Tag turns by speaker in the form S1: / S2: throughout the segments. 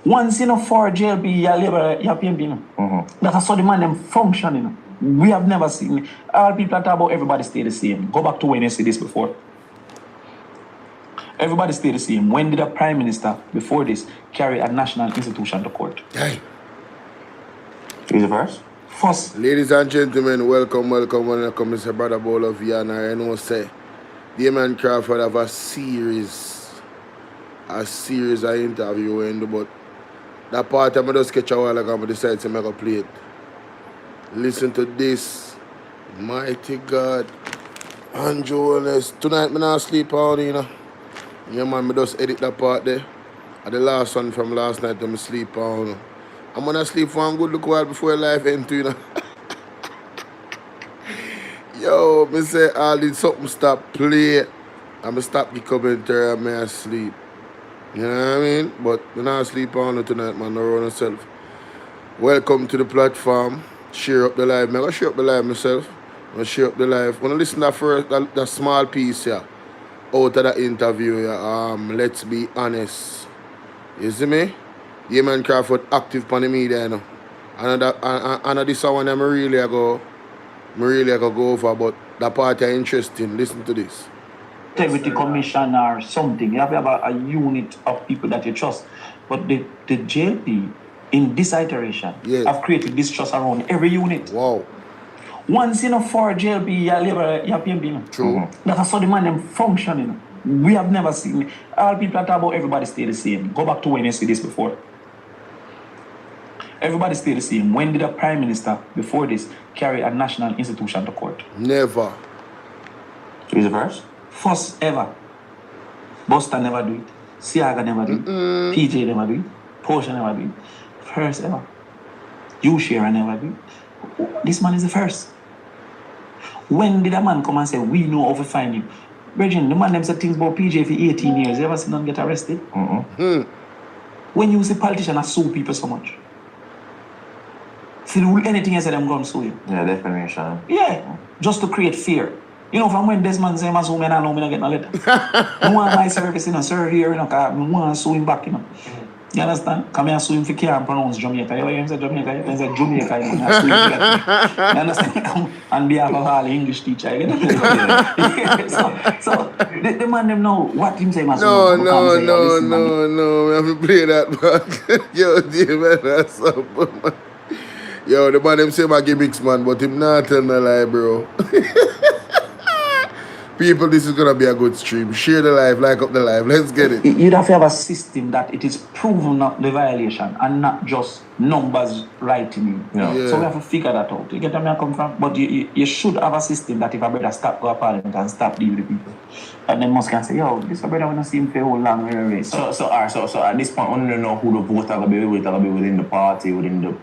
S1: Once you know for JLP, you labor, you PMP. That's how the man them functioning. We have never seen all people talk about everybody stay the same. Go back to when you see this before. Everybody stay the same. When did a prime minister before this carry a national institution to court?
S2: Hey.
S1: Who's the first? First.
S2: Ladies and gentlemen, welcome. Mr. Brother Bolo Viana. I know say Damian Crawford have a series of interview in, but that part I just catch a while ago, I decided to make a play it. Listen to this. Mighty God. Holness. Tonight I not sleep on, you know. Yeah, man, I just edit that part there. And the last one from last night, I'm sleep on. I'm gonna sleep for a good look while before life ends, you know. Yo, me say all this something stop play. I'ma stop the commentary and me sleep. You know what I mean? But I not sleep on tonight, man. No run yourself. Welcome to the platform. Share up the live. I'm gonna share up the live myself. I'm gonna share up the live. When I listen to that small piece here. Out of that interview, let's be honest. You see me? Damian Crawford active on the media, you know. And this one I'm really go over, but that part is interesting. Listen to this.
S1: Integrity Commission or something. You have to have a unit of people that you trust. But the JLP in this iteration have created distrust around every unit.
S2: Wow.
S1: Once you know for JLP, you labor, you PMP.
S2: True.
S1: That's how the man them functioning. We have never seen all people talk about everybody stay the same. Go back to when you see this before. Everybody stay the same. When did a prime minister before this carry a national institution to court?
S2: Never.
S1: Who's the first? First ever. Buster never do it. Siaga never do it. PJ never do it. Portia never do it. First ever. You Share never do it. This man is the first. When did a man come and say, we know how to find him? Virgin, the man them said things about PJ for 18 years. You ever seen them get arrested? When you see politicians sue people so much. See, anything I said, I'm going to sue you.
S3: Yeah, defamation.
S1: Yeah, just to create fear. You know, from when Desmond say, I sue me, I know me not get no letter. I want my service, serve here, because I want to sue him back, You understand? Come here and sue him if you can't pronounce Jamaica. You say Jamaica, you say Jamaica, I sue him. You understand? On behalf of all English teacher, So the man them know what him say must
S2: No. We have to play that back. Yo, David, that's up. Yo, the man them say my gimmicks, man, but him not telling a lie, bro. People, this is going to be a good stream. Share the live, like up the live. Let's get it.
S1: You'd have to have a system that it is proven not the violation and not just numbers writing in.
S2: Yeah.
S1: So we have to figure that out. You get where I come from? But you should have a system that if a brother stop go to parliament and stop deal with the people. And then Musk can say, yo, this a brother want to see him for a whole long race.
S3: So at this point, I don't know who the vote are going to be with. Are going to be within the party, within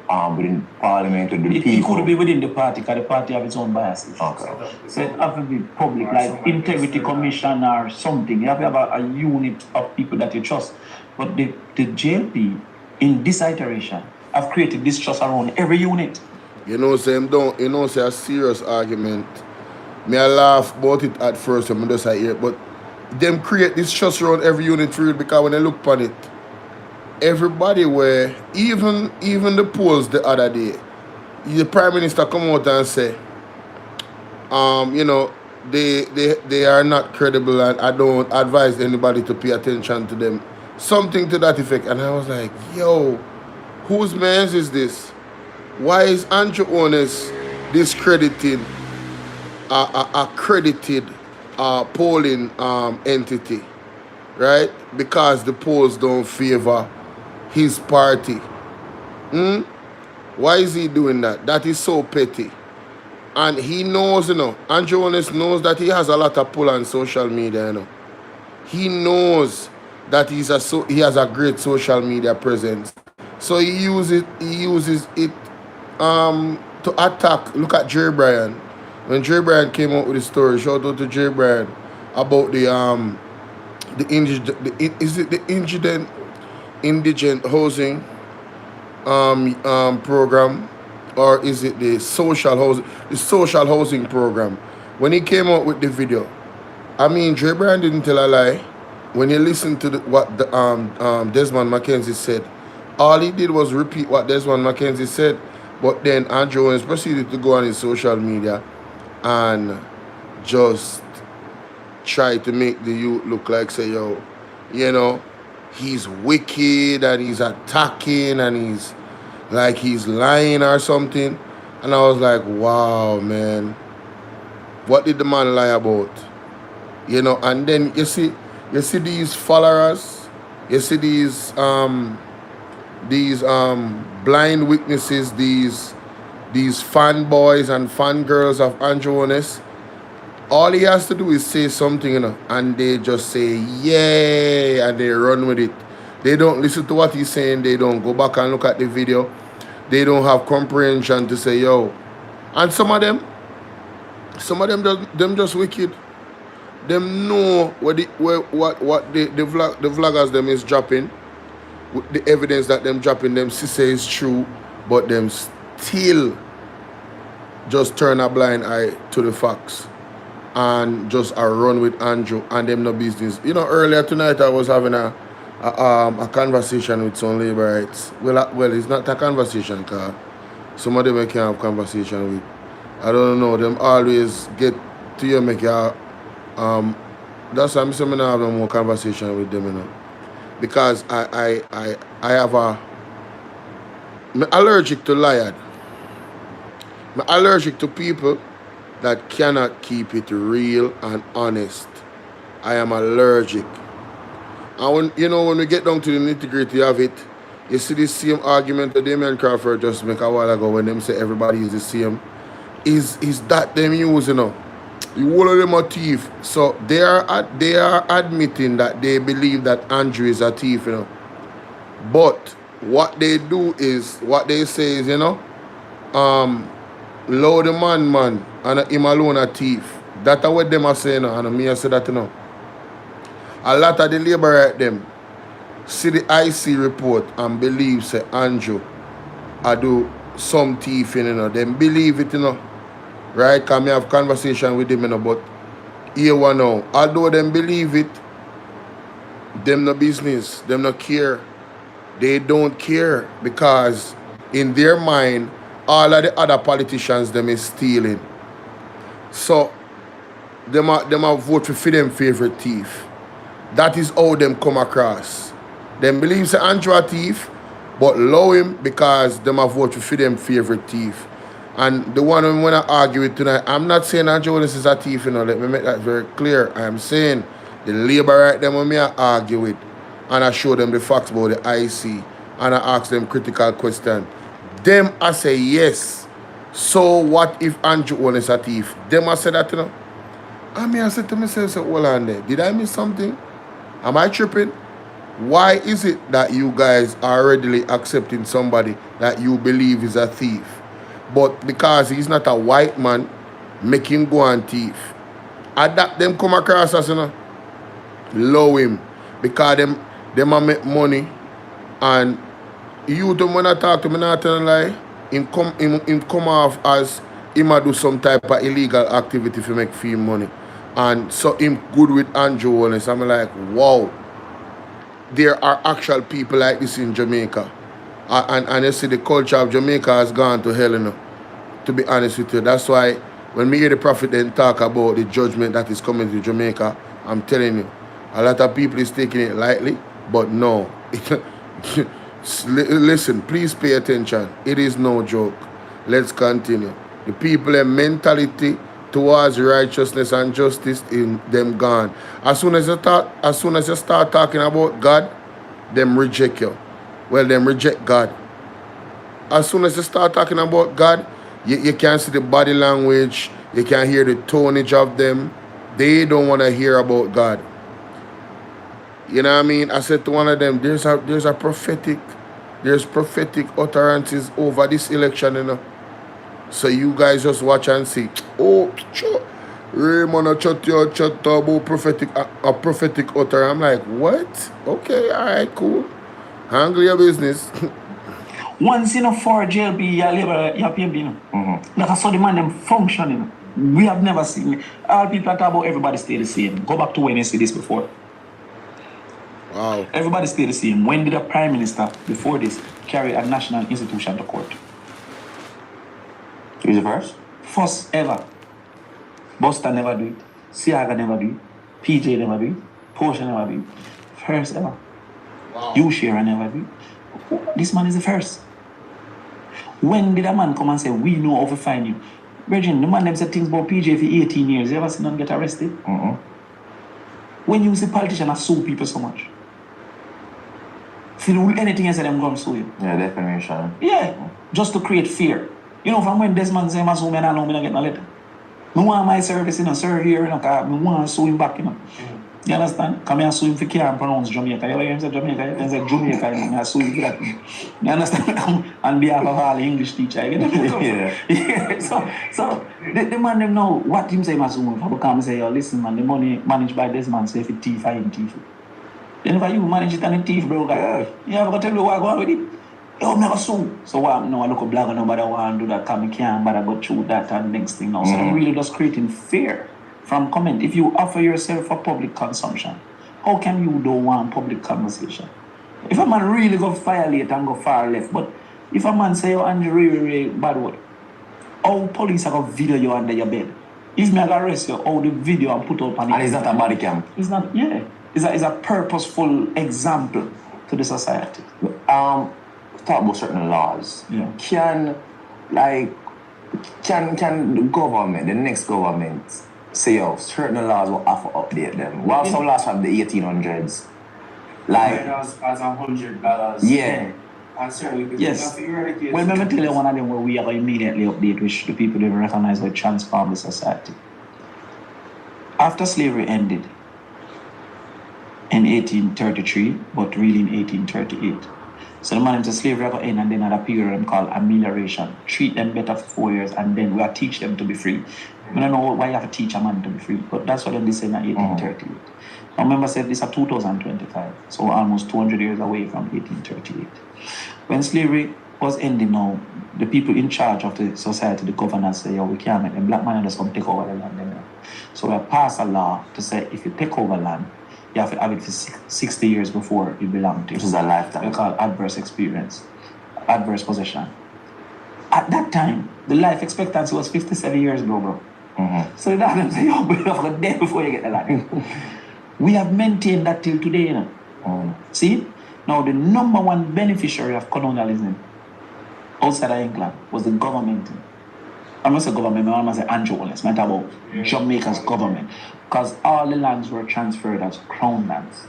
S3: parliament, with the people.
S1: It could be within the party, because the party have its own biases.
S3: Okay.
S1: So it have to be public, like integrity commission or something. You have to have a unit of people that you trust. But the JLP in this iteration have created distrust around every unit.
S2: Say a serious argument. Me I laugh about it at first when I just hear it, but them create this trust around every unit for it, because when I look upon it, everybody were, even the polls the other day, the Prime Minister come out and say, they are not credible and I don't advise anybody to pay attention to them. Something to that effect. And I was like, yo, whose man's is this? Why is Andrew Holness discrediting a credited polling entity, right? Because the polls don't favor his party. Why is he doing that? That is so petty. And he knows, Andrew Holness knows that he has a lot of pull on social media, He knows that he has a great social media presence. So he uses it to attack. Look at Jerry Bryan. When Jerry Bryan came out with the story, shout out to Jerry Bryan about the indigent housing program, or is it the social housing program? When he came out with the video, I mean, Jerry Bryan didn't tell a lie. When you listen to what Desmond McKenzie said All he did was repeat what Desmond McKenzie said. But then Andrew Holness proceeded to go on his social media and just try to make the youth look like, say, yo, you know, he's wicked and he's attacking and he's like he's lying or something. And I was like, wow, man, what did the man lie about? You know, and then you see these followers, you see these blind witnesses, these fanboys and fangirls of Andrew Holness. All he has to do is say something, you know, and they just say, yay, and they run with it. They don't listen to what he's saying. They don't go back and look at the video. They don't have comprehension to say, yo. And some of them just wicked. Them know what the vloggers them is dropping, the evidence that them dropping, them say is true, but them still just turn a blind eye to the facts and just run with Andrew and them no business. You know, earlier tonight I was having a conversation with some labor rights. Well, it's not a conversation because some of them I can't have conversation with. I don't know, them always get to you make you that's why I'm saying I have no more conversation with them, you know. Because I have I'm allergic to liars. I'm allergic to people that cannot keep it real and honest. I am allergic. And when we get down to the nitty-gritty of it, you see the same argument that Damian Crawford just make a while ago when them say everybody is the same. Is that them use, you know? The whole of them are thief. So they are admitting that they believe that Andrew is a thief, you know. But what they do is, what they say is, you know, load the man, and him alone a thief. That's what them are saying, and me I say that, you know. A lot of the labor right them see the IC report and believe say Andrew I do some thieving, you know. Them believe it, you know. Right? Because I have conversation with them, you know, but here one now. Although them believe it, them no business, them no care. They don't care because in their mind, all of the other politicians them is stealing. So them a vote for them favorite thief. That is how them come across. Them believe say Andrew a thief, but allow him because them a vote for them favorite thief. And the one I'm going to argue with tonight, I'm not saying Andrew Holness is a thief, you know, let me make that very clear. I am saying the labor right them when me I argue with and I show them the facts about the IC and I ask them critical questions. Them I say yes. So what if Andrew Holness is a thief? Them I say that, you know. And me I said to myself, hold on there, did I miss something? Am I tripping? Why is it that you guys are readily accepting somebody that you believe is a thief? But because he's not a white man, make him go and thief. Adapt them come across us, you know. Low him. Because them a make money. And you don't want to talk to me, not tell a lie. Him come off as him a do some type of illegal activity to make fee money. And so him good with Andrew Holness. I'm like, wow. There are actual people like this in Jamaica. And you see the culture of Jamaica has gone to hell, you know, to be honest with you. That's why when me hear the prophet then talk about the judgment that is coming to Jamaica, I'm telling you, a lot of people is taking it lightly, but no. Listen, please pay attention. It is no joke. Let's continue. The people, their mentality towards righteousness and justice in them gone. As soon as you start talking about God, them reject you. Well, them reject God. As soon as you start talking about God, you can see the body language, you can hear the tonage of them. They don't want to hear about God. You know what I mean? I said to one of them, there's prophetic utterances over this election, you know. So you guys just watch and see. Oh, Raymond a chat about prophetic utterance. I'm like, what? Okay, all right, cool. Handle your business.
S1: Once, you know, for JLP, you have PMB, you know. That's how the man them functioning. We have never seen. All people talk about everybody stay the same. Go back to when you see this before.
S2: Wow.
S1: Everybody stayed the same. When did a prime minister, before this, carry a national institution to court?
S3: He's the first?
S1: First ever. Buster never do it. Siaga never do it. PJ never do it. Portia never do it. First ever.
S2: Wow.
S1: You Shara never do it. This man is the first. When did a man come and say, we know how to find you? Virgin, the man them said things about PJ for 18 years. You ever seen them get arrested? When you see politicians sue people so much. If you do anything else, them going to sue you.
S3: Yeah, defamation.
S1: Yeah, just to create fear. You know, from when Desmond say, I sue me, I know me not get no letter. I want my service, serve here, because I want to sue him back, You understand? Come here and sue him for can't pronounce Jamaica. You ever hear him say Jamaica? He say Jamaica, and I sue him for that. You understand? On behalf of all the English teachers. Yeah. So the man them know what him say must sue him for. Because I say, yo, listen man, the money managed by Desmond, so if it thief, I him thief. Then if you manage it and it thief, bro, you have to tell me what I go on with it. Yo, never sue. So what no, I look a blog and nobody want to do that, come can't, but I go through that and next thing now. So I'm really just creating fear from comment. If you offer yourself for public consumption, how can you don't want public conversation? If a man really go violate and go far left, but if a man say, oh, Andrew, really bad word, how police are going to video you under your bed? If me arrest you, how the video and put up on it.
S3: And it's not a body cam.
S1: It's not, yeah. It's a purposeful example to the society.
S3: Talk about certain laws.
S1: Yeah.
S3: Can the government, the next government, say, oh, certain laws will have to update them? Well, some laws from the 1800s. Like,
S4: as $100.
S3: yeah.
S4: And certainly,
S1: yes. Well, let me tell you one of them where we are going to immediately update, which the people don't recognize will transform the society. After slavery ended in 1833, but really in 1838. So the man into slavery go in and then at a period called amelioration. Treat them better for 4 years and then we'll teach them to be free. I don't know why you have to teach a man to be free, but that's what they said in 1838. Now remember, said this is 2025, so almost 200 years away from 1838. When slavery was ending now, the people in charge of the society, the governors say, yo, we can't make them black man just come take over the land. So we passed a law to say if you take over land, you have to have it for 60 years before it belongs to you.
S3: Which is a lifetime.
S1: We call adverse experience, adverse possession. At that time, the life expectancy was 57 years, bro. So the doctor say, yo, you have to dead before you get the land. We have maintained that till today, See? Now, the number one beneficiary of colonialism outside of England was the government. I'm not saying government, I'm not saying Andrew Holness, I'm talking about Jamaica's government. Because all the lands were transferred as crown lands.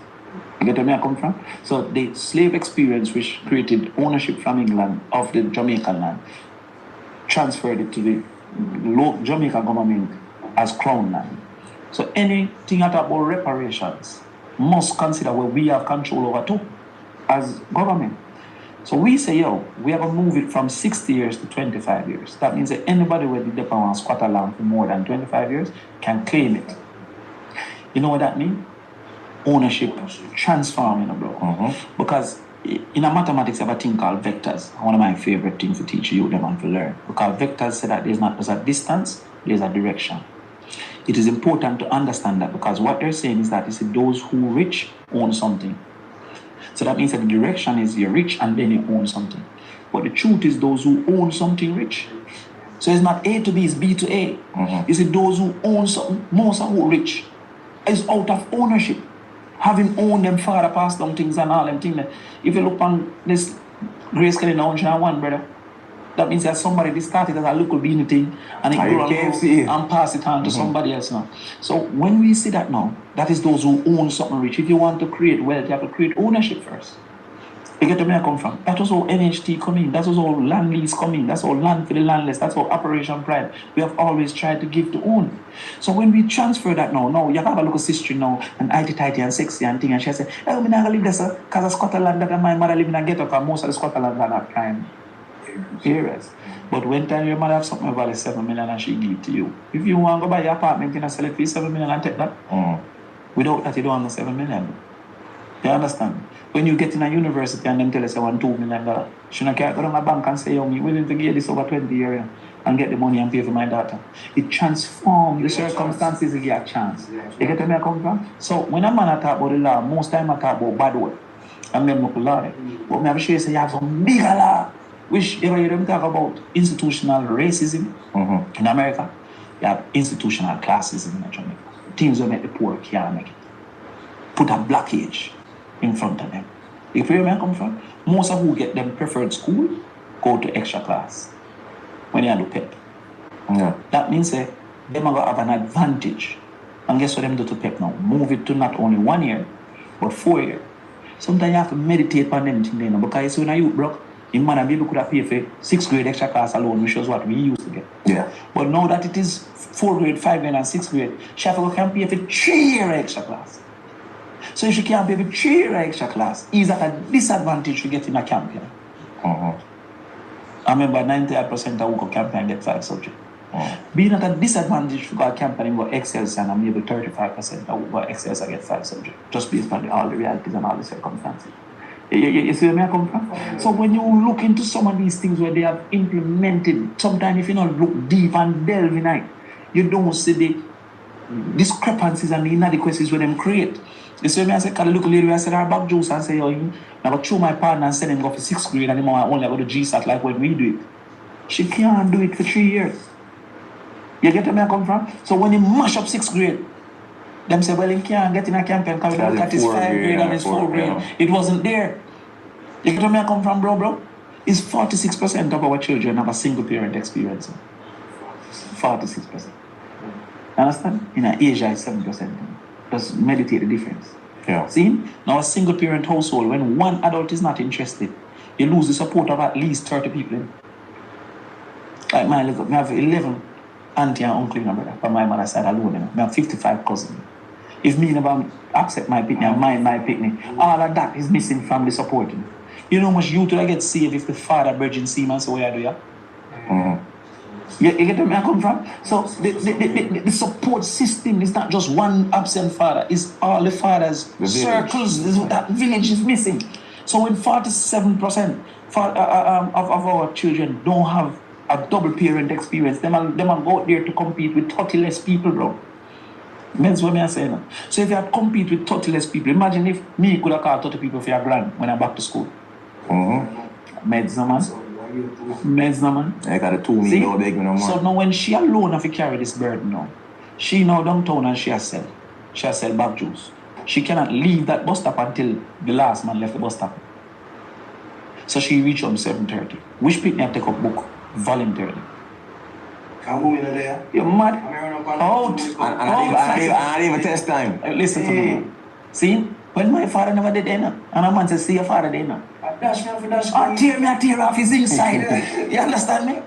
S1: You get where I come from? So the slave experience, which created ownership from England of the Jamaican land, transferred it to the Jamaica government as crown land. So anything at about reparations must consider what we have control over too, as government. So we say, yo, we have to move it from 60 years to 25 years. That means that anybody who did on squatter land for more than 25 years can claim it. You know what that means? Ownership, transforming, bro. Because in a mathematics, I have a thing called vectors. One of my favorite things to teach you, them and to learn. Because vectors say that there's a distance, there's a direction. It is important to understand that because what they're saying is that those who rich own something. So that means that the direction is you're rich and then you own something. But the truth is those who own something rich. So it's not A to B, it's B to A. You see, those who own something, most of who rich, is out of ownership. Having owned them father passed down things and all them things. If you look on this Grace Kelly now, one brother, that means that somebody started as a local beanie thing and it grew and pass it on to somebody else now. So when we see that now, that is those who own something rich. If you want to create wealth, you have to create ownership first. You get where I come from? That was how NHT come in. That was how land lease come in. That's how land for the landless. That's how Operation Pride. We have always tried to give to own. So when we transfer that now you have a look at sister now and tighty and sexy and thing and she say, oh, I'm not going to live there, because of Scotland that my mother live in a ghetto because most of the Scotland are not prime areas. But when time your mother have something about 7 million and she give it to you. If you want to go buy your apartment and sell it for 7 million and take that, without that you don't have 7 million. You understand? When you get in a university and them tell us I want $2 million, she not go down a bank and say, yo, me willing to give this over 20 years. and get the money and pay for my daughter. It transforms the circumstances to give a chance. You get where I come from? So when a man talk about the law, most time I talk about bad word. And them not law. But me have to show you say you have some bigger law. Which ever you them talk about institutional racism in America, you have institutional classism in Jamaica. Things that make the poor can't make it. Put a blockage in front of them. You feel where I come from? Most of who get them preferred school go to extra class when you do PEP.
S3: Yeah.
S1: That means them are going to have an advantage. And guess what them do to PEP now? Move it to not only 1 year, but 4 years. Sometimes you have to meditate on them things, you know, because when you broke, in man and baby could have paid for 6th grade extra class alone, which was what we used to get.
S3: Yeah.
S1: But now that it is 4th grade, 5th grade, and 6th grade, she can pay for 3 year extra class. So if she can't pay for 3 year extra class, is at a disadvantage to get in a camp here. I remember 98% of who go camp and get 5 subjects. Being at a disadvantage to go camp and go excel and maybe 35% of who go excel and get 5 subjects, just based on all the realities and all the circumstances. You see where I come from? So when you look into some of these things where they have implemented, sometimes if you don't look deep and delve in it, you don't see the discrepancies and the inadequacies where them create. You see me I say, can I look lady I said, I back juice and say, yo, I go through my partner and send him go for 6th grade and him only go to GSAT like when we do it. She can't do it for 3 years. You get where I come from? So when you mash up 6th grade, them say, well, he can't get in a campaign because look at his 5th grade and his 4th grade. It wasn't there. You get where I come from, bro? It's 46% of our children have a single parent experience. 46%. Understand? In Asia, it's 7%. Just meditate the difference.
S3: Yeah.
S1: See? Now, a single parent household, when one adult is not interested, you lose the support of at least 30 people. Like mine, look, I have 11 auntie and uncle, brother, from my mother's side alone. I have 55 cousins. If me never accept my picnic and mind my picnic, all of that is missing from the support. You know how much youth will get saved if the father virgin see man, so where do you? You get where I come from? So the support system is not just one absent father, it's all the fathers, the circles, that village is missing. So when 47% of our children don't have a double parent experience, them are go out there to compete with 30 less people, bro. That's what I'm saying. So if you have to compete with 30 less people, imagine if me could have called 30 people for your grand when I'm back to school. Meds, no man. Meds, no man.
S3: I got a 2 million big no man.
S1: So now when she alone have to carry this burden now, she now downtown and she has sell back juice. She cannot leave that bus stop until the last man left the bus stop. So she reached home 7:30. Which picnic take up book voluntarily?
S4: Can't move in there.
S1: You're mad. Out.
S3: And I didn't even test time.
S1: Listen to me. See, when my father never did enough, and a man says, see your father did enough. I tear off his inside. You understand me?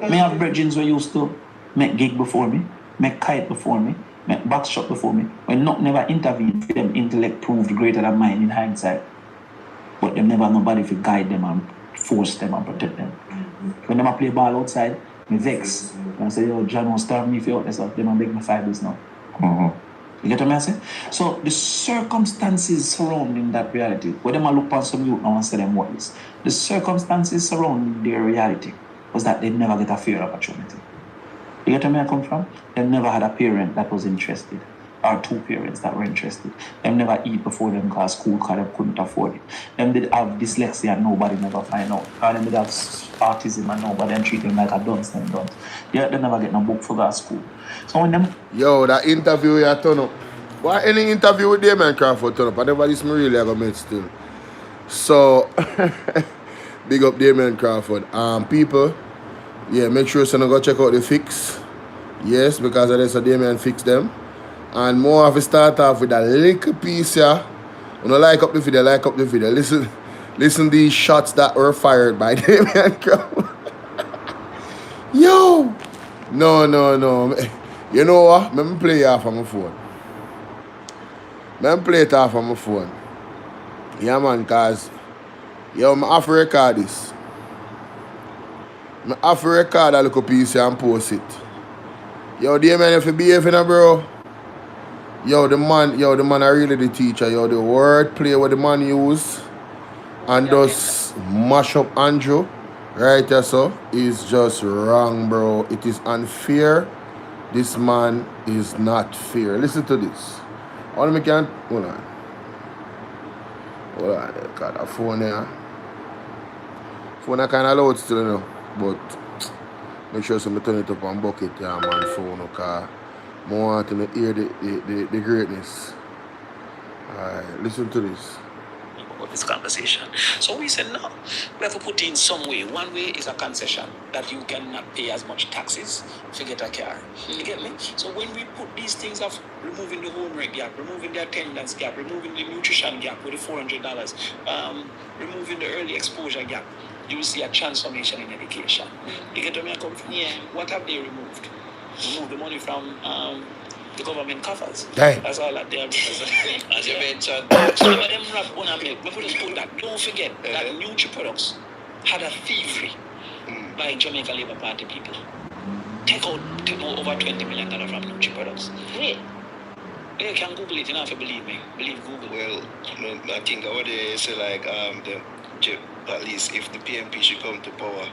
S1: Me have brethren who used to make gig before me, make kite before me, make box shot before me. When not never intervened, for them intellect proved greater than mine in hindsight. But them never nobody to guide them and force them and protect them. When them play ball outside, me vex. And I say, yo, John won't starve me if you out there, so them and make me 5 days now. You get what I'm saying? So the circumstances surrounding that reality, where them look upon some youth now and say them what is, the circumstances surrounding their reality was that they never get a fair opportunity. You get where I come from? They never had a parent that was interested, or 2 parents that were interested. Them never eat before them because school because they couldn't afford it. Them did have dyslexia and nobody never find out. Or them did have autism and nobody and treat them like a dunce and dunce. Yeah, they never get no book for that school. So when them...
S2: Yo, that interview you turn up. Why any interview with Damian Crawford turn up? I never this me really ever met still. So, big up Damian Crawford. People, yeah, make sure you go check out the fix. Yes, because there's a Damian fix them. And more of a start off with a little piece here. When you like up the video, Listen these shots that were fired by Damian Crawford. Yo! No. You know what? Let me play it off on my phone. Yeah, man, cause yo, I have to record this. I have to record a little piece here and post it. Yo, Damian, if you behave, bro. Yo, the man are really the teacher. Yo, the word play what the man use and just mash up Andrew. Right, yeah, so is just wrong, bro. It is unfair. This man is not fair. Listen to this. All me can hold on. Hold on. Got a phone here. Phone I kinda loud still, you know. But make sure somebody turn it up on bucket, yeah, man, phone, okay. I want to hear the greatness. Alright, listen to this.
S1: About this conversation. So we said no. We have to put in some way. One way is a concession that you cannot pay as much taxes to get a car. You get me? So when we put these things of removing the home rate gap, removing the attendance gap, removing the nutrition gap with the $400, removing the early exposure gap, you will see a transformation in education. You get where I come from? Yeah. What have they removed? Remove the money from the government coffers.
S2: Hey.
S1: That's all that they have. As you mentioned, some of them rap on a bill. But just put that. Don't forget that Nutri products had a fee free by Jamaica Labour Party people. Take out over $20 million from Nutri products. Wait. You can Google it, you don't have to believe me. Believe Google.
S5: Well, I think I would say like at least if the PMP should come to power,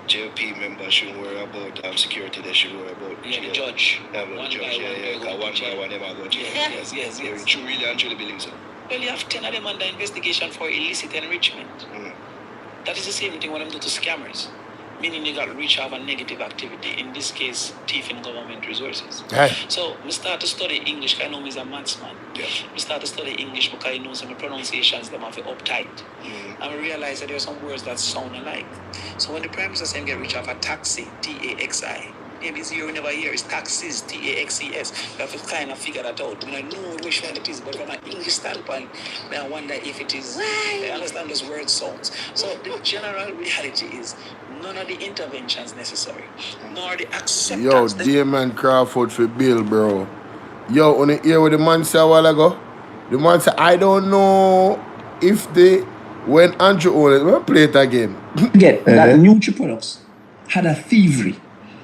S5: JLP members shouldn't worry about security, they should worry about
S1: the judge.
S5: One by one them are going to jail.
S1: Yes.
S5: You really and truly believe so?
S1: Well, you have 10 of them under investigation for illicit enrichment. That is the same thing when them do to scammers. Meaning they got reach out a negative activity, in this case, thieving government resources.
S2: Hey.
S1: So, I start to study English, I know me is a maths man.
S5: Yeah.
S1: I start to study English because I know some pronunciations, them have to uptight. And I realize that there are some words that sound alike. So when the Prime Minister saying get reach out a taxi, T-A-X-I, maybe it's you never hear, it's taxes, T-A-X-E-S. You have to kind of figure that out. I know which one it is, but from an English standpoint, I wonder if it is, I understand those word sounds. So the general reality is, none of the interventions necessary, nor the acceptance.
S2: Yo, Damian Crawford for Bill, bro. Yo, on the ear with the man said a while ago, the man said, I don't know if they, when Andrew owned it, we'll play it again.
S1: Get that Nutri products had a thievery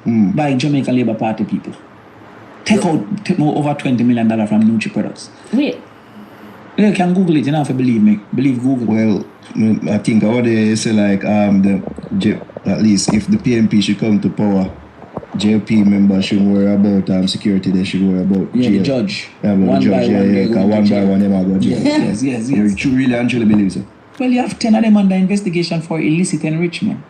S1: by Jamaica Labour Party people. Take out over $20 million from Nutri products. Wait. You can Google it, you don't have to believe me. Believe Google.
S5: Well, I think I would say like at least if the PMP should come to power, JLP members shouldn't worry about security, they should worry about jail.
S1: The judge.
S5: One by one them are going to jail.
S1: Yes.
S5: You really and truly believe so?
S1: Well, you have 10 of them under investigation for illicit enrichment.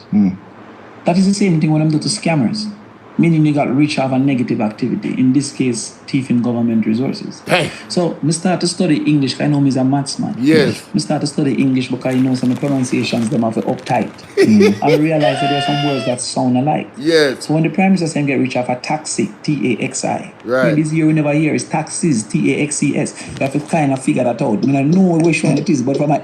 S1: That is the same thing when them do to scammers. Meaning you got reach out a negative activity, in this case, thieving government resources.
S2: Hey.
S1: So, I start to study English, I know me is a maths man.
S2: Yes.
S1: I start to study English because I know some pronunciations, them have to uptight. I realize that there are some words that sound alike.
S2: Yes.
S1: So when the Prime Minister saying get reach out a taxi, T-A-X-I.
S2: Right.
S1: Maybe this year we never hear, it's taxes, T-A-X-E-S. You have to kind of figure that out. I mean, I know which one it is, but from my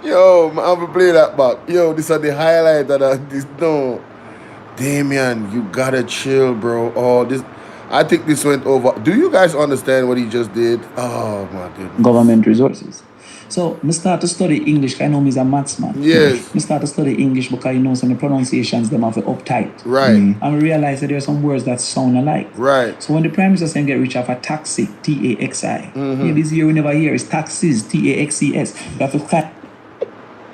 S2: Yo, I have to play that back. Yo, this is the highlight of this. No, Damian, you gotta chill, bro. Oh, this, I think this went over. Do you guys understand what he just did? Oh my goodness.
S1: Government resources. So I start to study English. I know me is a maths man.
S2: Yes.
S1: I start to study English because I know some pronunciations them have to uptight.
S2: Right.
S1: And I realize that there are some words that sound alike.
S2: Right.
S1: So when the Prime Minister saying get reach out a taxi, T-A-X-I. Maybe this year we never hear, it's taxes, T-A-X-E-S. You have to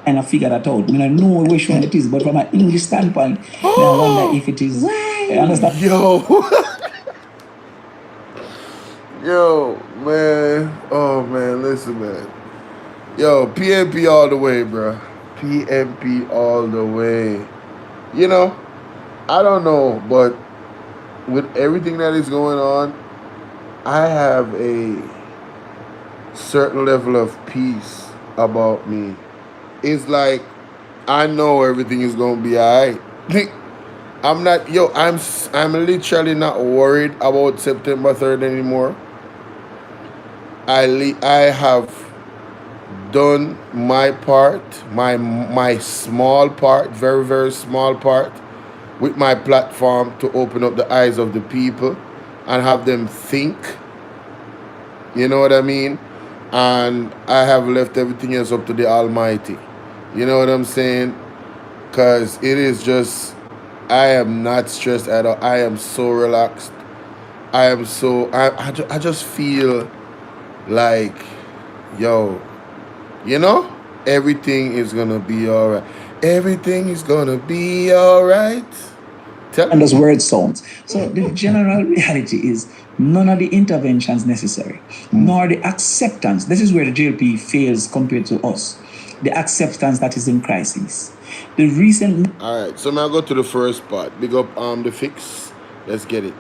S1: kind of figure that out. I mean, I know which one it is, but from an English standpoint, I wonder if it is. I understand.
S2: Yo, man. Oh, man, listen, man. Yo, PMP all the way, bro. PMP all the way. You know, I don't know, but with everything that is going on, I have a certain level of peace about me. It's like, I know everything is going to be all right. I'm literally not worried about September 3rd anymore. I have done my part, my small part, very, very small part, with my platform to open up the eyes of the people and have them think. You know what I mean? And I have left everything else up to the Almighty. You know what I'm saying? Because it is just, I am not stressed at all. I am so relaxed. I just feel like, yo, You know? Everything is gonna be alright. Everything is gonna be alright.
S1: And those word sounds. So the general reality is none of the interventions necessary, nor the acceptance. This is where the JLP fails compared to us. The acceptance that is in crisis. The recent.
S2: Alright, so now go to the first part. Big up the fix. Let's get it.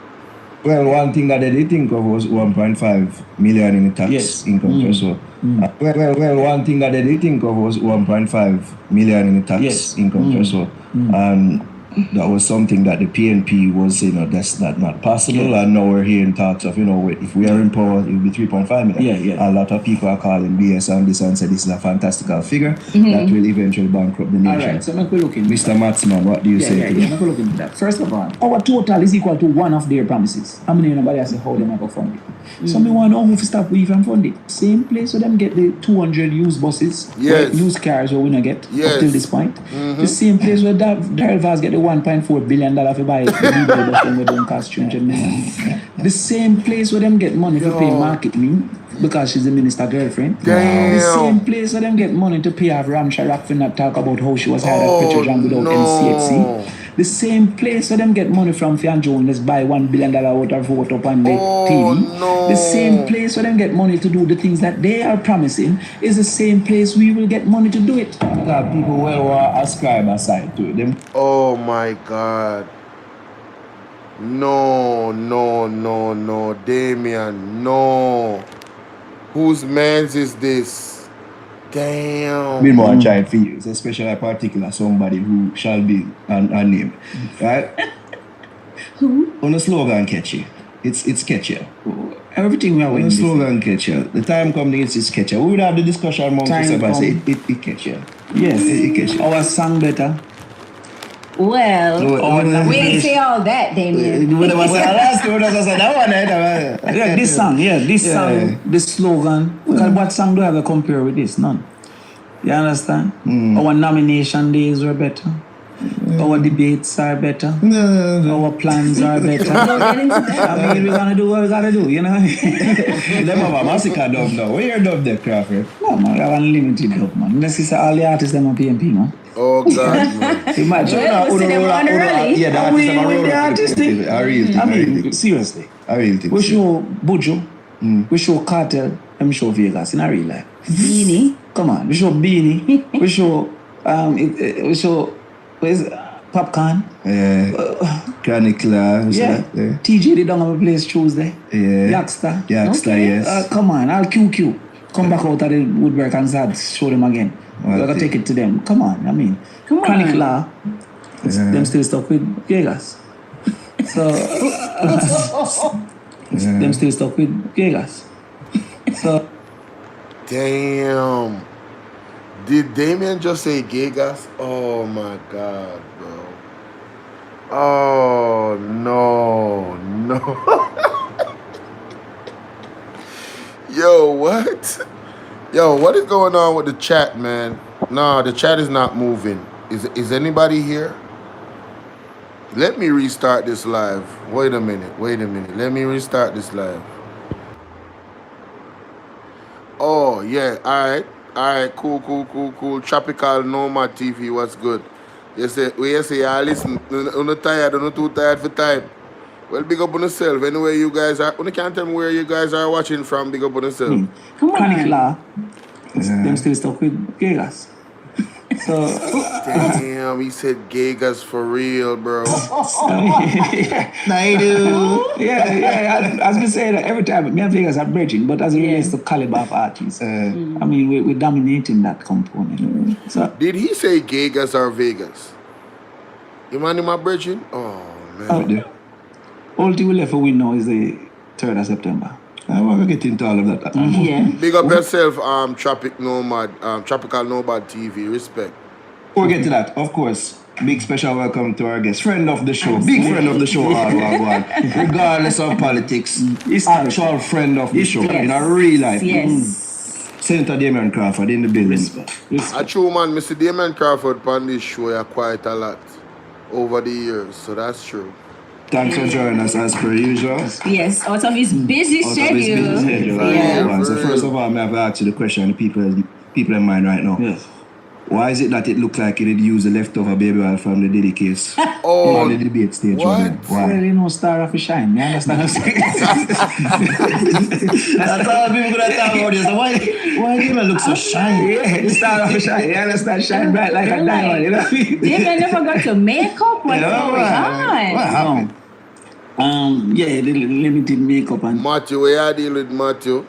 S5: Well, one thing that they did think of was 1.5 million in the tax
S1: Yes.
S5: income threshold. Well, one thing that they did think of was 1.5 million in the tax
S1: Yes.
S5: income threshold. And that was something that the PNP was saying, that's not possible.
S1: Yeah.
S5: And now we're hearing talks of, if we are in power, it will be 3.5 million.
S1: Yeah.
S5: A lot of people are calling BS on this and say this is a fantastical figure that will eventually bankrupt the nation.
S1: All right, so I'm going to look into
S5: Mr. Matsman, what do you say to that?
S1: I'm going to look into that. First of all, our total is equal to one of their promises. How many nobody has said how they never fund it? So me want to know who to stop we from fund it. Same place where them get the 200 used buses,
S2: Yes.
S1: used cars where we not get
S2: Yes.
S1: up till this point. The same place where Daryl Vaz get the $1.4 billion for buy the bus when we don't cost 300 million. The same place where them get money to pay marketing because she's the minister girlfriend.
S2: Damn.
S1: The same place where them get money to pay off Ram Sharak for not talk about how she was hired at Petrojan without NCHC. The same place where them get money from Fian Jones buy $1 billion worth of vote up on the TV.
S2: No.
S1: The same place where them get money to do the things that they are promising is the same place we will get money to do it.
S5: People will ascribe a side to it. Them
S2: Oh my God. No, Damian, no. Whose man's is this? Damn.
S5: be more child for you, especially a particular somebody who shall be unnamed. Right?
S1: Who?
S5: On the slogan catchy. It's catchy.
S1: Everything we are
S5: On the
S1: waiting for.
S5: slogan catchy. The time comes it's catchy. We would have the discussion amongst
S1: Time
S5: ourselves and say
S1: come.
S5: it catchy.
S1: Yes.
S5: It catchy.
S1: Our song better.
S6: Well, we ain't say all that, Damian.
S1: Yeah, this song, the slogan. Because what song do I have to compare with this? None. You understand? Our nomination days were better. Our debates are better. Our plans are better.
S6: Don't get into that.
S1: I mean, we're gonna do what we gotta do, you know?
S5: Them have a massacre dub now. Where your dub there, Crawford?
S1: No, man, we have unlimited dub, man. Unless it's all the artists them on PMP, man.
S2: Oh God, man.
S1: Imagine.
S6: Well, we'll see them on early.
S5: Yeah, the
S1: Are
S5: artists
S1: we
S5: have a
S1: with
S5: roll
S1: the
S5: up
S1: artist
S5: the-
S1: thing?
S5: a real thing.
S1: I
S5: a real
S1: mean,
S5: thing.
S1: seriously.
S5: A real thing.
S1: We show Bujo, we show Cartel, and we show Vegas in a real life.
S6: Beanie.
S1: Come on, we show Beanie, we show where's Popcorn?
S5: Chronicler.
S1: Yeah. TJ they don't have a place Tuesday.
S5: Yeah.
S1: Youngster.
S5: Youngster,
S6: Okay.
S5: yes.
S1: Come on, I'll QQ. Come back out of the woodwork and start show them again. We gotta take it to them. Come on, I mean.
S6: Come on.
S1: Chronicler, them still stuck with Vegas. So them still stuck with Vegas. So
S2: Damn. Did Damian just say Gigas? Oh my God, bro. Oh no. Yo, what? Yo, what is going on with the chat, man? Nah, the chat is not moving. Is anybody here? Let me restart this live. Wait a minute. Let me restart this live. Oh, yeah. All right. Cool. Tropical Nomad TV, what's good? You say listen, you're not tired, you're not too tired for time. Well, big up on yourself. Anyway, you guys are, you can't tell me where you guys are watching from, big up on yourself.
S6: Come on.
S1: Chronicler, them still stuck with Vegas. So
S2: Damn, he said Gigas for real, bro.
S5: I do.
S1: yeah, as we say that every time, me and Vegas are bridging, but as it relates to caliber of artists, I mean, we're dominating that component. So
S2: Did he say Gigas or Vegas? You mind him, my bridging? Oh, man.
S1: all thing we left for win now is the 3rd of September.
S5: I want to get into all of that.
S6: Yeah.
S2: Big up yourself, Tropical Nomad TV. Respect.
S5: Before we get to that, of course, big special welcome to our guest, friend of the show, big friend of the show, regardless of politics, actual friend of the show, in a real life.
S6: Yes.
S5: Senator Damian Crawford in the building.
S2: A true man, Mr. Damian Crawford on this show quite a lot over the years, so that's true.
S5: Thanks for joining us as per usual.
S6: Yes, out of his busy schedule.
S5: Yeah. So first of all, I have to ask you the question the people people in mind right now.
S1: Yes.
S5: Why is it that it looked like it did use the leftover baby oil from the Diddy case
S2: Oh,
S5: on the debate stage?
S2: what?
S5: over there?
S1: Well,
S5: Why?
S1: you know, star of a shine. You understand what I'm saying?
S5: That's all people gonna talk about this. So why do you look so shiny?
S1: Yeah, the star of a shine. You understand? Shine bright like a diamond. You know what I mean?
S6: Damian never got to makeup. What's
S5: Yeah,
S6: going
S5: right. What
S6: on?
S5: happened?
S1: Yeah, the limited makeup and
S2: Matthew, where you deal with Matthew?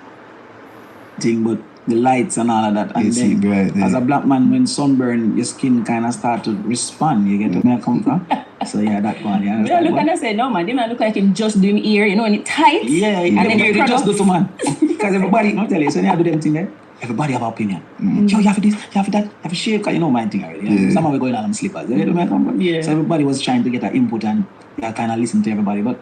S1: thing, but the lights and all of that. And
S5: You see,
S1: then,
S5: right, yeah.
S1: as a black man, when sunburn, your skin kind of start to respond. You get where I come from? So yeah, that one. You
S6: I
S1: understand?
S6: look and I say, no man, Damian look like him just doing ear, you know, and it tight.
S1: Yeah,
S6: and then
S1: you
S6: the
S1: just do
S6: product.
S1: to man. Because everybody, I'll tell you, so when you do them thing there, everybody have an opinion. Yo, you have this, you have that, you have a shape, because you know my thing already.
S5: Yeah.
S1: Some of we going on slippers. You know where I come from?
S6: Yeah.
S1: So everybody was trying to get an input and kind of listen to everybody. But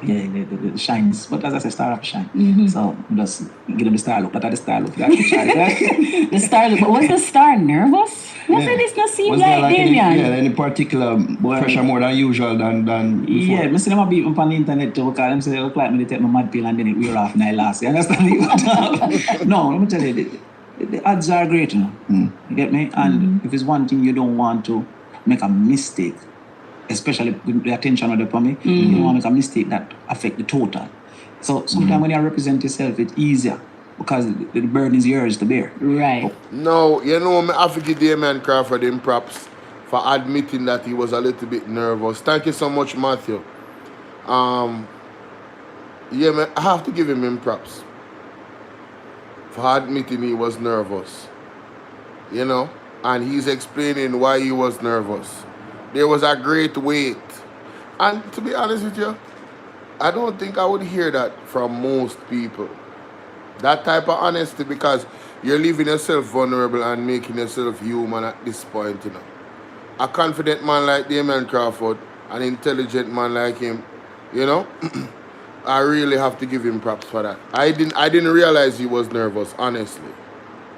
S1: yeah, the shines. But as I said, star of shine. So just give them the star look. That are the star look. That's the shine, right?
S6: The star, but was the star nervous? I said this not seem
S5: Was
S6: like
S5: there
S6: Damian.
S5: any particular pressure more than usual than before?
S1: Yeah, I see them a beat up on the internet too, because them say they look like me, they take my mad pill and then it wear off and I last. You understand me? No, let me tell you, the odds are great, you know. You get me? And if it's one thing you don't want to make a mistake, especially with the attention of the me, you don't want to make a mistake that affect the total. So sometimes when you represent yourself, it's easier because the burden is yours to bear.
S6: Right.
S2: No, you know, I have to give Damian Crawford him props for admitting that he was a little bit nervous. Thank you so much, Matthew. Yeah, man, I have to give him props for admitting he was nervous. You know, and he's explaining why he was nervous. There was a great weight. And to be honest with you, I don't think I would hear that from most people. That type of honesty, because you're leaving yourself vulnerable and making yourself human at this point, you know. A confident man like Damian Crawford, an intelligent man like him, you know, I really have to give him props for that. I didn't realize he was nervous, honestly.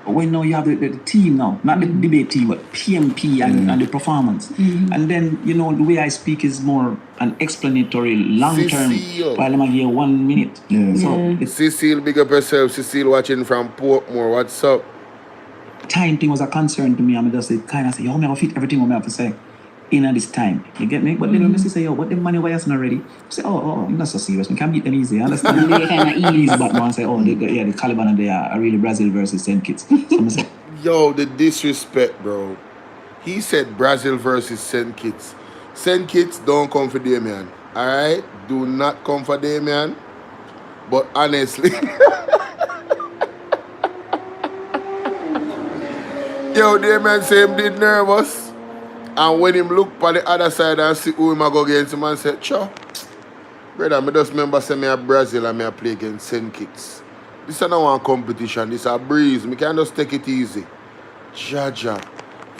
S1: But when now you have the team now, not the debate team, but PMP and the performance. And then, you know, the way I speak is more an explanatory, long-term,
S2: Cecile.
S1: while I'm here 1 minute.
S5: Yeah.
S1: So it's
S2: Cecile, big up yourself. Cecile watching from Portmore. What's up?
S1: time thing was a concern to me. I'm just kind of say, yo, I'm going to fit everything what I have to say in at this time. You get me? But then when I say, yo, what the money wires not already? I say, oh, you're not so serious. We can beat them easy. You understand?
S6: They kind of easy.
S1: But now I say, oh, the Caliban, they are really Brazil versus St. Kitts. So I say,
S2: Yo, the disrespect, bro. He said Brazil versus St. Kitts. St. Kitts don't come for Damian. Alright? Do not come for Damian. But honestly, yo, Damian say him did nervous. And when him look on the other side and see who him a go against him and say, Cho, brother, I just remember say me a Brazil and me a play against St. Kitts. This is not one competition, this is a breeze. Me can just take it easy. Jaja.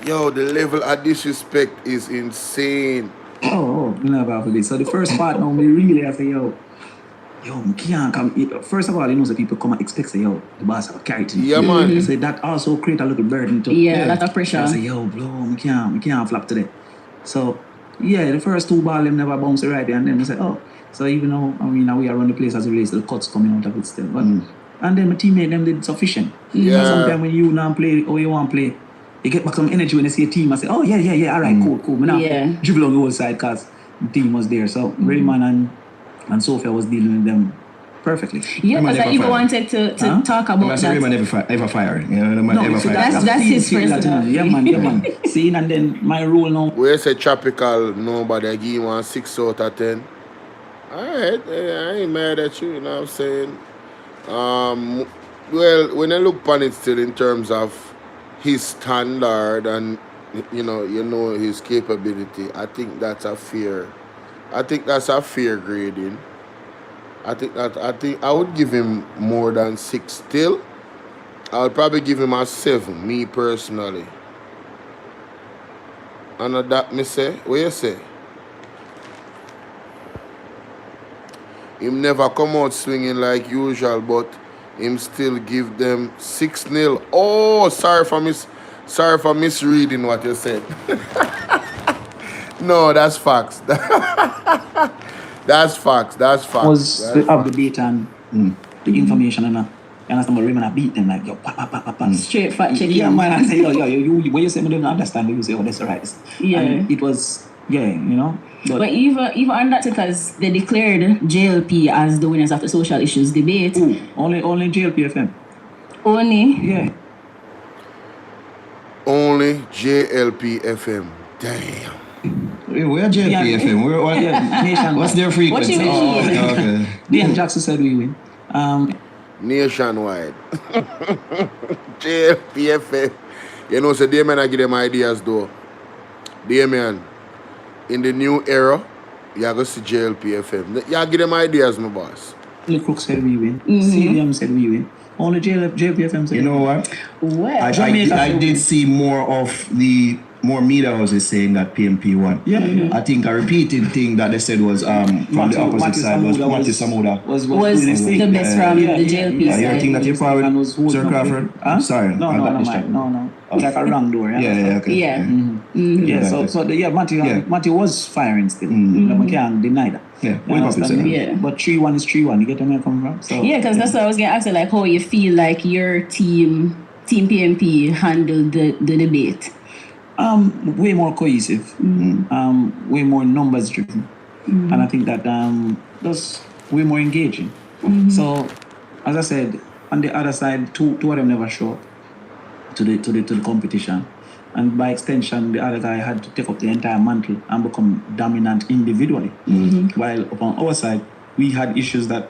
S2: Yo, the level of disrespect is insane.
S1: oh, you know about this. So the first part now, we really have to, yo, we can't come. First of all, you know, the people come and expect, say, yo, the boss have a character.
S2: Yeah, man.
S1: So that also create a little burden too.
S6: Yeah, that's a pressure.
S1: I say, yo, bro, we can't flop today. So, yeah, the first two balls, them never bounce right there. And then we say, oh, so even though, I mean, we are around the place as it relates to the cuts coming out of it still. But, and then my teammate, them did sufficient.
S2: Yeah.
S1: Sometimes when you now play or you want to play, you get back some energy when you see a team and say, oh, yeah, all right, cool. Me now dribble on the whole side because the team was there. So, Rayman and Sophia was dealing with them perfectly.
S6: Yeah,
S5: Rayman
S6: because I
S5: never
S6: even
S5: fired.
S6: wanted to talk about
S5: I say
S6: that.
S5: Rayman ever fired. You know, the man ever
S1: so
S5: fired.
S6: That's his
S1: feel that,
S6: personal.
S1: Yeah, man. See, and then my role now,
S2: Where you say tropical, nobody, I give one 6 out of 10. Alright, I ain't mad at you, you know what I'm saying? Well, when I look on it still in terms of his standard and you know his capability, I think that's a fair grading. I think I would give him more than 6 still. I would probably give him a 7, me personally. And that me say, what you say? Him never come out swinging like usual, but him still give them 6-0. Oh, sorry for misreading what you said. No, that's facts. That's facts.
S1: was the data and the information and You understand? But women, I beat them like, yo, pa, pa, pa, pa, pa.
S6: Straight fact checking.
S1: Yeah, man, I say, yo, you, when you say, I don't understand, you say, oh, that's right.
S6: Yeah.
S1: And it was, yeah, you know.
S6: But even on that, because they declared JLP as the winners of the social issues debate.
S1: Ooh, only JLP FM.
S6: Only.
S1: Yeah.
S2: Only JLP FM. Damn.
S5: Where JLP FM? Where, what?
S1: Nationwide.
S5: What's their frequency?
S6: What you mean?
S5: Okay.
S1: Damian Jackson said we win.
S2: Nationwide. JLP FM. You know, so Damian, I give them ideas though. Damian, in the new era, you going to see JLP FM. You give them ideas, my boss.
S1: The Crook said we win. CDM said we win. Only JLP FM said
S5: You know what?
S6: Well.
S5: I did see more of the media houses saying that PMP won.
S1: Yeah.
S5: I think a repeated thing that they said was from the opposite side was Matthew Samuda.
S1: Was
S6: the
S1: doing his thing.
S6: best from the JLP
S5: Yeah,
S6: side.
S5: you think that you're forward, Sir Crawford?
S1: Huh?
S5: Sorry.
S1: No. Like a wrong door.
S5: Yeah, okay.
S6: Yeah.
S1: Yeah, Matthew was firing still. We can't deny that.
S5: Yeah,
S1: You understand?
S6: Yeah.
S1: But 3-1 is 3-1. You get where I come from? So,
S6: Yeah, because that's what I was going to ask you, like, how you feel like your team PMP handled the debate.
S1: Way more cohesive, way more numbers driven, and I think that that's way more engaging. So, as I said, on the other side, two of them never show up to the competition, and by extension, the other guy had to take up the entire mantle and become dominant individually. While upon our side, we had issues that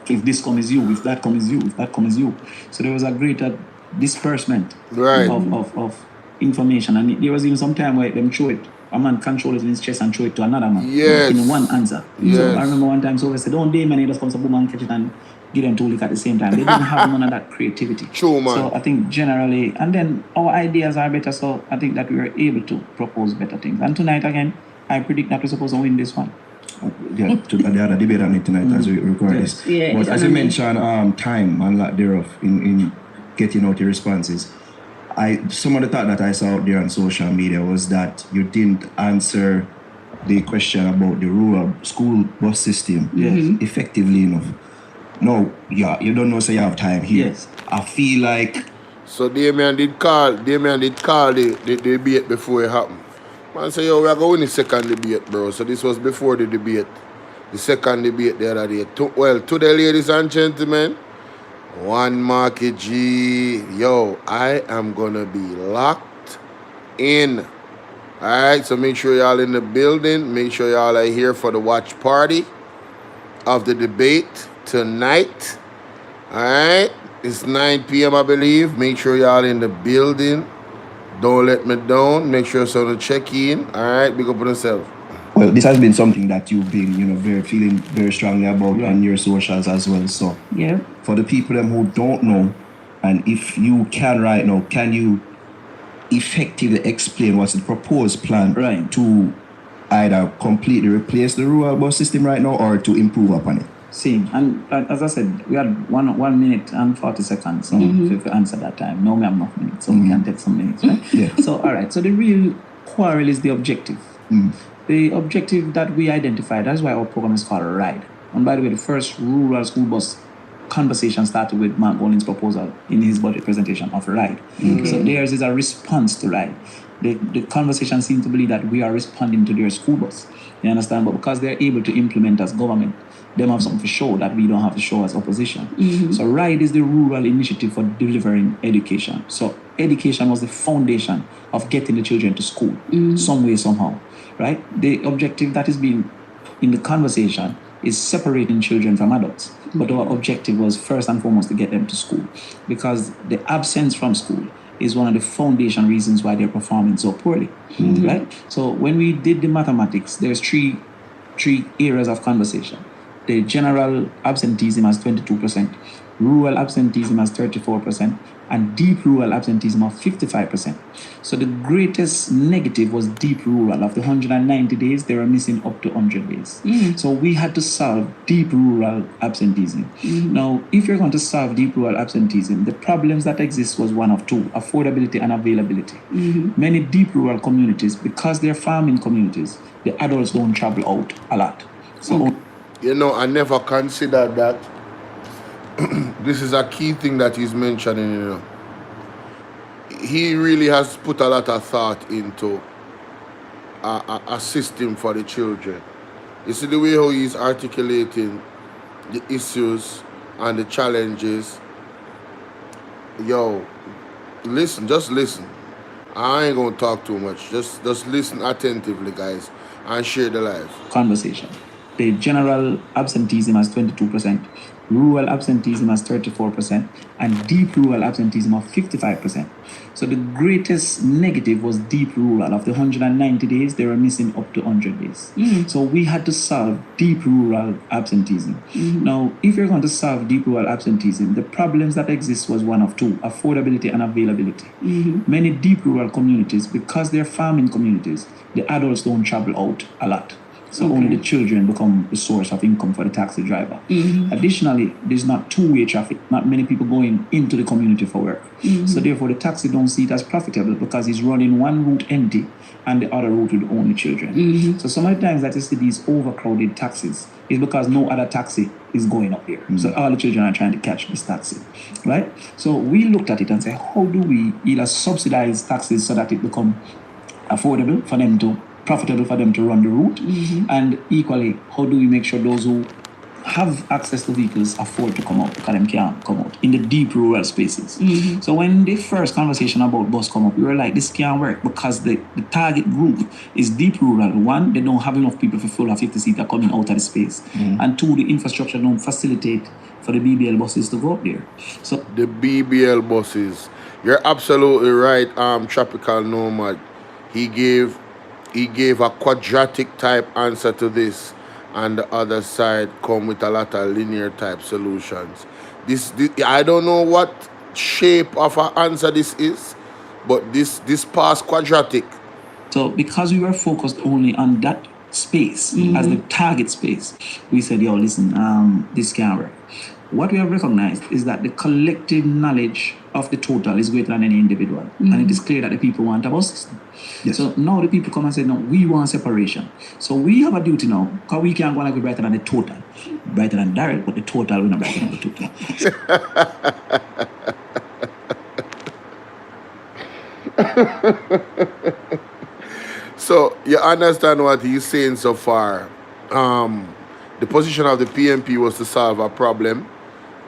S1: if this comes you, if that comes you, if that comes you. So there was a greater disbursement of information, and there was even some time where them show it. A man control it in his chest and show it to another man in one answer. So I remember one time Soviet said, "Don't Damian, he just comes to boom and catch it and give them two lick at the same time." They didn't have none of that creativity.
S2: True, man.
S1: So I think generally, and then our ideas are better. So I think that we were able to propose better things. And tonight again, I predict that we're supposed to win this one.
S5: Yeah, the other debate on it tonight as we record this.
S6: Yeah,
S5: but as you mentioned, time and lack thereof in getting out your responses. Some of the thought that I saw out there on social media was that you didn't answer the question about the rural school bus system effectively enough. No, yeah, you don't know, so you have time here.
S1: Yes.
S5: I feel like...
S2: So Damian did call the debate before it happened. Man say, yo, we are going the second debate, bro. So this was before the debate. The second debate the other day. Today, ladies and gentlemen, One Market G. Yo, I am gonna be locked in. Alright, so make sure y'all in the building. Make sure y'all are here for the watch party of the debate tonight. Alright, it's 9 p.m. I believe. Make sure y'all in the building. Don't let me down. Make sure someone check in. Alright, big up on yourself.
S5: Well, this has been something that you've been, feeling very strongly about on your socials as well. So, for the people them who don't know, and if you can right now, can you effectively explain what's the proposed plan to either completely replace the rural bus system right now or to improve upon it?
S1: Same. And as I said, we had 1 minute and 40 seconds. So if you answer that time, now we have enough minutes, so we can take some minutes, right?
S5: Yeah.
S1: So, all right. So the real quarrel is the objective. The objective that we identified, that's why our program is called RIDE. And by the way, the first rural school bus conversation started with Mark Golin's proposal in his budget presentation of RIDE. So theirs is a response to RIDE. The conversation seems to believe that we are responding to their school bus. You understand? But because they're able to implement as government, they have something to show that we don't have to show as opposition. So RIDE is the rural initiative for delivering education. So education was the foundation of getting the children to school, some way, somehow. Right? The objective that is being in the conversation is separating children from adults. But our objective was first and foremost to get them to school, because the absence from school is one of the foundation reasons why they're performing so poorly. Right? So when we did the mathematics, there's three areas of conversation. The general absenteeism has 22%, rural absenteeism has 34%, and deep rural absenteeism of 55%. So the greatest negative was deep rural. Of the 190 days, they were missing up to 100 days. So we had to solve deep rural absenteeism. Now, if you're going to solve deep rural absenteeism, the problems that exist was one of two: affordability and availability. Many deep rural communities, because they're farming communities, the adults don't travel out a lot. So
S2: I never considered that. this is a key thing that he's mentioning, you know. He really has put a lot of thought into a system for the children. You see the way how he's articulating the issues and the challenges. Yo, listen, just listen. I ain't gonna talk too much. Just listen attentively, guys, and share the live.
S1: Conversation. The general absenteeism has 22%, rural absenteeism has 34%, and deep rural absenteeism of 55%. So the greatest negative was deep rural. Of the 190 days, they were missing up to 100 days. So we had to solve deep rural absenteeism. Now, if you're going to solve deep rural absenteeism, the problems that exist was one of two: affordability and availability. Many deep rural communities, because they're farming communities, the adults don't travel out a lot. So only the children become the source of income for the taxi driver. Additionally, there's not two-way traffic. Not many people going into the community for work. So therefore, the taxi don't see it as profitable because he's running one route empty and the other route with only children. So some of the times that you see these overcrowded taxis is because no other taxi is going up there. So all the children are trying to catch this taxi, right? So we looked at it and said, how do we either subsidize taxis so that it become affordable for them to profitable for them to run the route, and equally, how do we make sure those who have access to vehicles afford to come out because them can't come out in the deep rural spaces. So when the first conversation about bus come up, we were like, this can't work because the target group is deep rural. One, they don't have enough people for full of 50-seater coming out of the space, and two, the infrastructure don't facilitate for the BBL buses to go up there. So
S2: the BBL buses, you're absolutely right. Tropical Nomad, he gave a quadratic type answer to this, and the other side come with a lot of linear type solutions. This I don't know what shape of an answer this is, but this past quadratic.
S1: So because we were focused only on that space as the target space, we said, yo, listen, this can't work. What we have recognized is that the collective knowledge of the total is greater than any individual. And it is clear that the people want a bus system. So now the people come and say, no, we want separation. So we have a duty now, because we can't go like we're brighter than the total. Brighter than Daryl, but the total, we're not brighter than the
S2: total. So you understand what he's saying so far. The position of the PMP was to solve a problem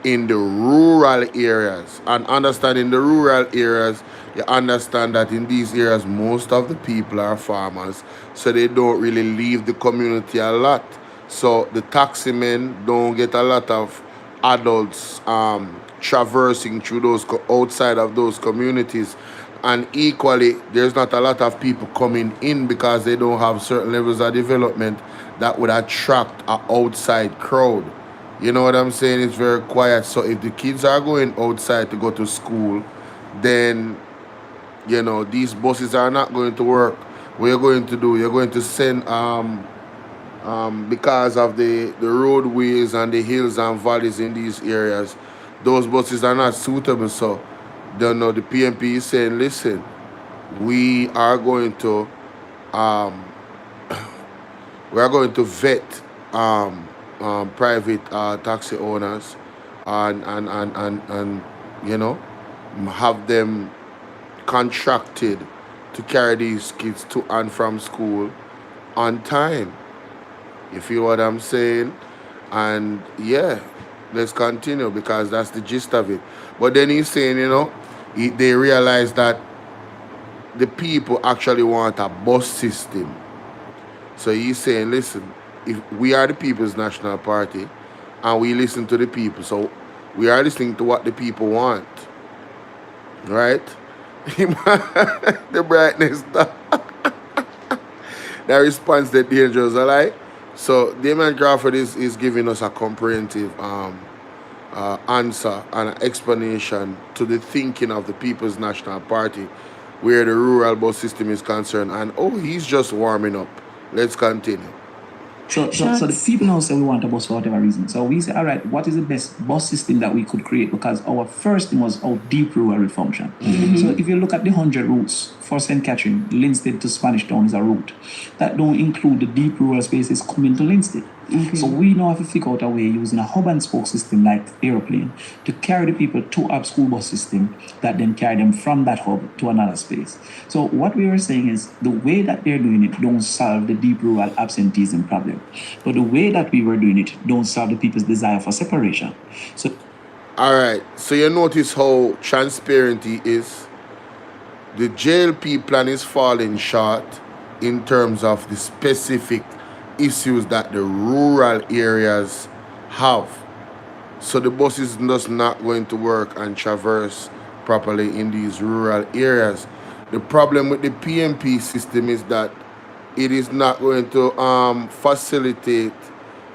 S2: in the rural areas. And understanding the rural areas, you understand that in these areas, most of the people are farmers, so they don't really leave the community a lot. So the taxi men don't get a lot of adults traversing through those outside of those communities. And equally, there's not a lot of people coming in because they don't have certain levels of development that would attract an outside crowd. You know what I'm saying? It's very quiet. So if the kids are going outside to go to school, then, you know, these buses are not going to work. What you're going to do, you're going to send, because of the roadways and the hills and valleys in these areas, those buses are not suitable. So, the PMP is saying, listen, we are going to vet private taxi owners and you know, have them contracted to carry these kids to and from school on time. You feel what I'm saying? And yeah, let's continue because that's the gist of it. But then he's saying, you know, they realize that the people actually want a bus system. So he's saying, listen, if we are the People's National Party and we listen to the people, so we are listening to what the people want, right? The brightness, that response, the dangerous, all right? So Damian Crawford is giving us a comprehensive answer and an explanation to the thinking of the People's National Party where the rural bus system is concerned. And he's just warming up. Let's continue.
S1: So the people now say we want a bus for whatever reason. So we say, all right, what is the best bus system that we could create? Because our first thing was how deep rural would function. So if you look at the 100 routes for St. Catherine, Linstead to Spanish Town is a route. That don't include the deep rural spaces coming to Linstead. So we now have to figure out a way using a hub and spoke system like airplane to carry the people to a school bus system that then carry them from that hub to another space. So what we were saying is the way that they're doing it don't solve the deep rural absenteeism problem. But the way that we were doing it don't solve the people's desire for separation. So
S2: All right. So you notice how transparent he is. The JLP plan is falling short in terms of the specific issues that the rural areas have. So the bus is just not going to work and traverse properly in these rural areas. The problem with the PMP system is that it is not going to facilitate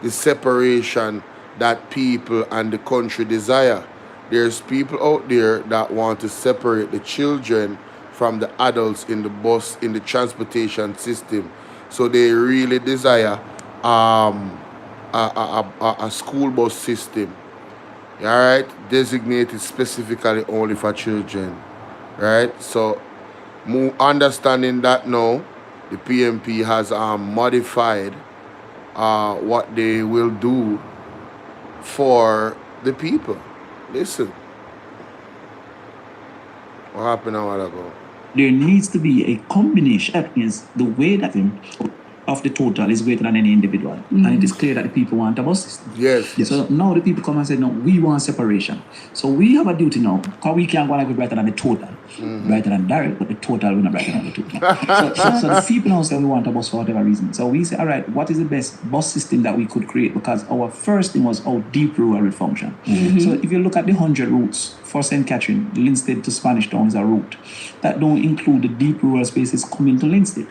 S2: the separation that people and the country desire. There's people out there that want to separate the children from the adults in the bus, in the transportation system. So they really desire a school bus system, all right, designated specifically only for children, right? So understanding that now, the PMP has modified what they will do for the people. Listen, what happened a while ago?
S1: there needs to be a combination. That means the way that of the total is greater than any individual. And it is clear that the people want a bus system.
S2: Yes.
S1: So now the people come and say, no, we want separation. So we have a duty now, because we can't go and be brighter than the total. Brighter than Daryl, but the total will not brighter than the total. so the people now say we want a bus for whatever reason. So we say, all right, what is the best bus system that we could create? Because our first thing was how deep rural will function. So if you look at the 100 routes for St. Catherine, Linstead to Spanish Town is a route. That don't include the deep rural spaces coming to Linstead.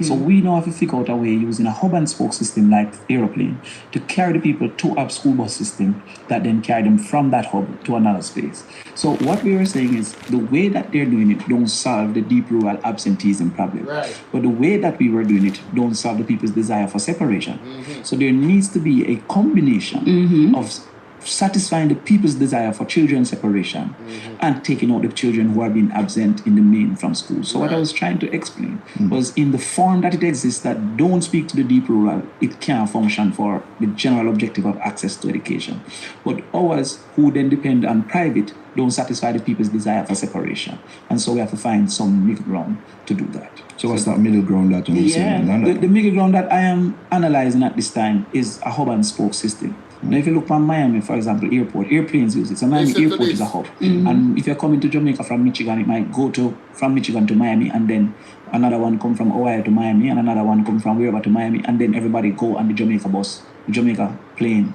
S1: So we now have to figure out a way using a hub and spoke system like airplane to carry the people to a school bus system that then carry them from that hub to another space. So what we were saying is the way that they're doing it don't solve the deep rural absenteeism problem.
S2: Right.
S1: But the way that we were doing it don't solve the people's desire for separation. So there needs to be a combination of satisfying the people's desire for children separation and taking out the children who are being absent in the main from school. So what I was trying to explain was in the form that it exists that don't speak to the deep rural, it can't function for the general objective of access to education. But ours, who then depend on private, don't satisfy the people's desire for separation. And so we have to find some middle ground to do that.
S5: So what's that middle ground that you're saying?
S1: The middle ground that I am analyzing at this time is a hub and spoke system. Now, if you look at Miami, for example, airport, airplanes use it. So Miami airport is a hub. And if you're coming to Jamaica from Michigan, it might go from Michigan to Miami, and then another one come from Ohio to Miami, and another one come from wherever to Miami, and then everybody go on the Jamaica bus, the Jamaica plane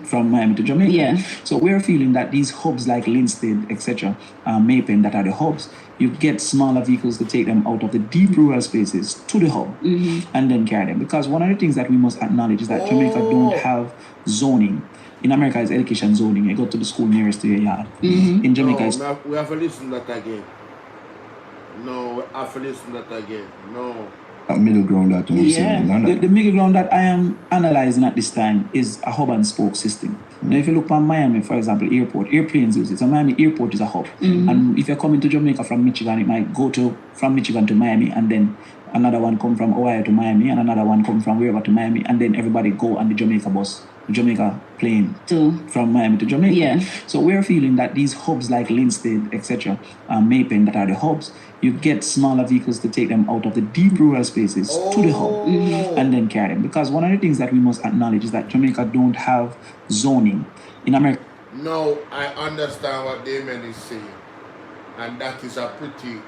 S1: from Miami to Jamaica.
S6: Yeah.
S1: So we're feeling that these hubs like Linstead, etc., Maypen, that are the hubs, you get smaller vehicles to take them out of the deep rural spaces to the hub and then carry them. Because one of the things that we must acknowledge is that Jamaica don't have zoning. In America, it's education zoning. You go to the school nearest to your yard. In Jamaica, it's...
S2: we have to listen to that again. No, we have to listen to that again. No.
S5: That middle ground that you're saying.
S1: The middle ground that I am analyzing at this time is a hub and spoke system. Now, if you look at Miami, for example, airport, airplanes use it. So Miami airport is a hub. And if you're coming to Jamaica from Michigan, it might go from Michigan to Miami, and then another one come from Ohio to Miami, and another one come from wherever to Miami, and then everybody go on the Jamaica bus, the Jamaica plane from Miami to Jamaica.
S6: Yeah.
S1: So we're feeling that these hubs like Linstead, etc., Maypen, that are the hubs, you get smaller vehicles to take them out of the deep rural spaces to the hub and then carry them. Because one of the things that we must acknowledge is that Jamaica don't have zoning. In America...
S2: No, I understand what Damian is saying. And that is a pretty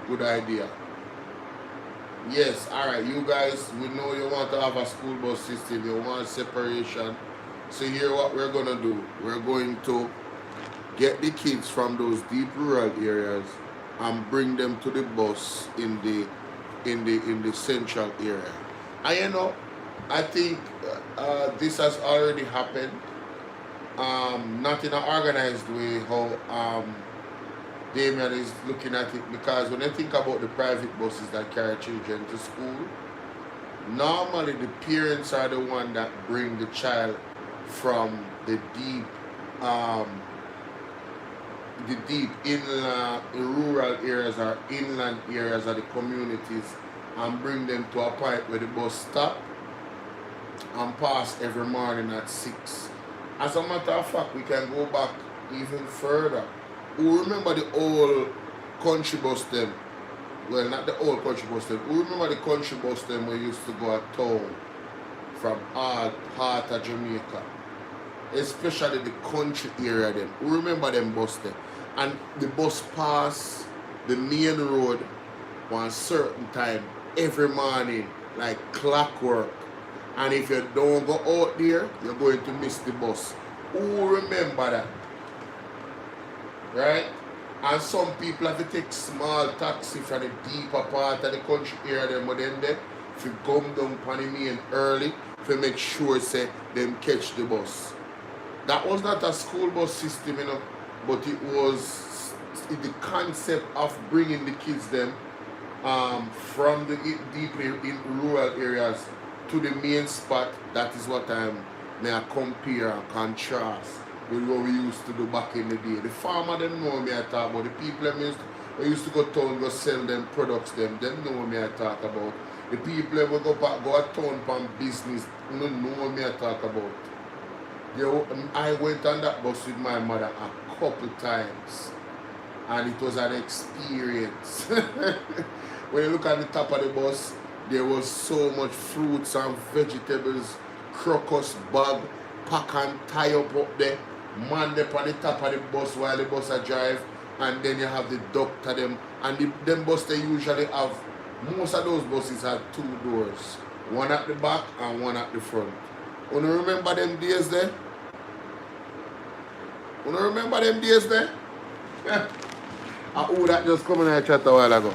S2: good idea. Yes, all right, you guys, we know you want to have a school bus system, you want separation. So here what we're going to do, we're going to get the kids from those deep rural areas and bring them to the bus in the central area. And I think this has already happened, not in an organized way, how Damian is looking at it, because when I think about the private buses that carry children to school, normally the parents are the one that bring the child from the deep inland rural areas or inland areas of the communities and bring them to a point where the bus stop and pass every morning at 6. As a matter of fact, we can go back even further. Who remember the old country bus them? Well, not the old country bus them. Who remember the country bus them we used to go at town from all part of Jamaica? Especially the country area them. Who remember them bus them? And the bus pass the main road one certain time every morning, like clockwork. And if you don't go out there, you're going to miss the bus. Who remember that? Right? And some people have to take small taxi from the deeper part of the country area them, but then they if you come down on the main early to make sure say them catch the bus. That was not a school bus system, you know, but it was the concept of bringing the kids them from the deeply in rural areas to the main spot. That is what may I compare and contrast with what we used to do back in the day. The farmer them know me I talk about. The people them used to go town go sell them products them know me I talk about. The people them go a town from business know me I talk about. I went on that bus with my mother a couple times and it was an experience. When you look at the top of the bus, there was so much fruits and vegetables, crocus bag, pack and tie up there, man up on the top of the bus while the bus drive, and then you have the doctor them, and them bus they usually have, most of those buses have 2 doors, one at the back and one at the front. You remember them days there? You remember them days there? Who that just come in and chat a while ago?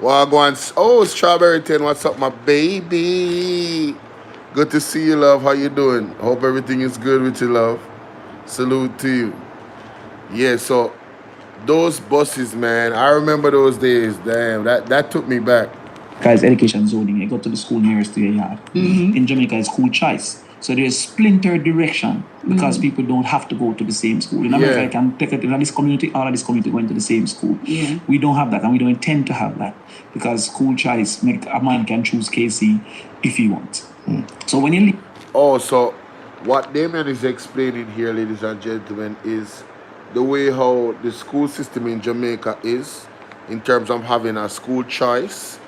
S2: Oh, Strawberry 10, what's up, my baby? Good to see you, love. How you doing? Hope everything is good with you, love. Salute to you. Yeah, so those buses, man, I remember those days. Damn, that took me back.
S1: Guys, education zoning, you go to the school nearest to your yard. In Jamaica, it's school choice. So there's splinter direction because people don't have to go to the same school. In America, I can take it in this community, all of this community going to the same school. Yeah. We don't have that, and we don't intend to have that because school choice make a man can choose KC if he wants. So when you
S2: so what Damian is explaining here, ladies and gentlemen, is the way how the school system in Jamaica is in terms of having a school choice.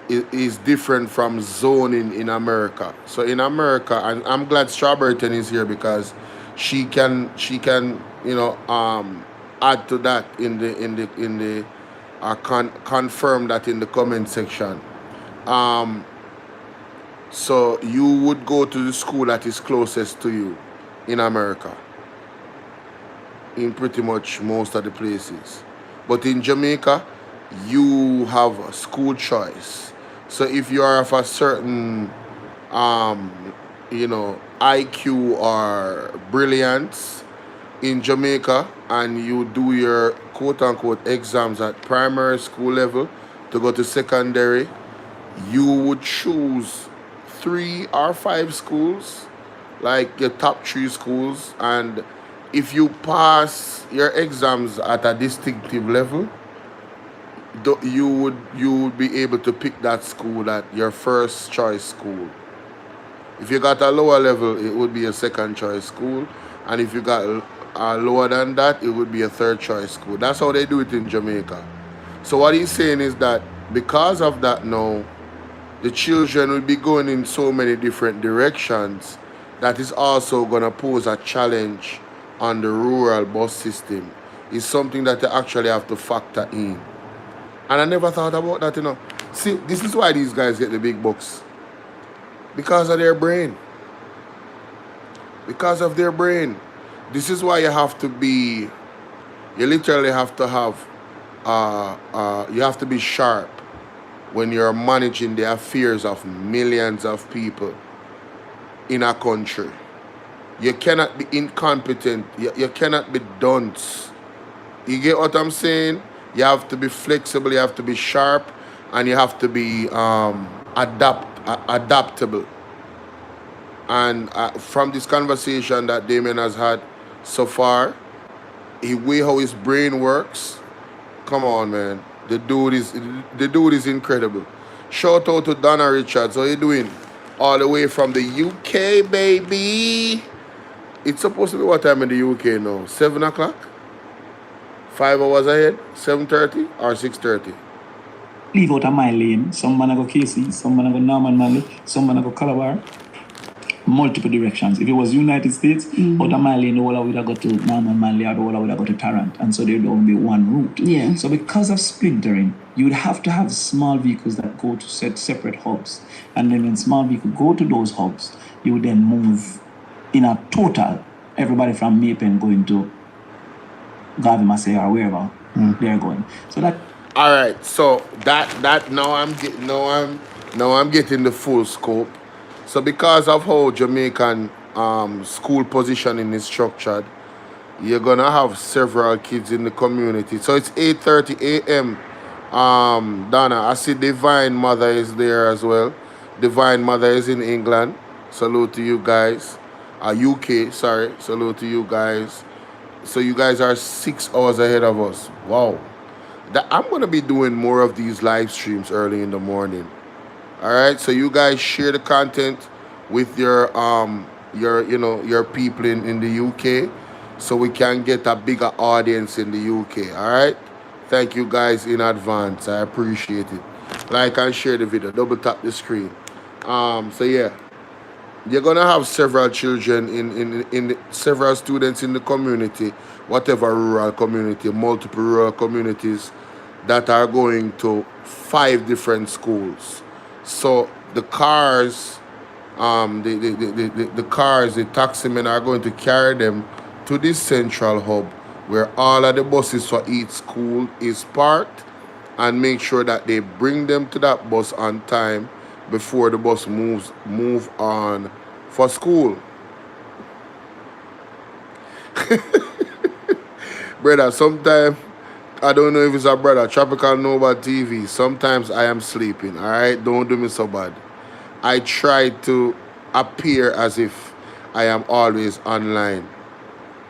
S2: Is different from zoning in America. So in America, and I'm glad Strawberryton is here because she can add to that confirm that in the comment section. So you would go to the school that is closest to you in America, in pretty much most of the places. But in Jamaica, you have a school choice. So if you are of a certain, IQ or brilliance in Jamaica and you do your quote-unquote exams at primary school level to go to secondary, you would choose 3 or 5 schools, like your top 3 schools. And if you pass your exams at a distinctive level, you would be able to pick that school at your first choice school. If you got a lower level, it would be a second choice school, and if you got lower than that, it would be a third choice school. That's how they do it in Jamaica. So what he's saying is that because of that now, the children will be going in so many different directions that is also going to pose a challenge on the rural bus system. It's something that they actually have to factor in. And I never thought about that, See, this is why these guys get the big bucks. Because of their brain. Because of their brain. This is why you literally have to have, you have to be sharp when you're managing the affairs of millions of people in a country. You cannot be incompetent. You cannot be dunce. You get what I'm saying? You have to be flexible, you have to be sharp, and you have to be adaptable. And from this conversation that Damian has had so far, the way how his brain works, come on, man. The dude is incredible. Shout out to Donna Richards. How you doing? all the way from the UK, baby. It's supposed to be what time in the UK now? 7 o'clock? 5 hours ahead? 7:30 or 6:30?
S1: Leave out of my lane. Some man go KC, some man go Norman Manley, some man go Calabar. Multiple directions. If it was United States, out of my lane, the whole would have got to Norman Manley or the whole would have got to Tarrant. And so there would only be one route.
S6: Yeah.
S1: So because of splintering, you would have to have small vehicles that go to separate hubs. And then when small vehicles go to those hubs, you would then move in a total, everybody from Maypen going to Garvey Massey or wherever they're going. So that.
S2: All right. So that now I'm getting the full scope. So because of how Jamaican school positioning is structured, you're gonna have several kids in the community. So it's 8:30 a.m. Donna, I see Divine Mother is there as well. Divine Mother is in England. Salute to you guys. UK, sorry. Salute to you guys. So you guys are 6 hours ahead of us. Wow. I'm gonna be doing more of these live streams early in the morning. All right, so you guys share the content with your people in the UK, so we can get a bigger audience in the UK. All right, thank you guys in advance. I appreciate it. Like and share the video. Double tap the screen. So yeah, you're gonna have several children in several students in the community, whatever rural community, multiple rural communities that are going to 5 different schools. So the cars, the taxi men are going to carry them to this central hub where all of the buses for each school is parked, and make sure that they bring them to that bus on time before the bus move on for school. Brother, sometimes I don't know if it's a brother, Tropical Nova TV. Sometimes I am sleeping, all right? Don't do me so bad. I try to appear as if I am always online.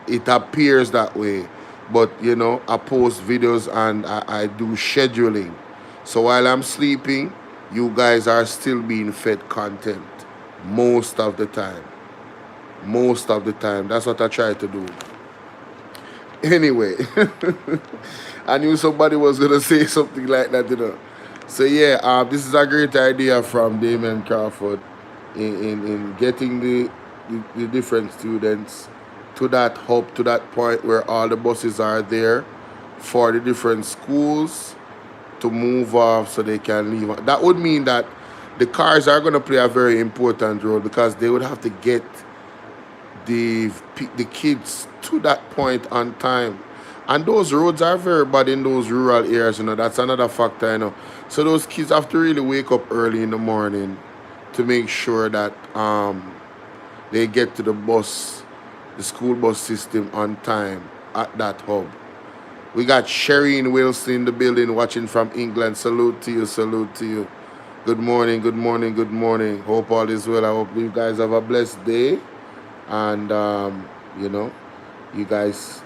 S2: It appears that way. But, I post videos and I do scheduling. So while I'm sleeping, you guys are still being fed content. Most of the time. Most of the time. That's what I try to do. Anyway. I knew somebody was going to say something like that, So yeah, this is a great idea from Damian Crawford in getting the different students to that hub, to that point where all the buses are there for the different schools to move off so they can leave. That would mean that the cars are going to play a very important role, because they would have to get the kids to that point on time. And those roads are very bad in those rural areas, That's another factor, So those kids have to really wake up early in the morning to make sure that they get to the school bus system on time at that hub. We got Shireen Wilson in the building watching from England. Salute to you, salute to you. Good morning, good morning, good morning. Hope all is well. I hope you guys have a blessed day. And, you guys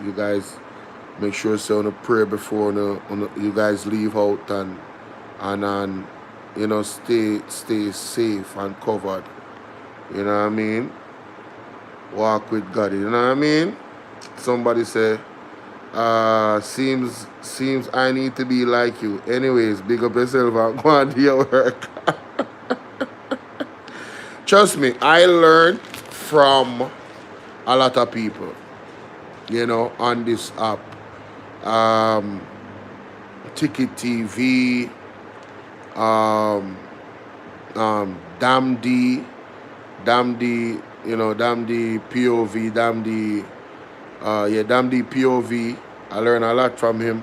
S2: make sure to on a prayer before you guys leave out and stay safe and covered. You know what I mean? Walk with God. You know what I mean? Somebody say, seems I need to be like you. Anyways, big up yourself and go and do your work. Trust me, I learned from a lot of people, on this app. Ticket TV, Damn D POV, Damn D POV. I learned a lot from him,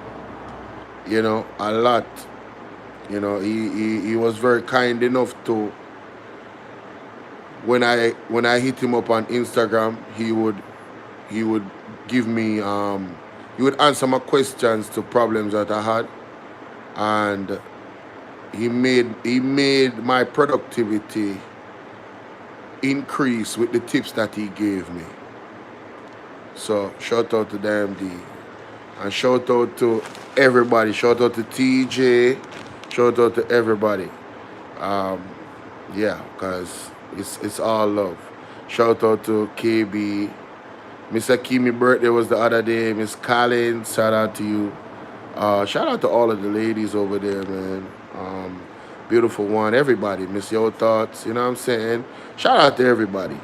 S2: a lot. He was very kind enough to, when I hit him up on Instagram, he would give me he would answer my questions to problems that I had, and he made my productivity increase with the tips that he gave me. So shout out to DMD, and shout out to everybody. Shout out to TJ. Shout out to everybody. Yeah, because It's all love. Shout out to KB. Mr. Kimi birthday was the other day. Miss Collins, shout out to you. Shout out to all of the ladies over there, man. Beautiful one, everybody. Miss Your Thoughts, you know what I'm saying? Shout out to everybody.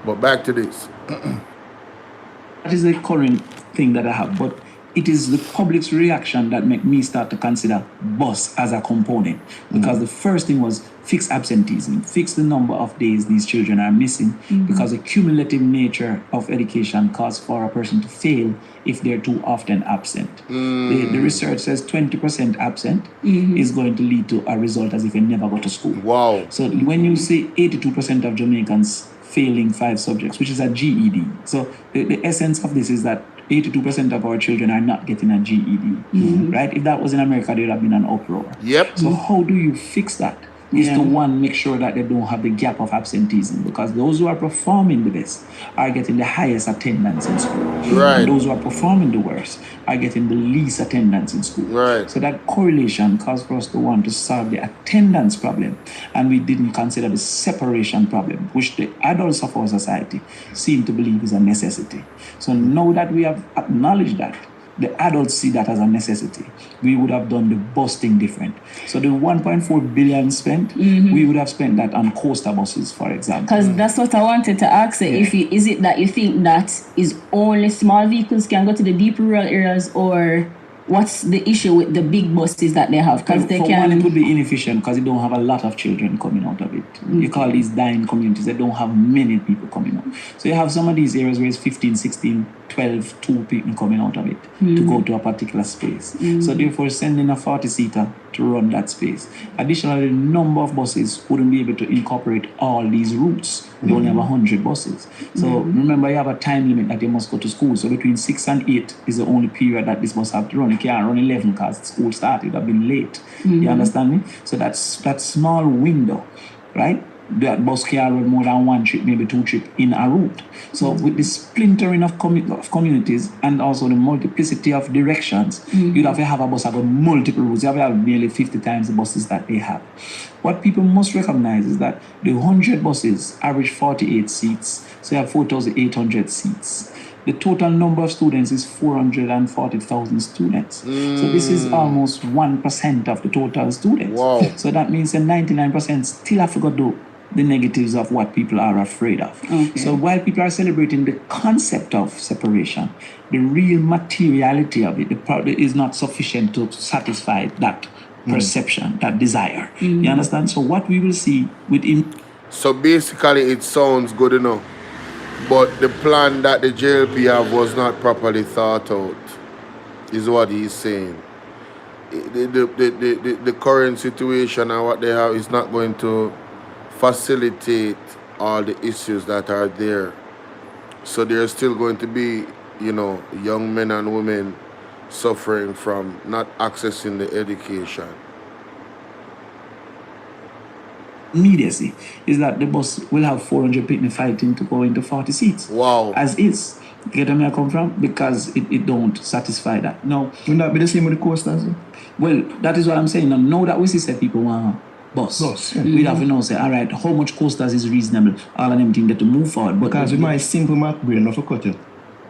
S2: But back to this.
S1: That is the current thing that I have, but it is the public's reaction that make me start to consider bus as a component. Because the first thing was fix absenteeism, fix the number of days these children are missing, because the cumulative nature of education causes for a person to fail if they're too often absent. The research says 20% absent is going to lead to a result as if they never go to school.
S2: Wow.
S1: So when you say 82% of Jamaicans failing 5 subjects, which is a GED. So the essence of this is that 82% of our children are not getting a GED, right? If that was in America, there would have been an uproar.
S2: Yep.
S1: So how do you fix that? Is to one, make sure that they don't have the gap of absenteeism, because those who are performing the best are getting the highest attendance in school.
S2: Right.
S1: And those who are performing the worst are getting the least attendance in school.
S2: Right.
S1: So that correlation caused for us to want to solve the attendance problem, and we didn't consider the separation problem, which the adults of our society seem to believe is a necessity. So now that we have acknowledged that, the adults see that as a necessity, we would have done the busting different. So the 1.4 billion spent, we would have spent that on coaster buses, for example.
S6: Because that's what I wanted to ask you. Is it that you think that is only small vehicles can go to the deep rural areas, or what's the issue with the big buses that they have? Because they can.
S1: One, it would be inefficient because you don't have a lot of children coming out of it. You call these dying communities, they don't have many people coming out. So you have some of these areas where it's 15, 16, 12, 2 people coming out of it to go to a particular space. So therefore, sending a 40-seater to run that space. Additionally, the number of buses wouldn't be able to incorporate all these routes. They only have 100 buses. So remember, you have a time limit that they must go to school. So between 6 and 8 is the only period that this bus have to run. You can't run 11 because school started, have been late. You understand me? So that's that small window, right? That bus can run more than 1 trip, maybe 2 trips in a route. So with the splintering of communities and also the multiplicity of directions, you'd have to have a bus that got multiple routes. You have to have nearly 50 times the buses that they have. What people must recognize is that the 100 buses average 48 seats, so you have 4,800 seats. The total number of students is 440,000 students. So this is almost 1% of the total students.
S2: Wow.
S1: So that means that 99% still have to go do the negatives of what people are afraid of. So while people are celebrating the concept of separation, the real materiality of it is not sufficient to satisfy that perception, that desire. You understand? So what we will see within...
S2: So basically, it sounds good enough, but the plan that the JLP have was not properly thought out, is what he's saying. The current situation and what they have is not going to facilitate all the issues that are there. So there's still going to be, young men and women suffering from not accessing the education.
S1: Immediacy is that the bus will have 400 people fighting to go into 40 seats.
S2: Wow.
S1: As is. Get where I come from? Because it don't satisfy that. No.
S5: Wouldn't that be the same with the coasters?
S1: Well, that is what I'm saying. Now that we see say people want bus. We'd have to know, say, all right, how much coasters is reasonable? All of them think that to move forward. But
S5: because with my simple math brain, not for cut you,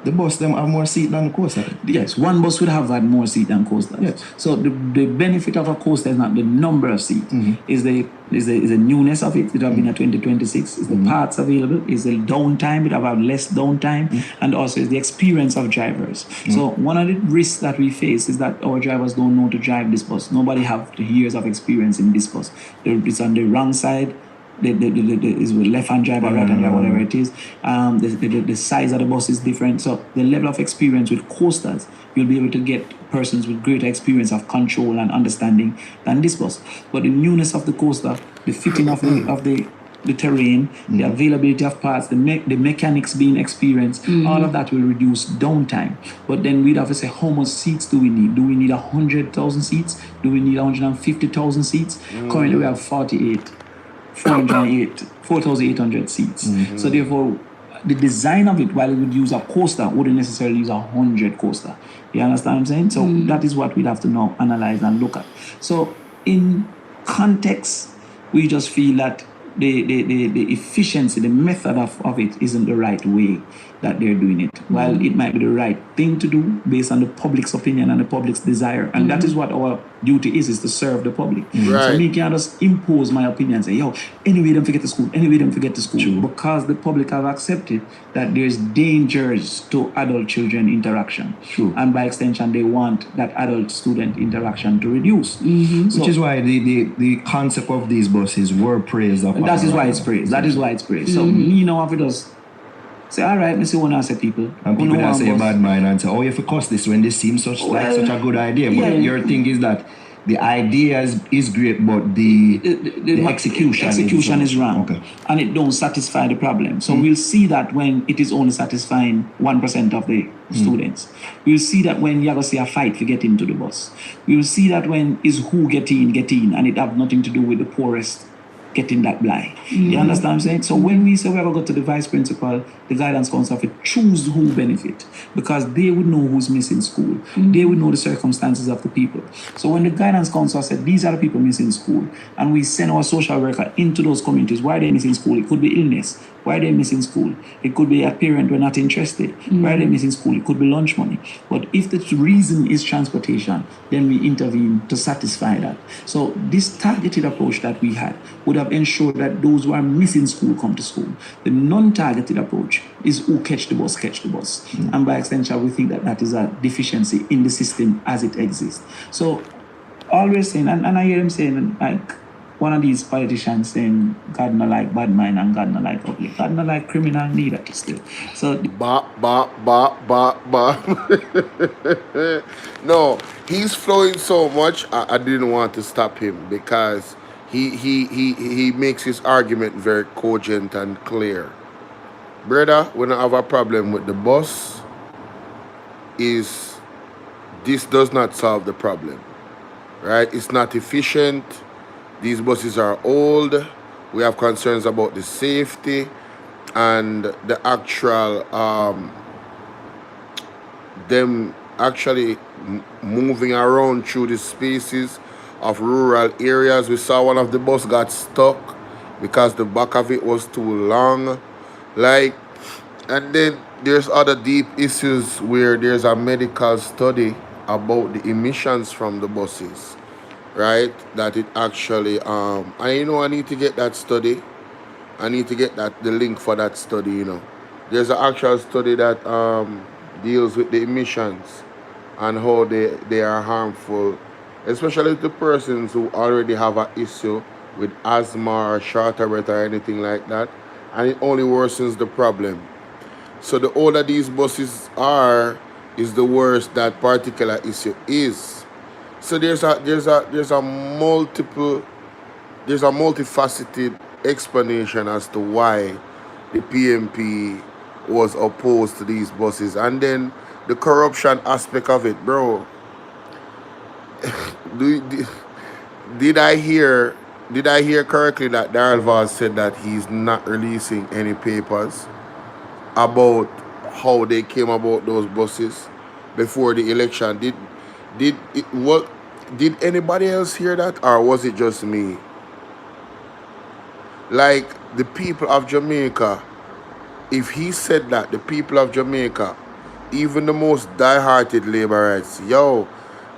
S5: the bus them have more seat than the coaster.
S1: Yes, one bus would have had more seat than coasters.
S5: Yes.
S1: So the benefit of a coaster is not the number of seats, is the newness of it. It have been a 2026. Is the parts available? Is the downtime? It have had less downtime, and also is the experience of drivers. So one of the risks that we face is that our drivers don't know to drive this bus. Nobody have the years of experience in this bus. It's on the wrong side. Is with left-hand driver, right-hand driver, whatever it is. The size of the bus is different. So the level of experience with coasters, you'll be able to get persons with greater experience of control and understanding than this bus. But the newness of the coaster, the fitting of the terrain, the availability of parts, the mechanics being experienced, all of that will reduce downtime. But then we'd have to say, how much seats do we need? Do we need 100,000 seats? Do we need 150,000 seats? Currently we have 4,800 seats. So therefore, the design of it, while it would use a coaster, wouldn't necessarily use 100 coaster. You understand what I'm saying? So that is what we'd have to now analyze and look at. So in context, we just feel that the efficiency, the method of it isn't the right way that they're doing it. While it might be the right thing to do based on the public's opinion and the public's desire. And that is what our duty is to serve the public. So
S2: Right.
S1: me can't just impose my opinion and say, yo, anyway them forget to school, anyway them forget to school. Because the public have accepted that there's dangers to adult children interaction. And by extension, they want that adult-student interaction to reduce.
S5: Which is why the concept of these buses were praised upon.
S1: That is why it's praised. That is why it's praised. So me now have it does say, all right, me see one say people.
S5: And people that say a bad mind and say, oh, you have to cuss this when this seems such a good idea. But your thing is that the idea is great, but the execution
S1: is wrong.
S5: Okay.
S1: And it don't satisfy the problem. So we'll see that when it is only satisfying 1% of the students. We'll see that when you're going to see a fight to get into the bus. We'll see that when is who get in, and it have nothing to do with the poorest getting that blind. You understand what I'm saying? So when we say we're going to go to the vice principal, the guidance counselor, to choose who benefit, because they would know who's missing school. They would know the circumstances of the people. So when the guidance counselor said, these are the people missing school, and we send our social worker into those communities, why are they missing school? It could be illness. Why are they missing school? It could be a parent we're not interested. Why are they missing school? It could be lunch money. But if the reason is transportation, then we intervene to satisfy that. So this targeted approach that we had would have ensured that those who are missing school come to school. The non-targeted approach is who catch the bus. And by extension, we think that that is a deficiency in the system as it exists. So always saying, and I hear him saying, like, one of these politicians saying God not like bad mind and God not like public. God not like criminal neither still. So
S2: No, he's flowing so much. I didn't want to stop him because he makes his argument very cogent and clear. Brother, we don't have a problem with the bus. This does not solve the problem, right? It's not efficient. These buses are old. We have concerns about the safety and the actual them actually moving around through the spaces of rural areas. We saw one of the bus got stuck because the back of it was too long. And then there's other deep issues where there's a medical study about the emissions from the buses. Right, that it actually I need to get that study. I need to get the link for that study. There's an actual study that deals with the emissions and how they are harmful, especially to persons who already have an issue with asthma or shorter breath or anything like that, and it only worsens the problem. So the older these buses are, is the worse that particular issue is. So there's a multifaceted explanation as to why the PMP was opposed to these buses, and then the corruption aspect of it, bro. Did I hear correctly that Daryl Vaz said that he's not releasing any papers about how they came about those buses before the election? Did anybody else hear that, or was it just me? Like the people of Jamaica, if he said that, the people of Jamaica, even the most die-hearted laborites,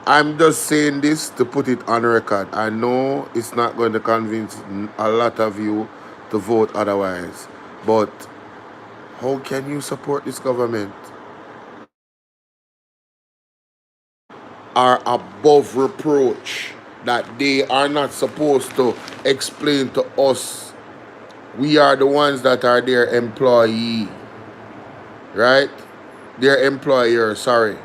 S2: I'm just saying this to put it on record. I know it's not going to convince a lot of you to vote otherwise, but how can you support this government? Are above reproach that they are not supposed to explain to us. We are the ones that are their employee, right? Their employer, sorry.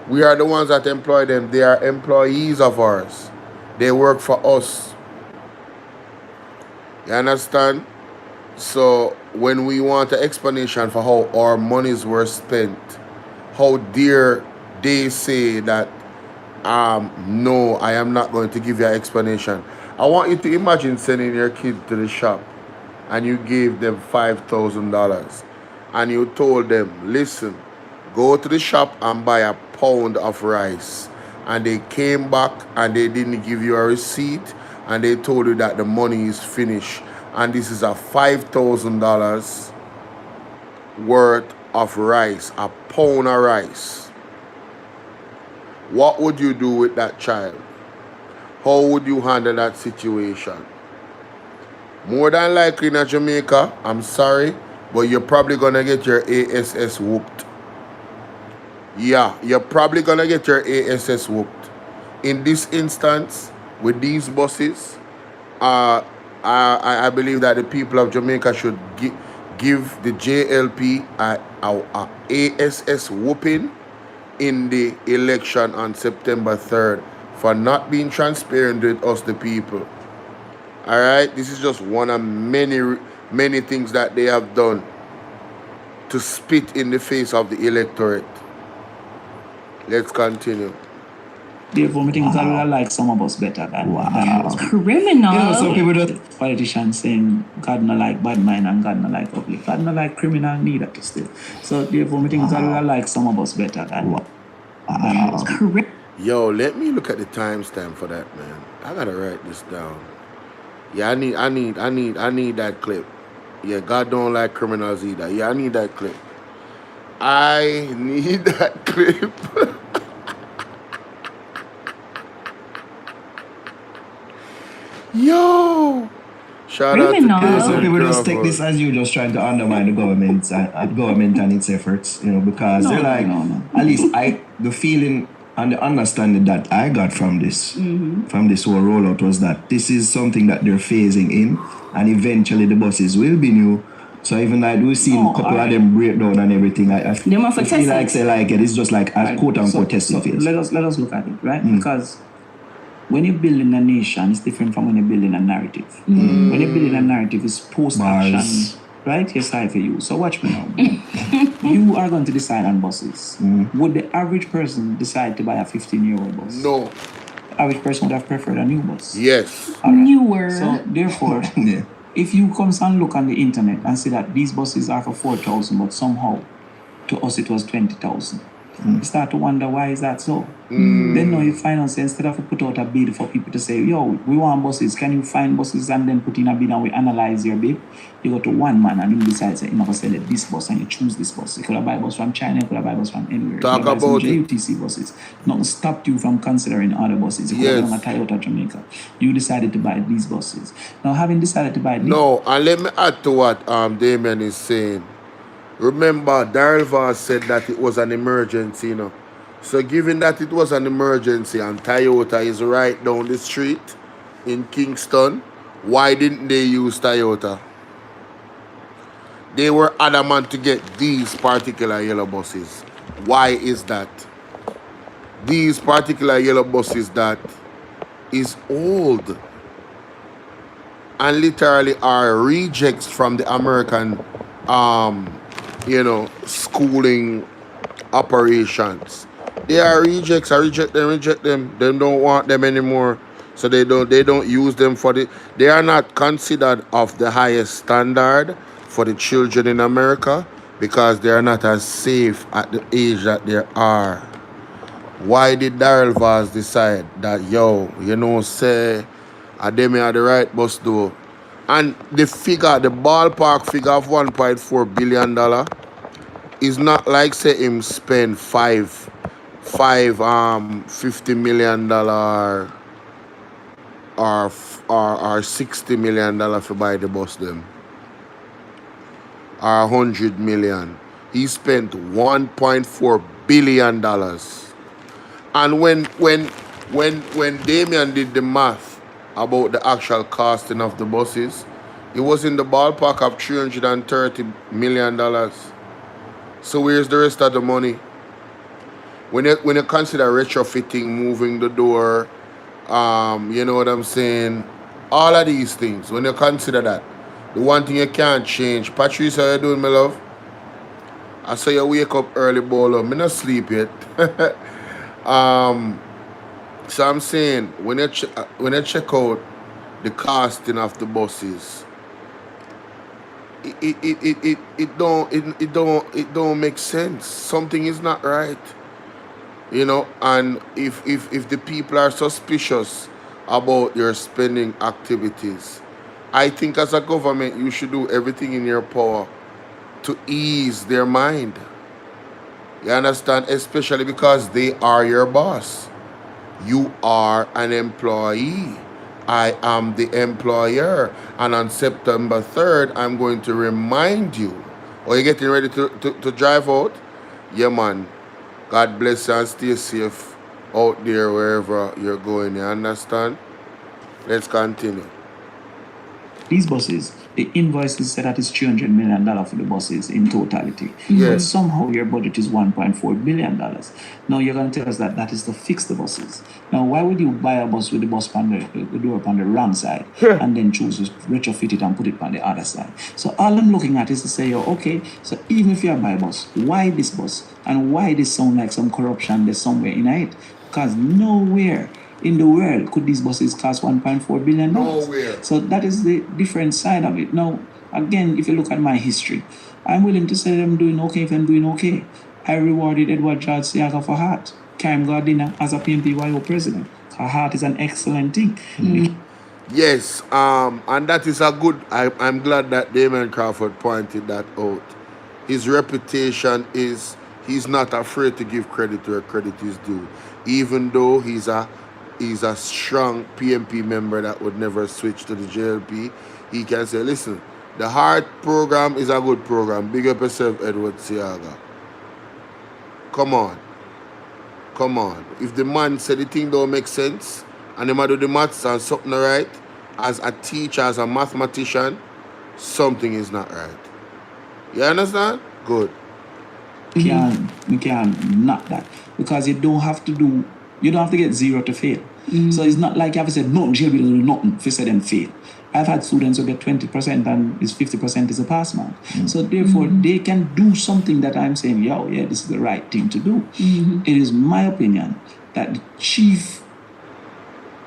S2: We are the ones that employ them. They are employees of ours. They work for us. You understand? So when we want an explanation for how our monies were spent, how dare they say that, no, I am not going to give you an explanation. I want you to imagine sending your kid to the shop and you gave them $5,000 and you told them, listen, go to the shop and buy a pound of rice. And they came back and they didn't give you a receipt and they told you that the money is finished. and this is a $5,000 worth of rice, a pound of rice. What would you do with that child? How would you handle that situation? More than likely in Jamaica, I'm sorry, but you're probably gonna get your ASS whooped. Yeah, you're probably gonna get your ASS whooped. In this instance, with these buses, I believe that the people of Jamaica should give the JLP a ASS whooping in the election on September 3rd for not being transparent with us, the people. All right, this is just one of many things that they have done to spit in the face of the electorate. Let's continue.
S1: Therefore, I think I like some of us better than those.
S6: Criminal.
S5: You know, some people don't.
S1: Politicians saying God not like bad mind and God not like ugly. God not like criminal neither to still. So therefore, I think I like some of us better than those.
S2: Yo, let me look at the timestamp for that, man. I gotta write this down. Yeah, I need that clip. Yeah, God don't like criminals either. Yeah, I need that clip. I need that clip. Yo! Shout out to
S6: Criminal.
S5: Some people just take
S2: Crawford.
S5: this as you just trying to undermine the government and its efforts, you know, because they're like, at least the feeling and the understanding that I got from this whole rollout was that this is something that they're phasing in, and eventually the buses will be new. So even like we've seen a couple of them break down and everything, I feel like it's just like a quote unquote testing phase.
S1: Let us look at it, right? Because when you're building a nation, it's different from when you're building a narrative. When you're building a narrative, it's post-action, right? Yes, I for you. So watch me now. You are going to decide on buses. Would the average person decide to buy a 15-year-old bus?
S2: No.
S1: The average person would have preferred a new bus.
S2: Yes.
S1: All right.
S6: Newer.
S1: So therefore, if you come and look on the internet and see that these buses are for 4,000, but somehow to us it was 20,000. You start to wonder why is that so? Then now you find out, instead of put out a bid for people to say, yo, we want buses, can you find buses, and then put in a bid and we analyze your bid? You go to one man and he decides, I'm going to sell this bus, and you choose this bus. You could have buy a bus from China, you could have buy a bus from anywhere.
S2: Talk
S1: you
S2: about it.
S1: JUTC buses. Nothing stopped you from considering other buses. You could have done a Toyota Jamaica. You decided to buy these buses. Now, having decided to buy these...
S2: No, and let me add to what Damian is saying. Remember, Daryl said that it was an emergency, you know. So given that it was an emergency and Toyota is right down the street in Kingston, why didn't they use Toyota? They were adamant to get these particular yellow buses. Why is that? These particular yellow buses that is old and literally are rejects from the American schooling operations. They are rejects. I reject them. They don't want them anymore. So they don't use them for they are not considered of the highest standard for the children in America because they are not as safe at the age that they are. Why did Daryl Vaz decide that say Damian had the right bus though? And the ballpark figure of $1.4 billion is not like say him spend $50 million or $60 million to buy the bus them. Or $100 million. He spent $1.4 billion. And when Damian did the math about the actual costing of the buses, it was in the ballpark of $330 million. So where's the rest of the money? When you consider retrofitting, moving the door, you know what I'm saying? All of these things, when you consider that, the one thing you can't change. Patrice, how you doing, my love? I saw you wake up early, Bolo. I'm not sleep yet. So I'm saying, when you check out the costing of the buses, it don't make sense. Something is not right, you know. And if the people are suspicious about your spending activities, I think as a government, you should do everything in your power to ease their mind. You understand? Especially because they are your boss. You are an employee. I am the employer. And on September 3rd, I'm going to remind you. Are you getting ready to drive out? Yeah, man. God bless you and stay safe out there wherever you're going. You understand? Let's continue.
S1: These buses, the invoices said that it's $300 million for the buses in totality.
S2: Yeah.
S1: But somehow your budget is $1.4 billion. Now you're going to tell us that that is to fix the buses. Now, why would you buy a bus with the bus on the door on the wrong side and then choose to retrofit it and put it on the other side? So all I'm looking at is to say, okay, so even if you buy a bus, why this bus? And why this sound like some corruption there's somewhere in it? Because nowhere in the world could these buses cost $1.4 billion.
S2: Nowhere.
S1: So that is the different side of it. Now, again, if you look at my history, I'm willing to say I'm doing okay if I'm doing okay. I rewarded Edward George Siaga for Heart. Karim Gardiner as a PMPYO president. Heart is an excellent thing.
S2: Yes, and that is a good. I'm glad that Damian Crawford pointed that out. His reputation is he's not afraid to give credit where credit is due, even though he's a strong PMP member that would never switch to the JLP. He can say, listen, the Heart program is a good program. Big up yourself, Edward Siaga. Come on. If the man said the thing don't make sense, and the man do the maths and something right, as a teacher, as a mathematician, something is not right. You understand? Good.
S1: We can knock that. Because you don't have to get zero to fail. So it's not like you have to say, no, JLP doesn't do nothing for say them fail. I've had students who get 20% and is 50% is a pass mark. So therefore, they can do something that I'm saying, this is the right thing to do. It is my opinion that the chief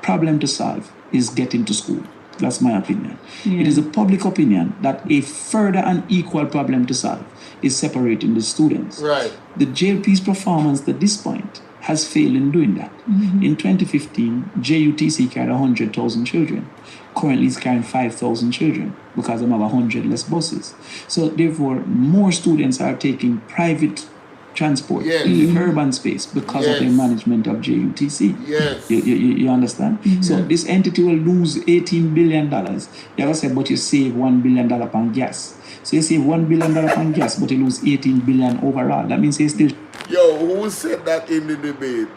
S1: problem to solve is getting to school. That's my opinion. It is a public opinion that a further and equal problem to solve is separating the students.
S2: Right.
S1: The JLP's performance to this point has failed in doing that. In 2015, JUTC carried 100,000 children. Currently, it's carrying 5,000 children because they have 100 less buses. So therefore, more students are taking private transport in the urban space because of the management of JUTC.
S2: Yes.
S1: You understand? So this entity will lose $18 billion. You have to say, but you save $1 billion on gas. So you save $1 billion on gas, but you lose $18 billion overall. That means you still...
S2: Yo, who said that in the debate?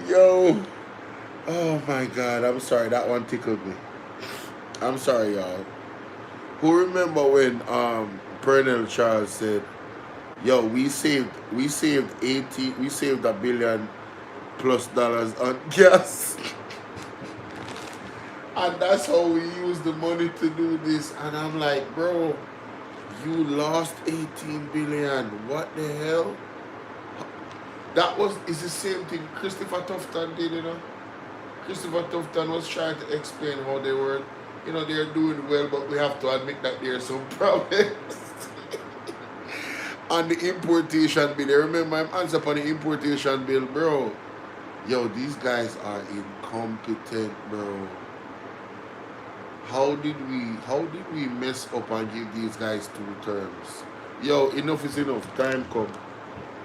S2: Yo. Oh my God, I'm sorry, that one tickled me. I'm sorry, y'all. Who remember when Pernell Charles said, yo, we saved $1 billion plus on gas. And that's how we use the money to do this. And I'm like, bro, you lost 18 billion. What the hell? It's the same thing Christopher Tufton did, you know. Christopher Tufton was trying to explain how they were, they're doing well, but we have to admit that there's some problems. On the importation bill, I remember my answer upon the importation bill, bro. Yo, these guys are incompetent, bro. How did we mess up and give these guys 2 terms? Yo, enough is enough. Time come.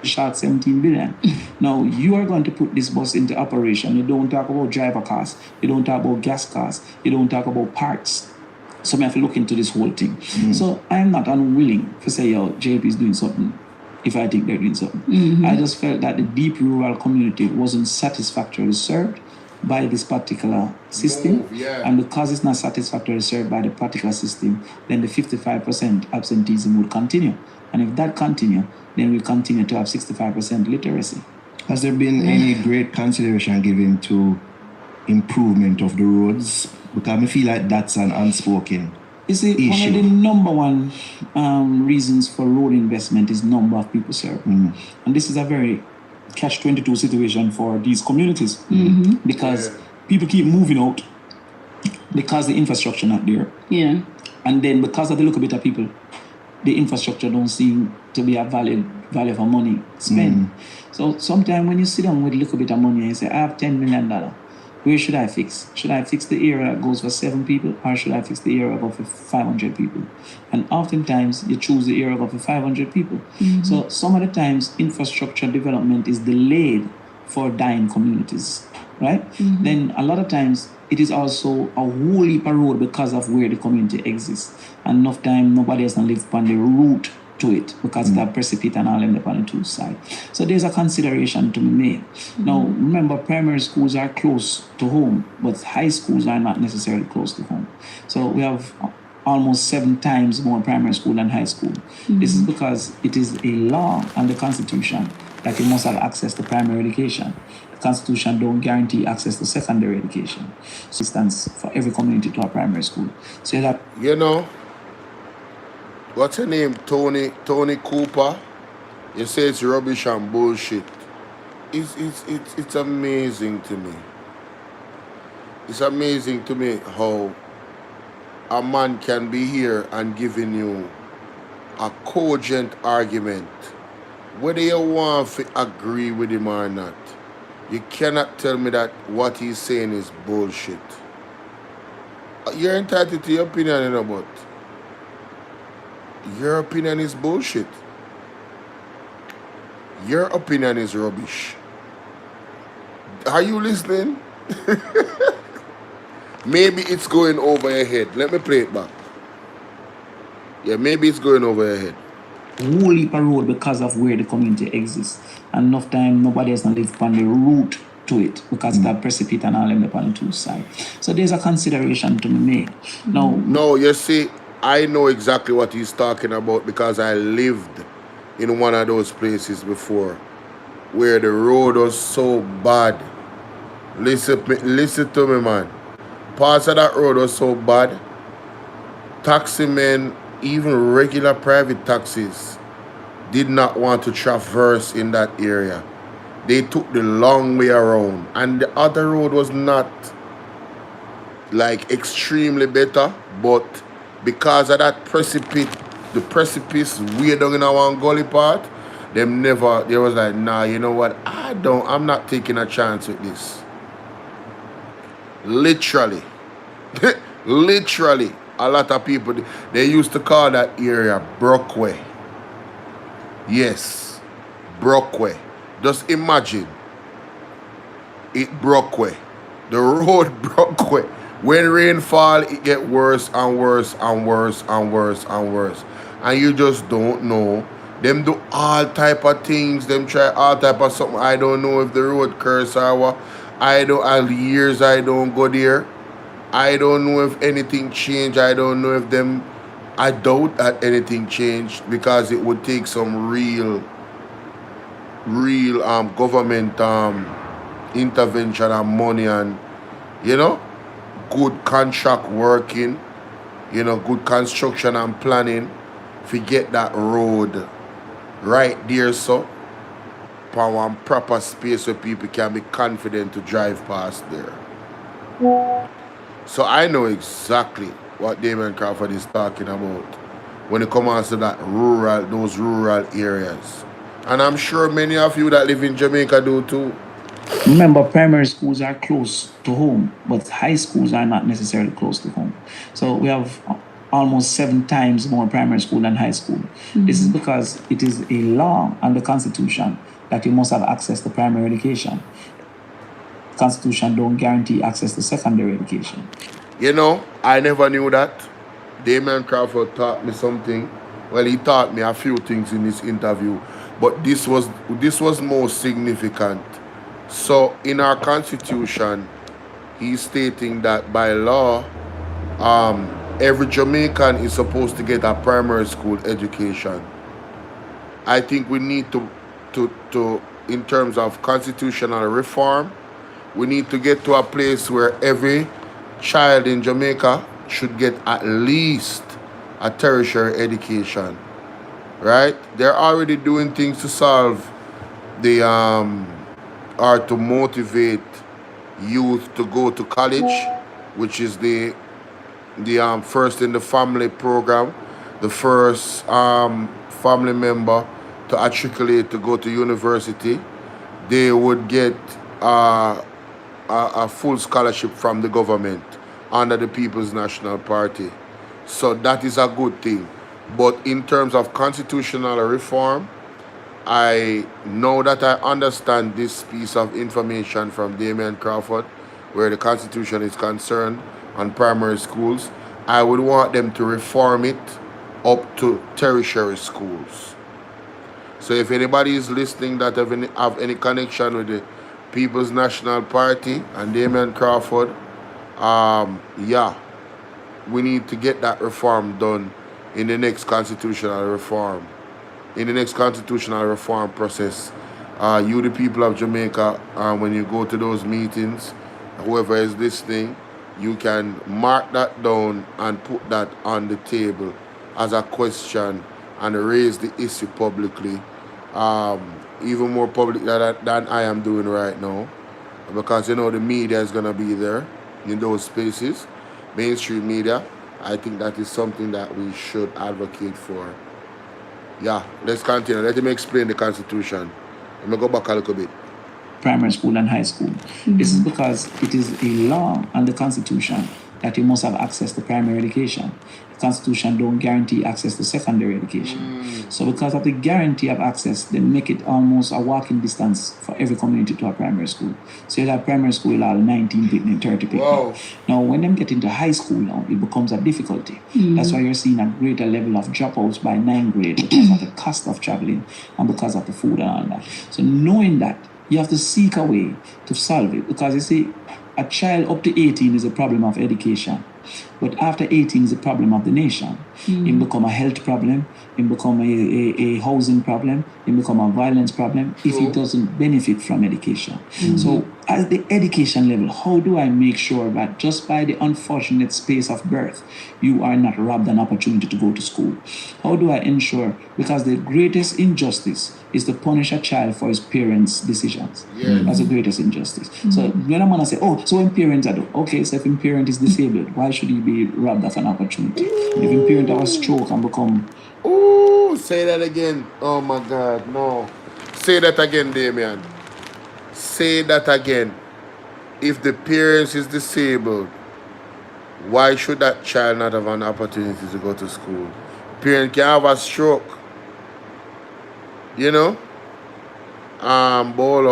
S1: Shot 17 billion. Now you are going to put this bus into operation. You don't talk about driver costs. You don't talk about gas costs. You don't talk about parts. So we have to look into this whole thing. So I'm not unwilling to say, JLP is doing something if I think they're doing something. I just felt that the deep rural community wasn't satisfactorily served by this particular system. And because it's not satisfactorily served by the particular system, then the 55% absenteeism would continue. And if that continue, then we continue to have 65% literacy.
S5: Has there been any great consideration given to improvement of the roads? Because I feel like that's an unspoken issue.
S1: One of the number one reasons for road investment is number of people served. And this is a very catch-22 situation for these communities because people keep moving out because the infrastructure not there. And then because of the little bit of people, the infrastructure don't seem to be a value for money spent. So sometimes when you sit down with a little bit of money and you say, I have $10 million, where should I fix? Should I fix the area that goes for 7 people, or should I fix the area that goes for 500 people? And oftentimes you choose the area that goes for 500 people. So some of the times infrastructure development is delayed for dying communities, right? Then a lot of times it is also a whole heap of road because of where the community exists. And enough time nobody else can live on the route to it because that precipice and all them on the two sides. So there's a consideration to be made. Now remember, primary schools are close to home, but high schools are not necessarily close to home. So we have almost 7 times more primary school than high school. This is because it is a law and the Constitution that you must have access to primary education. The Constitution don't guarantee access to secondary education. So it stands for every community to a primary school. So that
S2: You know, what's her name? Tony Cooper. You say it's rubbish and bullshit. It's amazing to me. It's amazing to me how a man can be here and giving you a cogent argument, whether you want to agree with him or not. You cannot tell me that what he's saying is bullshit. You're entitled to your opinion, you know, but your opinion is bullshit. Your opinion is rubbish. Are you listening? Maybe it's going over your head. Let me play it back. Yeah, maybe it's going over your head.
S1: whole heap of road because of where the community exists. And enough time nobody else can live on the route to it because that precipice and all them on the two sides. So there's a consideration to be made. Now,
S2: No, you see, I know exactly what he's talking about because I lived in one of those places before where the road was so bad. Listen to me, man. Parts of that road was so bad. Taxi men, even regular private taxis, did not want to traverse in that area. They took the long way around. And the other road was not like extremely better, but because of that precipice, the precipice way down in our gully part, they was like, nah, you know what, I'm not taking a chance with this. Literally, literally, a lot of people, they used to call that area Brockway. Yes, Brockway. Just imagine it Brockway. The road Brockway. When rainfall, it get worse and worse and worse and worse and worse. And you just don't know. Them do all type of things. Them try all type of something. I don't know if the road curse or what. Years I don't go there. I don't know if anything changed. I don't know if them. I doubt that anything changed because it would take some real government intervention and money and, you know, good contract working, you know, good construction and planning to get that road right there, so for one proper space where people can be confident to drive past there. So I know exactly what Damian Crawford is talking about when it comes to those rural areas. And I'm sure many of you that live in Jamaica do too.
S1: remember, primary schools are close to home, but high schools are not necessarily close to home. So we have almost 7 times more primary school than high school. This is because it is a law and the Constitution that you must have access to primary education. The Constitution don't guarantee access to secondary education.
S2: You know, I never knew that. Damian Crawford taught me something. Well, he taught me a few things in this interview, but this was most significant. So in our Constitution, he's stating that by law, every Jamaican is supposed to get a primary school education. I think we need to in terms of constitutional reform, we need to get to a place where every child in Jamaica should get at least a tertiary education, right? They're already doing things to solve or to motivate youth to go to college, which is the first in the family program. the first family member to matriculate to go to university, they would get a full scholarship from the government under the People's National Party. So that is a good thing. But in terms of constitutional reform, now that I understand this piece of information from Damian Crawford, where the Constitution is concerned on primary schools, I would want them to reform it up to tertiary schools. So if anybody is listening that have any connection with the People's National Party and Damian Crawford, we need to get that reform done in the next constitutional reform. In the next constitutional reform process, you, the people of Jamaica, when you go to those meetings, whoever is listening, you can mark that down and put that on the table as a question and raise the issue publicly, even more public than I am doing right now, because the media is going to be there in those spaces, mainstream media. I think that is something that we should advocate for. Yeah, let's continue. Let him explain the Constitution. Let me go back a little bit.
S1: Primary school and high school. This is because it is a law and the Constitution that you must have access to primary education. The Constitution don't guarantee access to secondary education. So because of the guarantee of access, they make it almost a walking distance for every community to a primary school. So you have primary school, you'll have 19 people, 30 people.
S2: Wow.
S1: Now, when them get into high school now, it becomes a difficulty. That's why you're seeing a greater level of dropouts by 9th grade because of the cost of traveling and because of the food and all that. So knowing that, you have to seek a way to solve it, because you see, a child up to 18 is a problem of education, but after 18 is a problem of the nation. It become a health problem, it become a housing problem, it become a violence problem if it doesn't benefit from education. So at the education level, how do I make sure that just by the unfortunate space of birth, you are not robbed an opportunity to go to school? How do I ensure, because the greatest injustice is to punish a child for his parents' decisions. That's the greatest injustice. So when I'm gonna say, so when parents are okay, so if a parent is disabled, why should he be robbed of an opportunity? If a parent have a stroke and become...
S2: Say that again. Oh my God, no. Say that again, Damian. Say that again. If the parent is disabled, why should that child not have an opportunity to go to school? Parent can have a stroke. Bolo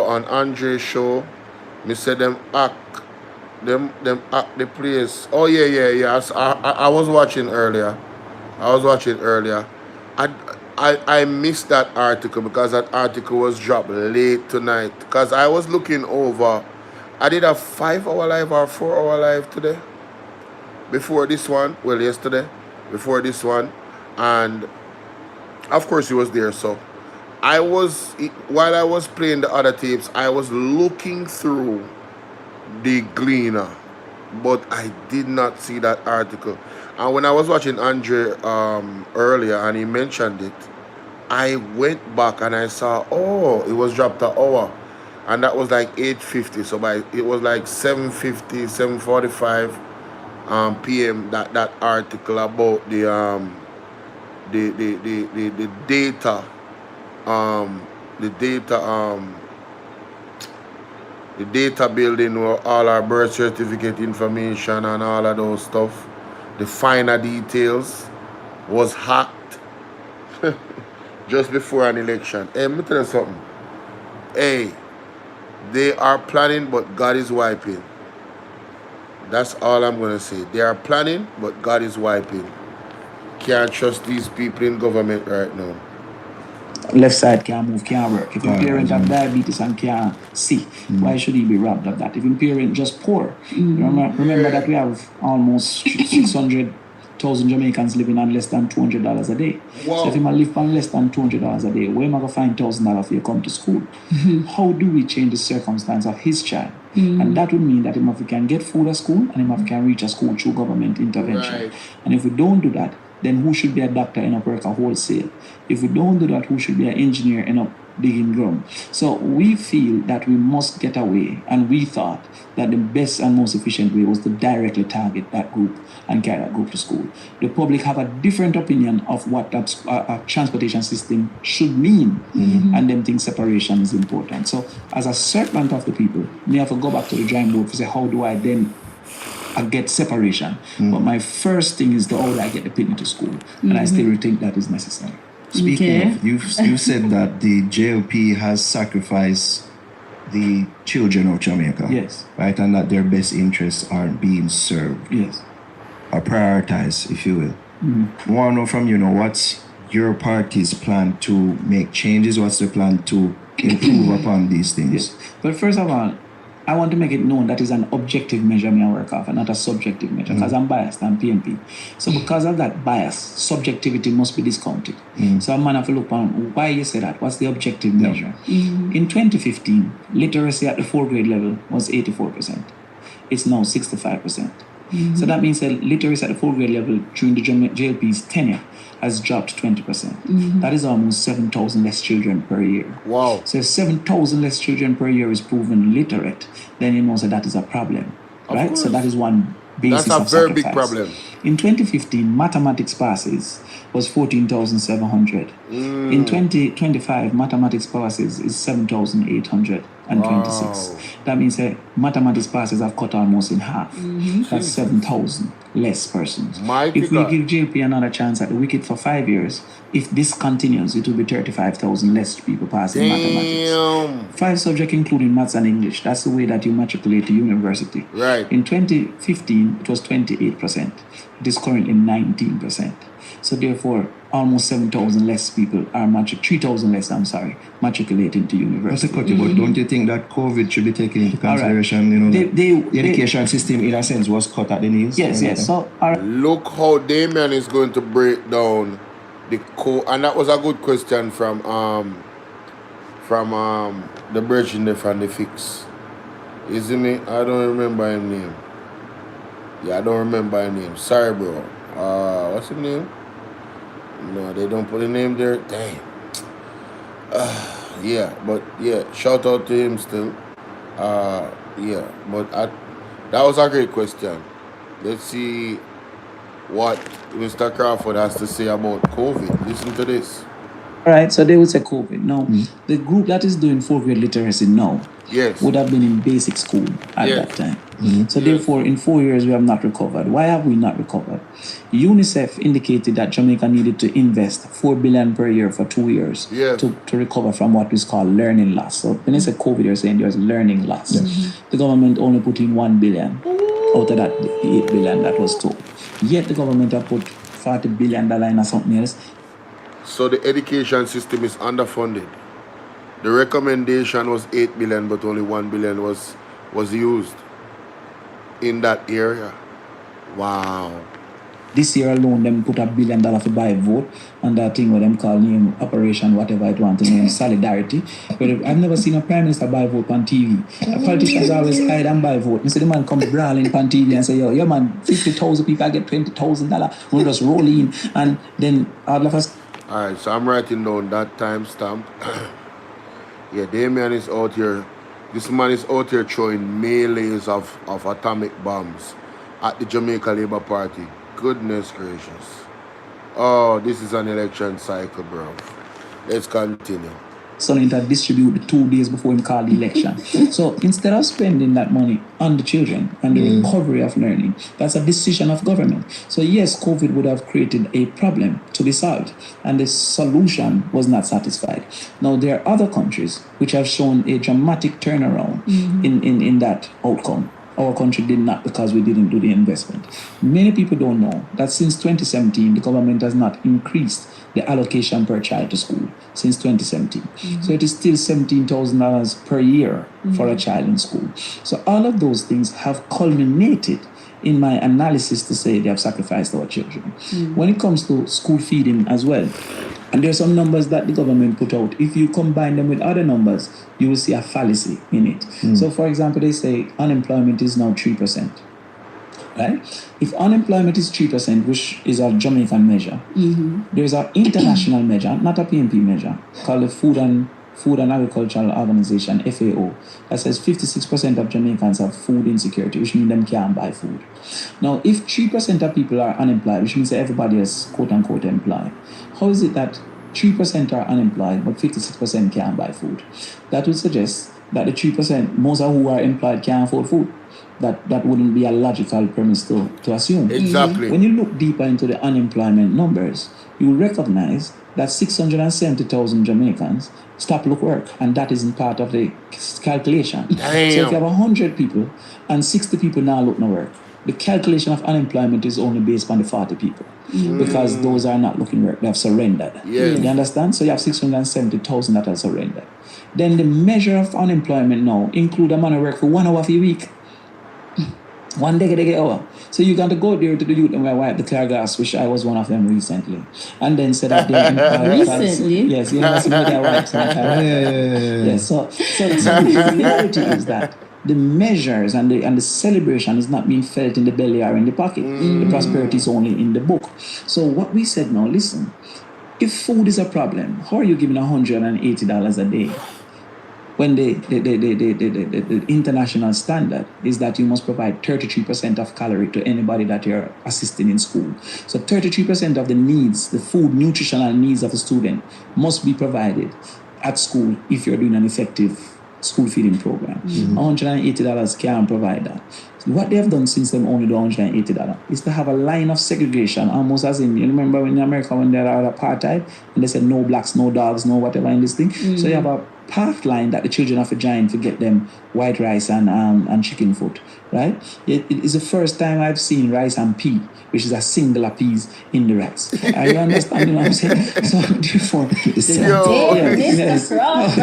S2: on Andre's show, me said them act the place. Oh yeah. I was watching earlier. I missed that article because that article was dropped late tonight. Because I was looking over. I did a 5-hour live or 4-hour live today. Before this one, yesterday. Before this one, and of course he was there. So while I was playing the other tapes, I was looking through the Gleaner, but I did not see that article. And when I was watching Andre earlier and he mentioned it, I went back and I saw, it was dropped an hour. And that was like 8:50. So it was like 7:50, 7:45 p.m. that article about the data. The data building where all our birth certificate information and all of those stuff, the finer details, was hacked just before an election. Hey, let me tell you something. Hey, they are planning, but God is wiping. That's all I'm going to say. They are planning, but God is wiping. Can't trust these people in government right now.
S1: Left side can't move, can't work. If a parent have diabetes and can't see, why should he be robbed of that? If a parent just poor, remember that we have almost 600,000 Jamaicans living on less than $200 a day.
S2: Wow.
S1: So if you live on less than $200 a day, where am I going to find $1,000 for you to come to school? How do we change the circumstance of his child? And that would mean that if we can get food at school and if we can reach a school through government intervention.
S2: Right.
S1: And if we don't do that, then who should be a doctor in a worker wholesale? If we don't do that, who should be an engineer in a digging ground. So we feel that we must get away, and we thought that the best and most efficient way was to directly target that group and carry that group to school. The public have a different opinion of what a transportation system should mean, and them think separation is important. So as a servant of the people, me have to go back to the drawing board to say, how do I then get separation? But my first thing is how do I get the people to school? And I still think that is necessary.
S5: Speaking of, you said that the JLP has sacrificed the children of Jamaica.
S1: Yes.
S5: Right, and that their best interests aren't being served.
S1: Yes.
S5: Or prioritized, if you will. I want to know from you, what's your party's plan to make changes? What's the plan to improve upon these things?
S1: Yes. But first of all, I want to make it known that is an objective measure me I work off and not a subjective measure, because I'm biased, I'm PNP. So because of that bias, subjectivity must be discounted. So I'm going to have to look on why you say that. What's the objective measure? In 2015, literacy at the 4th grade level was 84%. It's now 65%. So that means that literacy at the 4th grade level during the JLP's tenure has dropped 20%. That is almost 7,000 less children per year.
S2: Wow.
S1: So if 7,000 less children per year is proven literate, then you know that that is a problem, right?
S2: course.
S1: So that is one basis
S2: That's a
S1: of
S2: very
S1: sacrifice.
S2: big problem.
S1: In 2015, mathematics passes was 14,700. In 2025, mathematics passes is 7,826.
S2: Wow.
S1: That means that mathematics passes have cut almost in half. That's 7,000 less persons.
S2: Mighty
S1: If we
S2: God.
S1: give JP another chance at the wicket for 5 years, if this continues, it will be 35,000 less people passing mathematics.
S2: Damn.
S1: 5 subjects including maths and English. That's the way that you matriculate to university.
S2: Right.
S1: In 2015, it was 28%. It is currently 19%. So therefore, almost 7,000 less people are 3,000 less, matriculating to university.
S5: But don't you think that COVID should be taken into consideration? The education system, in a sense, was cut at the knees?
S1: Yes. So, all right.
S2: Look how Damian is going to break down the and that was a good question from the bridge in there from the fix. Isn't it? I don't remember his name. Yeah, I don't remember his name. Sorry, bro. What's his name? No, they don't put a name there. Damn. Shout out to him still. That was a great question. Let's see what Mr. Crawford has to say about COVID. Listen to this.
S1: All right, so they would say COVID. Now, the group that is doing 4th grade literacy now would have been in basic school at that time. So therefore, in 4 years, we have not recovered. Why have we not recovered? UNICEF indicated that Jamaica needed to invest $4 billion per year for 2 years to recover from what is called learning loss. So when they say COVID, you're saying there's learning loss. The government only put in $1 billion out of that $8 billion that was told. Yet the government have put $40 billion in something else.
S2: So the education system is underfunded. The recommendation was 8 billion, but only 1 billion was used in that area. Wow.
S1: This year alone, them put $1 billion to buy a vote, and that thing what them call name Operation whatever it want to name Solidarity. But I've never seen a prime minister buy a vote on TV. The politicians always hide and buy a vote. You see the man come brawling on TV and say, yo man, 50,000 people get $20,000. We'll just roll in, and then all of us.
S2: All right, so I'm writing down that timestamp. Damian is out here. This man is out here throwing melees of atomic bombs at the Jamaica Labour Party. Goodness gracious. Oh, this is an election cycle, bro. Let's continue.
S1: Son to distribute the 2 days before him call the election. So instead of spending that money on the children and the recovery of learning, that's a decision of government. So yes, COVID would have created a problem to be solved, and the solution was not satisfied. Now there are other countries which have shown a dramatic turnaround in that outcome. Our country did not, because we didn't do the investment. Many people don't know that since 2017, the government has not increased the allocation per child to school since 2017. So it is still $17,000 per year for a child in school. So all of those things have culminated in my analysis to say they have sacrificed our children. When it comes to school feeding as well, and there are some numbers that the government put out. If you combine them with other numbers, you will see a fallacy in it. So for example, they say unemployment is now 3%. Right? If unemployment is 3%, which is a Jamaican measure, there's an international measure, not a PNP measure, called the Food and Food and Agricultural Organization, FAO, that says 56% of Jamaicans have food insecurity, which means them can't buy food. Now, if 3% of people are unemployed, which means that everybody is quote-unquote employed, how is it that 3% are unemployed, but 56% can't buy food? That would suggest that the 3%, most of who are employed can't afford food. That wouldn't be a logical premise to assume.
S2: Exactly.
S1: When you look deeper into the unemployment numbers, you will recognize that 670,000 Jamaicans stop look work, and that isn't part of the calculation.
S2: Damn.
S1: So if you have 100 people and 60 people now look no work, the calculation of unemployment is only based on the 40 people because those are not looking work, they have surrendered.
S2: Yes.
S1: You understand? So you have 670,000 that have surrendered. Then the measure of unemployment now include a man who work for 1 hour for a week. One day hour. So you got to go there to the youth and wipe the car gas, which I was one of them recently. And then said that they're employed.
S6: Recently?
S1: Yes, you know, somebody that wipes my car. Yeah. So the reality is that the measures and the celebration is not being felt in the belly or in the pocket. The prosperity is only in the book. So what we said now, listen, if food is a problem, how are you giving $180 a day? When the international standard is that you must provide 33% of calorie to anybody that you're assisting in school. So 33% of the needs, the food, nutritional needs of a student must be provided at school if you're doing an effective school feeding program. $180 can't provide that. What they have done since them only do $180 is to have a line of segregation, almost as in, you remember in America when they had apartheid and they said no blacks, no dogs, no whatever in this thing. So you have a path line that the children of a giant to get them white rice and chicken foot, right? It is the first time I've seen rice and pea, which is a singular peas in the rice. Are you understand what I'm saying? So therefore,
S6: Mr. Crawford.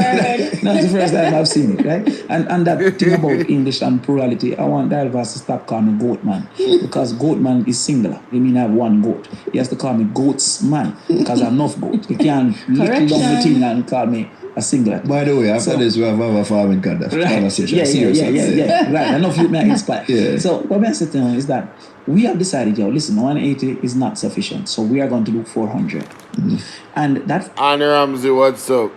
S1: that's the first time I've seen it, right? And that thing about English and plurality, I want Daryl to stop calling me goat man, because goat man is singular. They mean I have one goat. He has to call me goats man because I have enough goat. He can't little down the thing and call me a singular.
S5: By the way, after this, we have a farming conversation.
S1: Yeah. Right. Enough you may inspire.
S5: Yeah.
S1: So what I'm saying is that we have decided, listen, 180 is not sufficient, so we are going to do 400. And that
S2: Annie Ramsey, what's up?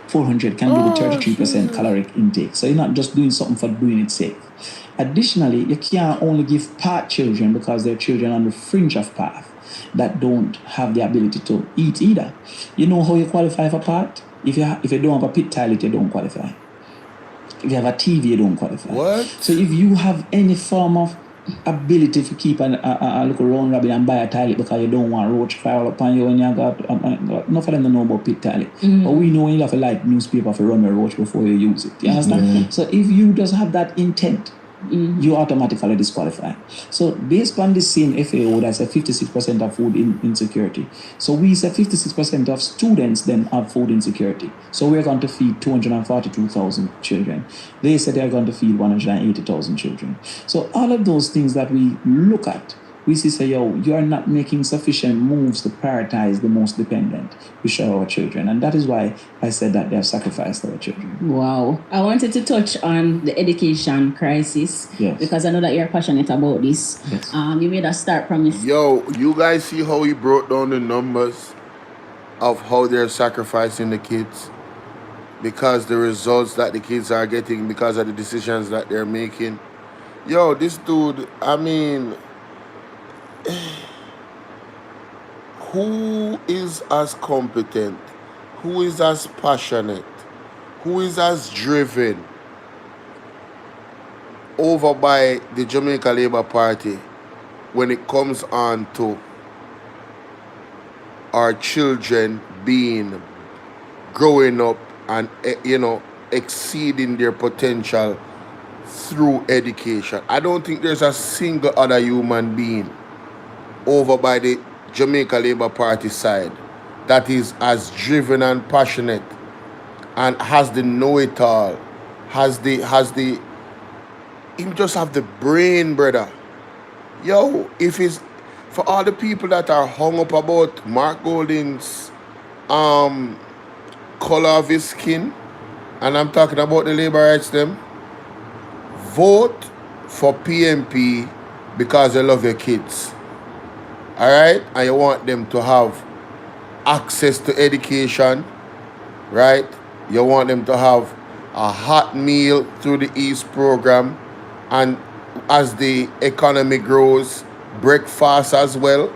S1: 400 can do the 33% caloric intake. So you're not just doing something for doing its sake. Additionally, you can't only give part children because they're children on the fringe of path that don't have the ability to eat either. You know how you qualify for part? If you don't have a pit toilet, you don't qualify. If you have a TV, you don't qualify.
S2: What?
S1: So if you have any form of ability to keep a little round rabbit and buy a toilet because you don't want roach fire upon you when you got enough of them don't know about pit toilet. But we know you have to like newspaper for run a roach before you use it. You understand? So if you just have that intent, you automatically disqualify. So based on the same FAO, that's a 56% of food insecurity. So we said 56% of students then have food insecurity. So we're going to feed 242,000 children. They said they're going to feed 180,000 children. So all of those things that we look at, we say, you are not making sufficient moves to prioritize the most dependent, which are our children. And that is why I said that they have sacrificed our children.
S6: Wow. I wanted to touch on the education crisis because I know that you're passionate about this.
S1: Yes.
S6: You made a start promise.
S2: Yo, you guys see how he broke down the numbers of how they're sacrificing the kids? Because the results that the kids are getting because of the decisions that they're making. Yo, this dude, I mean, who is as competent, who is as passionate, who is as driven over by the Jamaica Labour Party when it comes on to our children growing up and, exceeding their potential through education? I don't think there's a single other human being over by the Jamaica Labour Party side that is as driven and passionate and has the know-it-all, he just have the brain, brother. Yo, if it's for all the people that are hung up about Mark Golding's color of his skin, and I'm talking about the labor rights them, vote for PMP because you love your kids. Alright? And you want them to have access to education, right? You want them to have a hot meal through the East program, and as the economy grows, breakfast as well.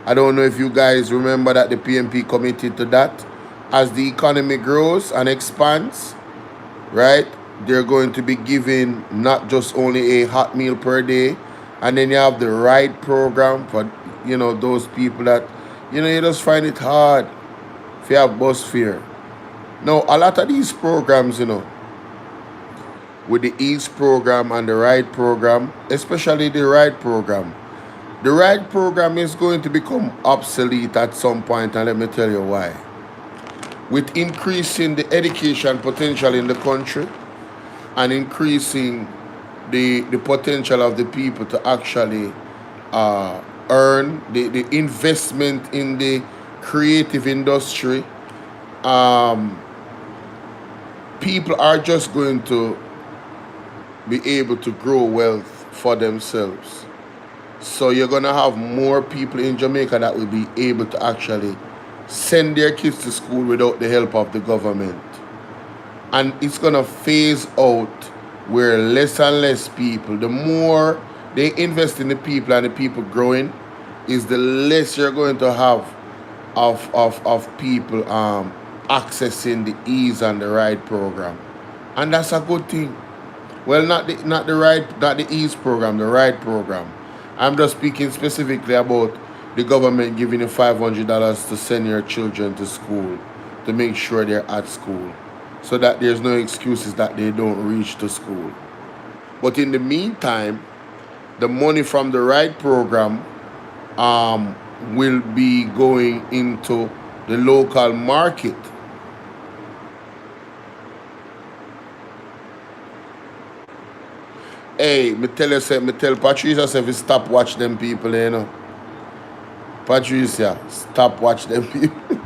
S2: I don't know if you guys remember that the PMP committed to that. As the economy grows and expands, right, they're going to be giving not just only a hot meal per day, and then you have the ride program for, you know, those people that, you know, you just find it hard if you have bus fare. Now, a lot of these programs, you know, with the East program and the ride program, especially the ride program is going to become obsolete at some point, and let me tell you why. With increasing the education potential in the country and increasing the potential of the people to actually earn, the investment in the creative industry, people are just going to be able to grow wealth for themselves. So you're going to have more people in Jamaica that will be able to actually send their kids to school without the help of the government. And it's going to phase out where less and less people, the more they invest in the people and the people growing, is the less you're going to have of people accessing the ease and the ride program. And that's a good thing. Well, not the ease program, the ride program. I'm just speaking specifically about the government giving you $500 to send your children to school, to make sure they're at school, so that there's no excuses that they don't reach to school. But in the meantime, the money from the ride program will be going into the local market. Hey, me tell Patricia if you stop watch them people, you know. Patricia, stop watch them people.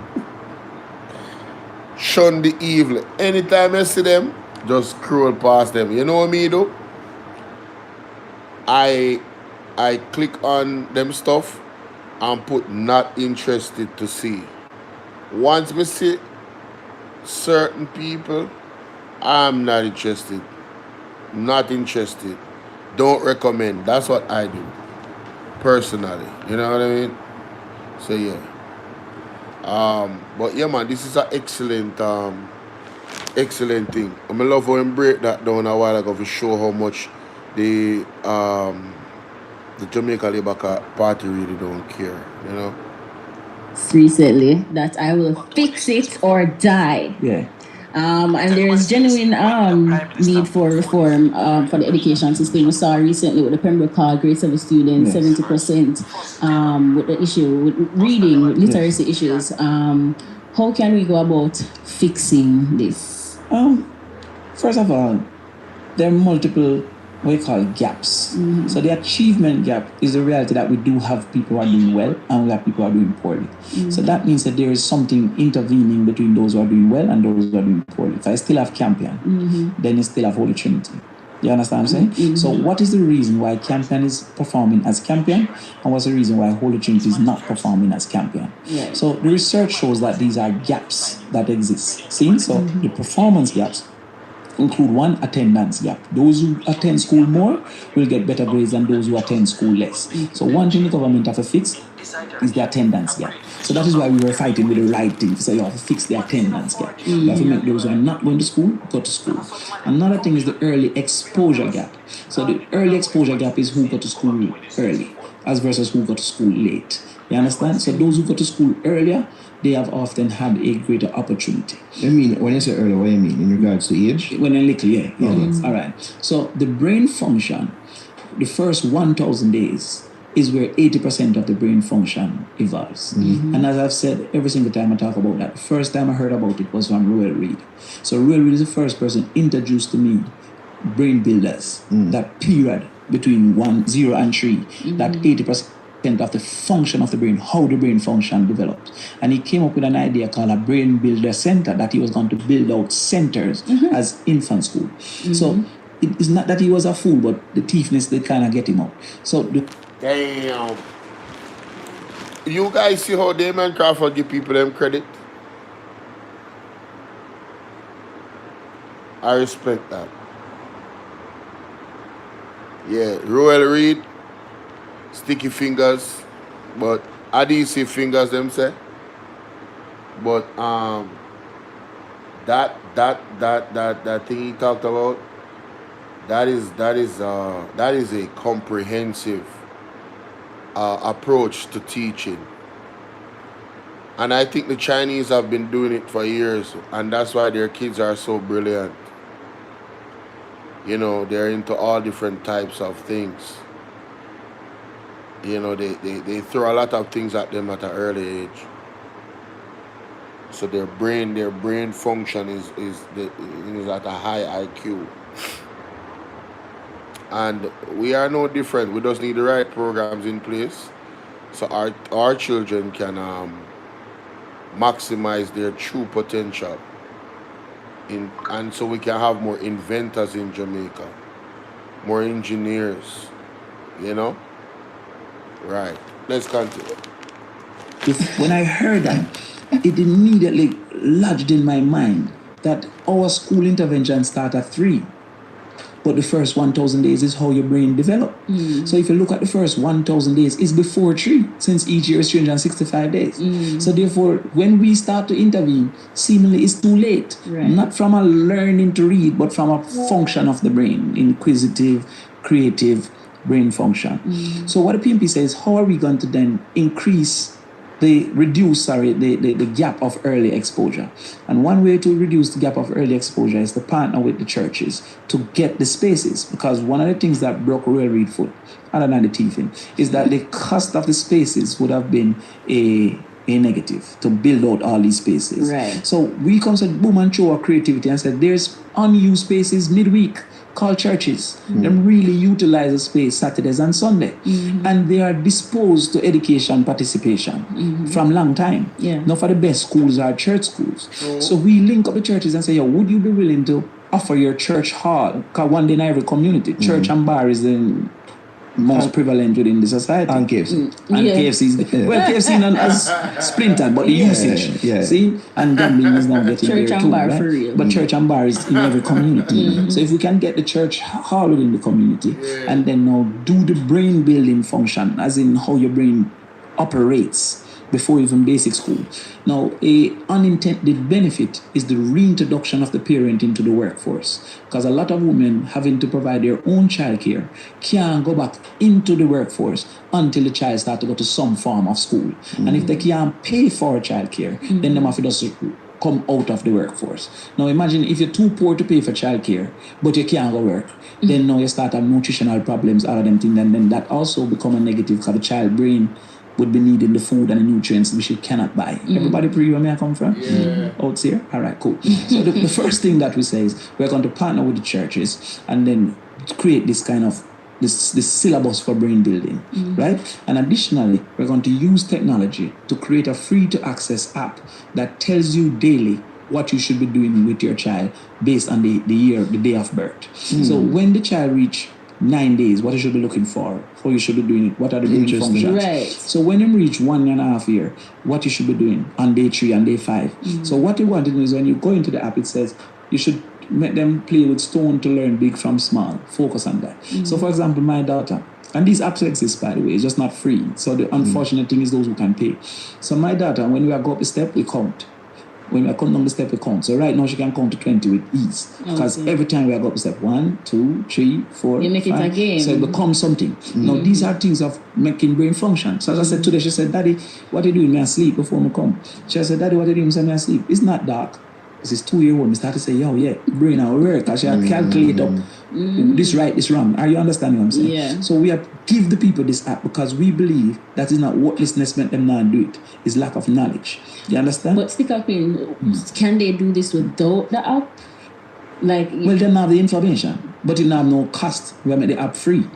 S2: Shun the evil. Anytime I see them, just scroll past them. You know what me do? I click on them stuff and put not interested to see. Once me see certain people, I'm not interested. Not interested. Don't recommend. That's what I do personally. You know what I mean? So yeah. But yeah, man, this is an excellent thing. I love how him break that down a while ago to show how much the Jamaica Labour Party really don't care, you know.
S6: Recently, that I will fix it or die.
S1: Yeah.
S6: And there's genuine need for reform for the education system. We saw recently with the Pembroke Hall grade 7 students, 70% with the issue with reading, with literacy issues. How can we go about fixing this?
S1: First of all, there are multiple what we call gaps. Mm-hmm. So the achievement gap is the reality that we do have people who are doing well and we have people who are doing poorly. Mm-hmm. So that means that there is something intervening between those who are doing well and those who are doing poorly. If I still have Campion, then you still have Holy Trinity. You understand what I'm saying? Mm-hmm. So what is the reason why Campion is performing as Campion and what's the reason why Holy Trinity is not performing as Campion? Yeah. So the research shows that these are gaps that exist. See? So the performance gaps include one, attendance gap. Those who attend school more will get better grades than those who attend school less. So one thing the government have to fix is the attendance gap. So that is why we were fighting with the right thing. So you have to fix the attendance gap. You have to make those who are not going to school, go to school. Another thing is the early exposure gap. So the early exposure gap is who go to school early as versus who go to school late. You understand? So those who go to school earlier, they have often had a greater opportunity.
S5: I mean, when you say earlier, what do you mean? In regards to age?
S6: When you're little, yeah. All right. So the brain function, the first 1,000 days is where 80% of the brain function evolves. And as I've said, every single time I talk about that, the first time I heard about it was from Royal Reed. So Royal Reed is the first person introduced to me brain builders, that period between 0 and 3, that 80% of the function of the brain, how the brain function developed. And he came up with an idea called a brain builder center, that he was going to build out centers as infant school. So it's not that he was a fool, but the thiefness did kind of get him out. So
S2: Damn. you guys see how Damian Crawford give people them credit? I respect that. Yeah, Royal Reed, sticky fingers, but adhesive fingers them say. But that thing he talked about, that is a comprehensive approach to teaching. And I think the Chinese have been doing it for years, and that's why their kids are so brilliant. You know, they're into all different types of things. You know, they throw a lot of things at them at an early age. So their brain function is at a high IQ. And we are no different. We just need the right programs in place so our children can maximize their true potential. And so we can have more inventors in Jamaica, more engineers, you know? Right. Let's continue.
S6: When I heard that, it immediately lodged in my mind that our school intervention start at 3. But the first 1,000 days is how your brain develops. So if you look at the first 1,000 days, it's before 3, since each year is 365 days. So therefore, when we start to intervene, seemingly it's too late.
S7: Right.
S6: Not from a learning to read, but from a function of the brain, inquisitive, creative brain function. So what the PMP says, how are we going to then reduce the gap of early exposure? And one way to reduce the gap of early exposure is to partner with the churches to get the spaces, because one of the things that broke Royal Reed foot, other than the teething, is that the cost of the spaces would have been a negative to build out all these spaces.
S7: Right.
S6: So we come to boom and show our creativity and said there's unused spaces midweek called churches. Them really utilize the space Saturdays and Sunday. And they are disposed to education participation from long time.
S7: Yeah.
S6: Now for the best schools are church schools. So we link up the churches and say, would you be willing to offer your church hall? Because one day in every community, church and bar is the most prevalent within the society.
S5: And KFC.
S6: And KFC, well, KFC not as splintered, but the usage. See? And gambling is now getting
S7: Church
S6: there
S7: and
S6: too,
S7: bar
S6: right?
S7: for real.
S6: But church and bar is in every community. So if we can get the church hall within the community and then now do the brain building function, as in how your brain operates before even basic school. Now, a unintended benefit is the reintroduction of the parent into the workforce, because a lot of women having to provide their own childcare can't go back into the workforce until the child starts to go to some form of school. And if they can't pay for childcare, then they have to just come out of the workforce. Now imagine if you're too poor to pay for childcare, but you can't go work, then now you start having nutritional problems, all of them things, and then that also become a negative, because the child brain would be needing the food and the nutrients which you cannot buy. Everybody pre where I come from? Out here? All right, cool. So the first thing that we say is we're going to partner with the churches and then create this kind of this syllabus for brain building, right? And additionally, we're going to use technology to create a free-to-access app that tells you daily what you should be doing with your child based on the day of birth. So when the child reach 9 days, what you should be looking for, how you should be doing it, what are the brain functions.
S7: Right.
S6: So when you reach 1.5 years, what you should be doing on day 3 and day 5. So what you want to do is when you go into the app, it says you should make them play with stone to learn big from small. Focus on that. So for example, my daughter, and these apps exist by the way, it's just not free. So the unfortunate thing is those who can pay. So my daughter, when we go up a step, we count. When we come down the step, we count. So right now she can count to 20 with ease. Because every time we go up a step, 1, 2, 3, 4,
S7: You make
S6: 5,
S7: it a game.
S6: so it becomes something. Now these are things of making brain function. So as I said today, she said, Daddy, what are you doing? Me asleep before me come. She said, Daddy, what are you doing? I said, me asleep. It's not dark. This 2-year-old. Me start to say, brain our work. I should calculate up this right, this wrong. Are you understanding what I'm saying?
S7: Yeah.
S6: So we have give the people this app because we believe that is not worthlessness meant them not do it. It's lack of knowledge. You understand?
S7: But stick up in, can they do this without the app? Like,
S6: well, they don't have the information, but it don't have no cost. We make the app free.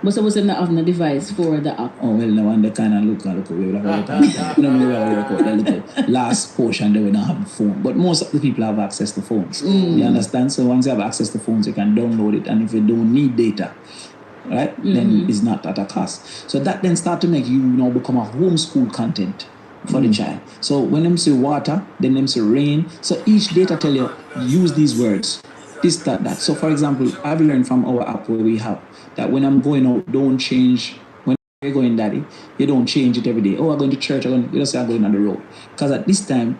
S7: but suppose they not have no device for the app.
S6: Oh, well, no one they kind of look away. We don't the last portion they will not have a phone. But most of the people have access to phones. You understand? So once you have access to phones, you can download it. And if you don't need data, right? Then it's not at a cost. So that then start to make you now become a homeschool content for the child. So when them say water, then them say rain. So each data tell you, use these words, this, that, that. So for example, I've learned from our app where we have that when I'm going out, don't change. When you're going daddy, you don't change it every day. Oh, I'm going to church, you just say I'm going on the road. Because at this time,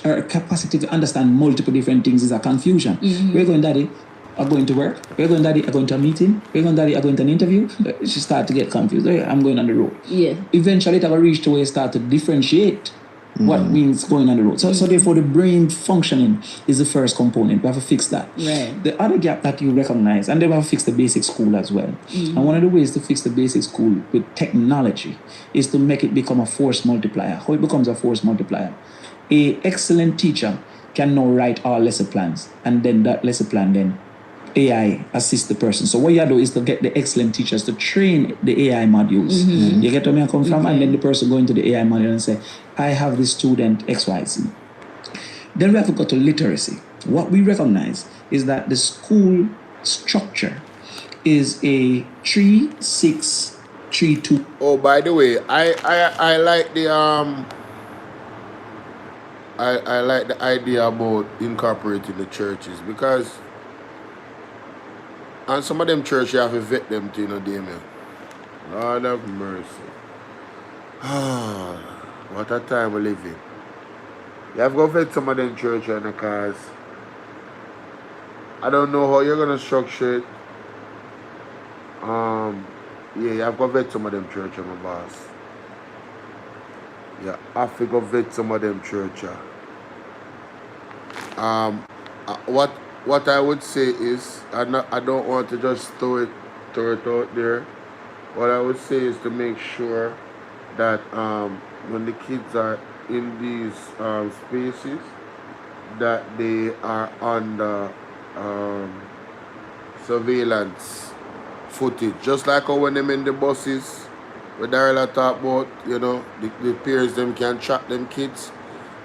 S6: our capacity to understand multiple different things is a confusion. We're going daddy, I'm going to work. We're going daddy, I'm going to a meeting. We're going daddy, I'm going to an interview. She start to get confused. Oh, yeah, I'm going on the road.
S7: Yeah.
S6: Eventually, it will reach to where you start to differentiate what means going on the road. So therefore, the brain functioning is the first component. We have to fix that.
S7: Right.
S6: The other gap that you recognize, and then we have to fix the basic school as well. And one of the ways to fix the basic school with technology is to make it become a force multiplier. How it becomes a force multiplier? A excellent teacher can now write all lesson plans, and then that lesson plan then AI assist the person. So what you do is to get the excellent teachers to train the AI modules. You get where I come from? And then the person go into the AI module and say, I have this student XYZ. Then we have to go to literacy. What we recognize is that the school structure is a 3-6-3-2.
S2: Oh, by the way, I like the I like the idea about incorporating the churches, because and some of them churches you have to vet them to, Damian. Lord have mercy. What a time we live in. You have to go vet some of them churches because I don't know how you're gonna structure it. Yeah, you have to go vet some of them churches, my boss. Yeah, I have to go vet some of them churches. What I would say is, I don't want to just throw it out there. What I would say is to make sure that when the kids are in these spaces, that they are under surveillance footage. Just like how when them in the buses, where Daryl talk about, the parents them can track them kids.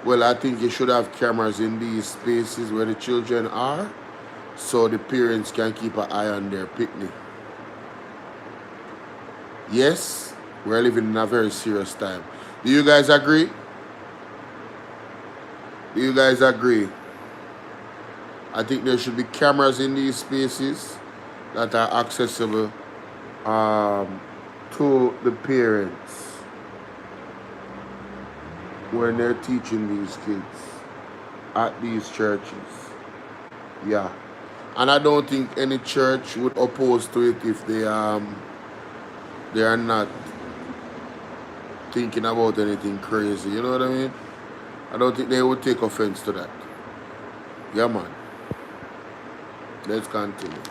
S2: Well, I think you should have cameras in these spaces where the children are, so the parents can keep an eye on their picnic. Yes, we're living in a very serious time. Do you guys agree? Do you guys agree? I think there should be cameras in these spaces that are accessible to the parents when they're teaching these kids at these churches. Yeah. And I don't think any church would oppose to it if they are not thinking about anything crazy. You know what I mean? I don't think they would take offense to that. Yeah, man. Let's continue.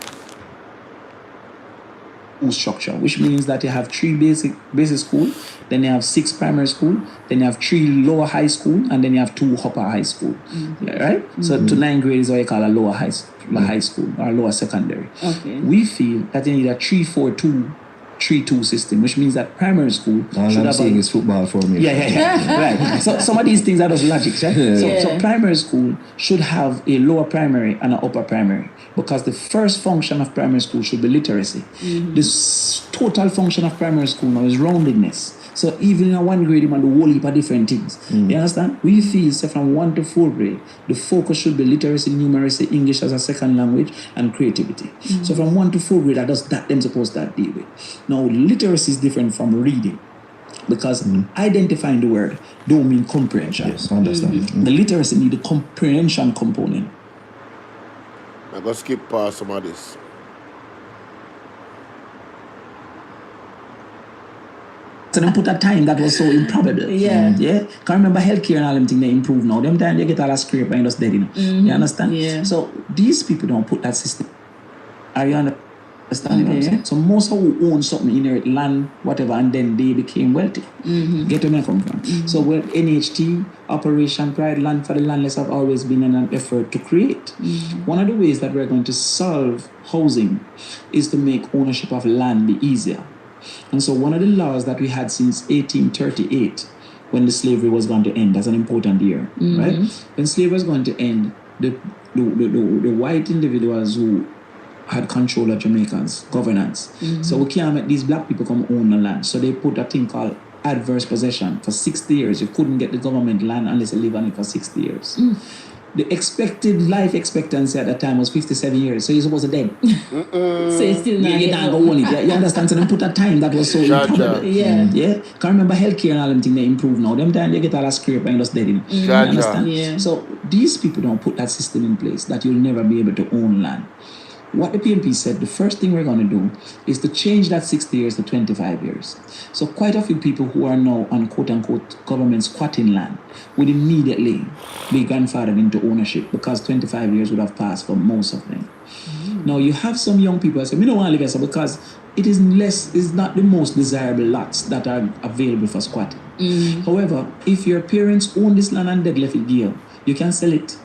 S6: Structure, which means that you have 3 basic school, then you have 6 primary school, then you have 3 lower high school, and then you have 2 upper high school. Yeah, right? So to 9th grade is what you call a lower high school or lower secondary.
S7: Okay.
S6: We feel that you need a 3-4-2-3-2 system, which means that primary school
S5: All
S6: should
S5: I'm
S6: have
S5: saying is football formation.
S6: Yeah. Right. So some of these things are just logic, right? So primary school should have a lower primary and an upper primary, because the first function of primary school should be literacy. The total function of primary school now is roundedness. So even in a 1 grade, you can do a whole heap of different things. You understand? We feel so from 1 to 4 grade, the focus should be literacy, numeracy, English as a second language, and creativity. So from 1 to 4 grade, that's that them supposed to deal with. Now, literacy is different from reading, because identifying the word don't mean comprehension.
S5: Yes, understand.
S6: The literacy need the comprehension component.
S2: I'm going to skip past some of this.
S6: So they put a time that was so improbable.
S7: Yeah.
S6: Can't remember healthcare and all them things they improve now. Them time they get all a scrape and just dead, You understand?
S7: Yeah.
S6: So these people don't put that system. Are you understanding what I'm saying? So most of who own something, inherit land, whatever, and then they became wealthy. Get where I come from? So where NHT, Operation Pride, Land for the Landless have always been in an effort to create. One of the ways that we're going to solve housing is to make ownership of land be easier. And so one of the laws that we had since 1838, when the slavery was going to end, that's an important year, right? When slavery was going to end, the white individuals who had control of Jamaica's governance. So we can't make these black people come own the land. So they put a thing called adverse possession for 60 years. You couldn't get the government land unless you live on it for 60 years. The expected life expectancy at that time was 57 years, so you're supposed to dead.
S7: So you still not
S6: You can't go on it. You understand? So they put a time that was so improbable.
S7: Yeah.
S6: Can't remember healthcare and all them things they improve now. Them time they get all that scrape and just dead in. You understand?
S7: Yeah.
S6: So these people don't put that system in place that you'll never be able to own land. What the PMP said, the first thing we're going to do is to change that 60 years to 25 years. So quite a few people who are now on quote-unquote government squatting land would immediately be grandfathered into ownership because 25 years would have passed for most of them. Now you have some young people that say, we don't want to live here because it is not the most desirable lots that are available for squatting. However, if your parents own this land and dead left it here, you can sell it.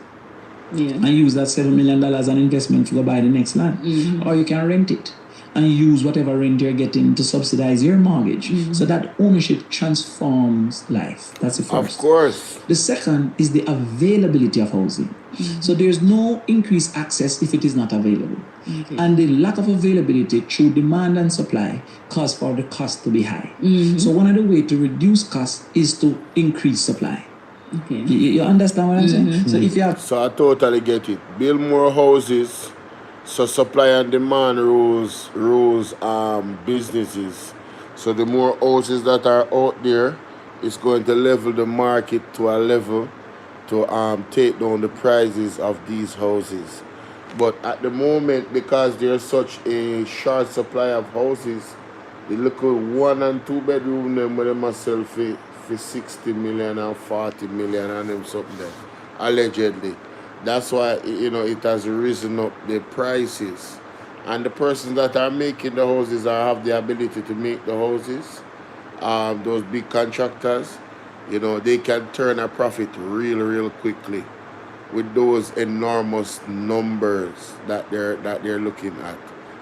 S6: And use that $7 million as an investment to go buy the next land. Or you can rent it and use whatever rent you're getting to subsidize your mortgage. So that ownership transforms life. That's the first.
S2: Of course.
S6: The second is the availability of housing. So there's no increased access if it is not available. And the lack of availability through demand and supply cause for the cost to be high. So one of the ways to reduce costs is to increase supply.
S7: Okay.
S6: You understand what I'm saying? So if you have...
S2: So I totally get it. Build more houses, so supply and demand rules businesses. So the more houses that are out there, it's going to level the market to a level to take down the prices of these houses. But at the moment, because there's such a short supply of houses, the little 1 and 2 bedroom them where they must sell for 60 million and 40 million and them something there, allegedly. That's why, it has risen up the prices. And the persons that are making the houses or have the ability to make the houses, those big contractors, they can turn a profit real quickly with those enormous numbers that they're looking at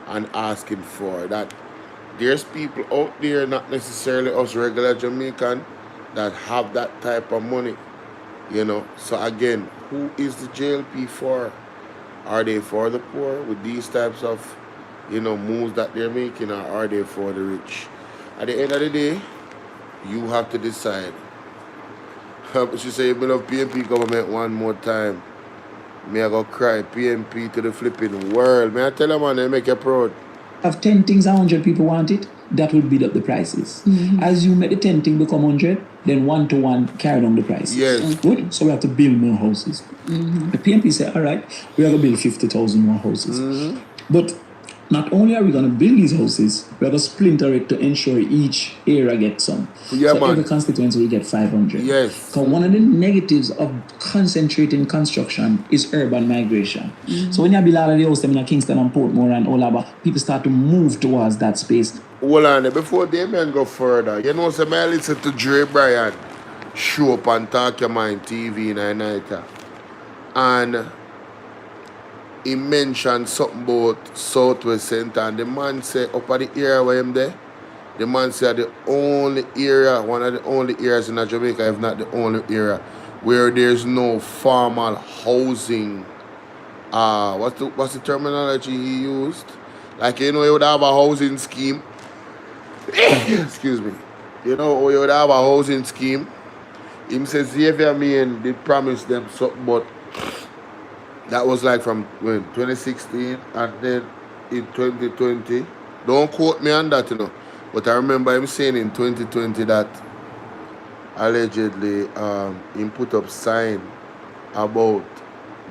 S2: and asking for. That there's people out there, not necessarily us regular Jamaican, that have that type of money, So again, who is the JLP for? Are they for the poor with these types of, moves that they're making, or are they for the rich? At the end of the day, you have to decide. She say, you love PMP government one more time. Me I go cry PMP to the flipping world. May I tell them, man, they make you proud.
S6: Have 10 things 100 people want it, that will bid up the prices. As you make the 10 thing become 100, then 1-to-1 carry down the prices.
S2: Yes.
S6: Good. So we have to build more houses. The PMP said, all right, we are going to build 50,000 more houses. But not only are we going to build these houses, we are going to splinter it to ensure each area gets some.
S2: Yeah,
S6: so
S2: man.
S6: every constituency will get 500.
S2: Yes.
S6: Because one of the negatives of concentrating construction is urban migration. So when you build all of the houses in Kingston and Portmore and all over, people start to move towards that space.
S2: Hold on, before Damian go further, say I listen to Dre Bryan show up and talk your mind TV in a night. And he mentioned something about Southwest Center, and the man said up at the area where I'm there, the man said the only area, one of the only areas in Jamaica, if not the only area, where there's no formal housing. What's the terminology he used? Like, you would have a housing scheme. Excuse me. You would have a housing scheme. Him says Xavier Main did promise them something, but that was like from 2016 and then in 2020. Don't quote me on that, But I remember him saying in 2020 that allegedly he put up sign about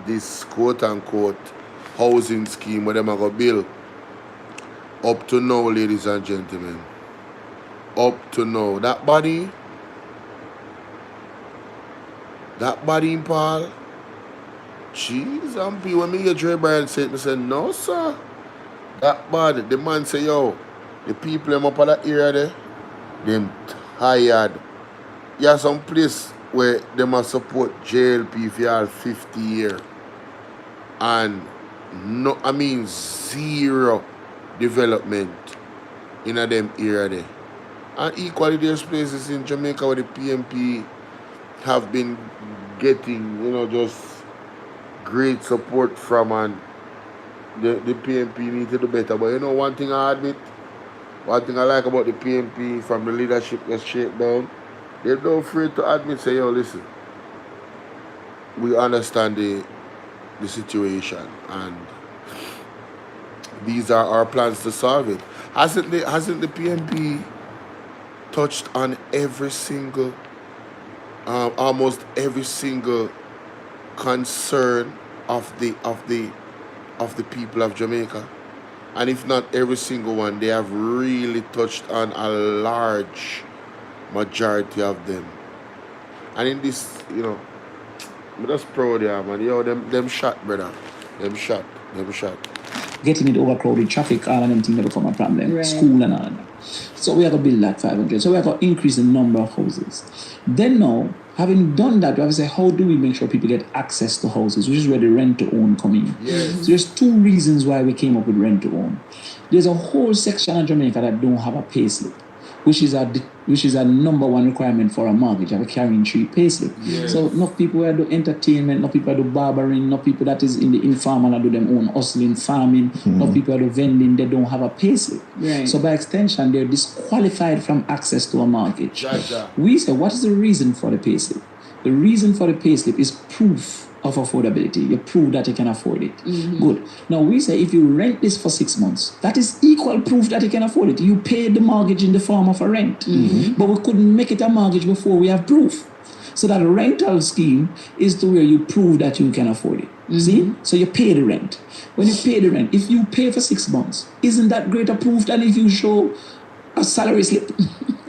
S2: this quote-unquote housing scheme where them are going to build. Up to now, ladies and gentlemen. Up to now. That body in Paul, jeez, and people, when me hear Dre Bryan say it, I say, no, sir. That body, the man say, yo, the people them up at that area there, them tired. You have some place where they must support JLP for all 50 years. And zero development in a them area there. And equally there's places in Jamaica where the PMP have been getting, just great support from, and the PMP need to do better. But you know, one thing I admit, one thing I like about the PMP from the leadership that's shaped down, they're not afraid to admit, say, yo, listen, we understand the situation and these are our plans to solve it. Hasn't the PMP touched on every single, almost every single concern of the people of Jamaica? And if not every single one, they have really touched on a large majority of them. And in this, you know, I'm just proud of them, man. Yo, them shot, brother. Them shot.
S6: Getting it overcrowded, traffic, all of them things that become a problem.
S7: Right.
S6: School and all of that. So we have to build that 500. So we have to increase the number of houses. Then now, having done that, we have to say, how do we make sure people get access to houses, which is where the rent-to-own come in.
S2: Yes.
S6: So there's two reasons why we came up with rent-to-own. There's a whole section of Jamaica that don't have a payslip, which is a number one requirement for a mortgage. You have a carrying 3 payslip.
S2: Yes.
S6: So enough people who do entertainment, enough people who do barbering, enough people that is in the informal and do them own hustling, farming, enough people who do vending, they don't have a payslip.
S7: Right.
S6: So by extension, they're disqualified from access to a mortgage.
S2: Jaja.
S6: We say, what is the reason for the payslip? The reason for the payslip is proof of affordability. You prove that you can afford it. Good. Now we say if you rent this for 6 months, that is equal proof that you can afford it. You paid the mortgage in the form of a rent. But we couldn't make it a mortgage before we have proof. So that rental scheme is to where you prove that you can afford it. See? So you pay the rent. When you pay the rent, if you pay for 6 months, isn't that greater proof than if you show a salary slip?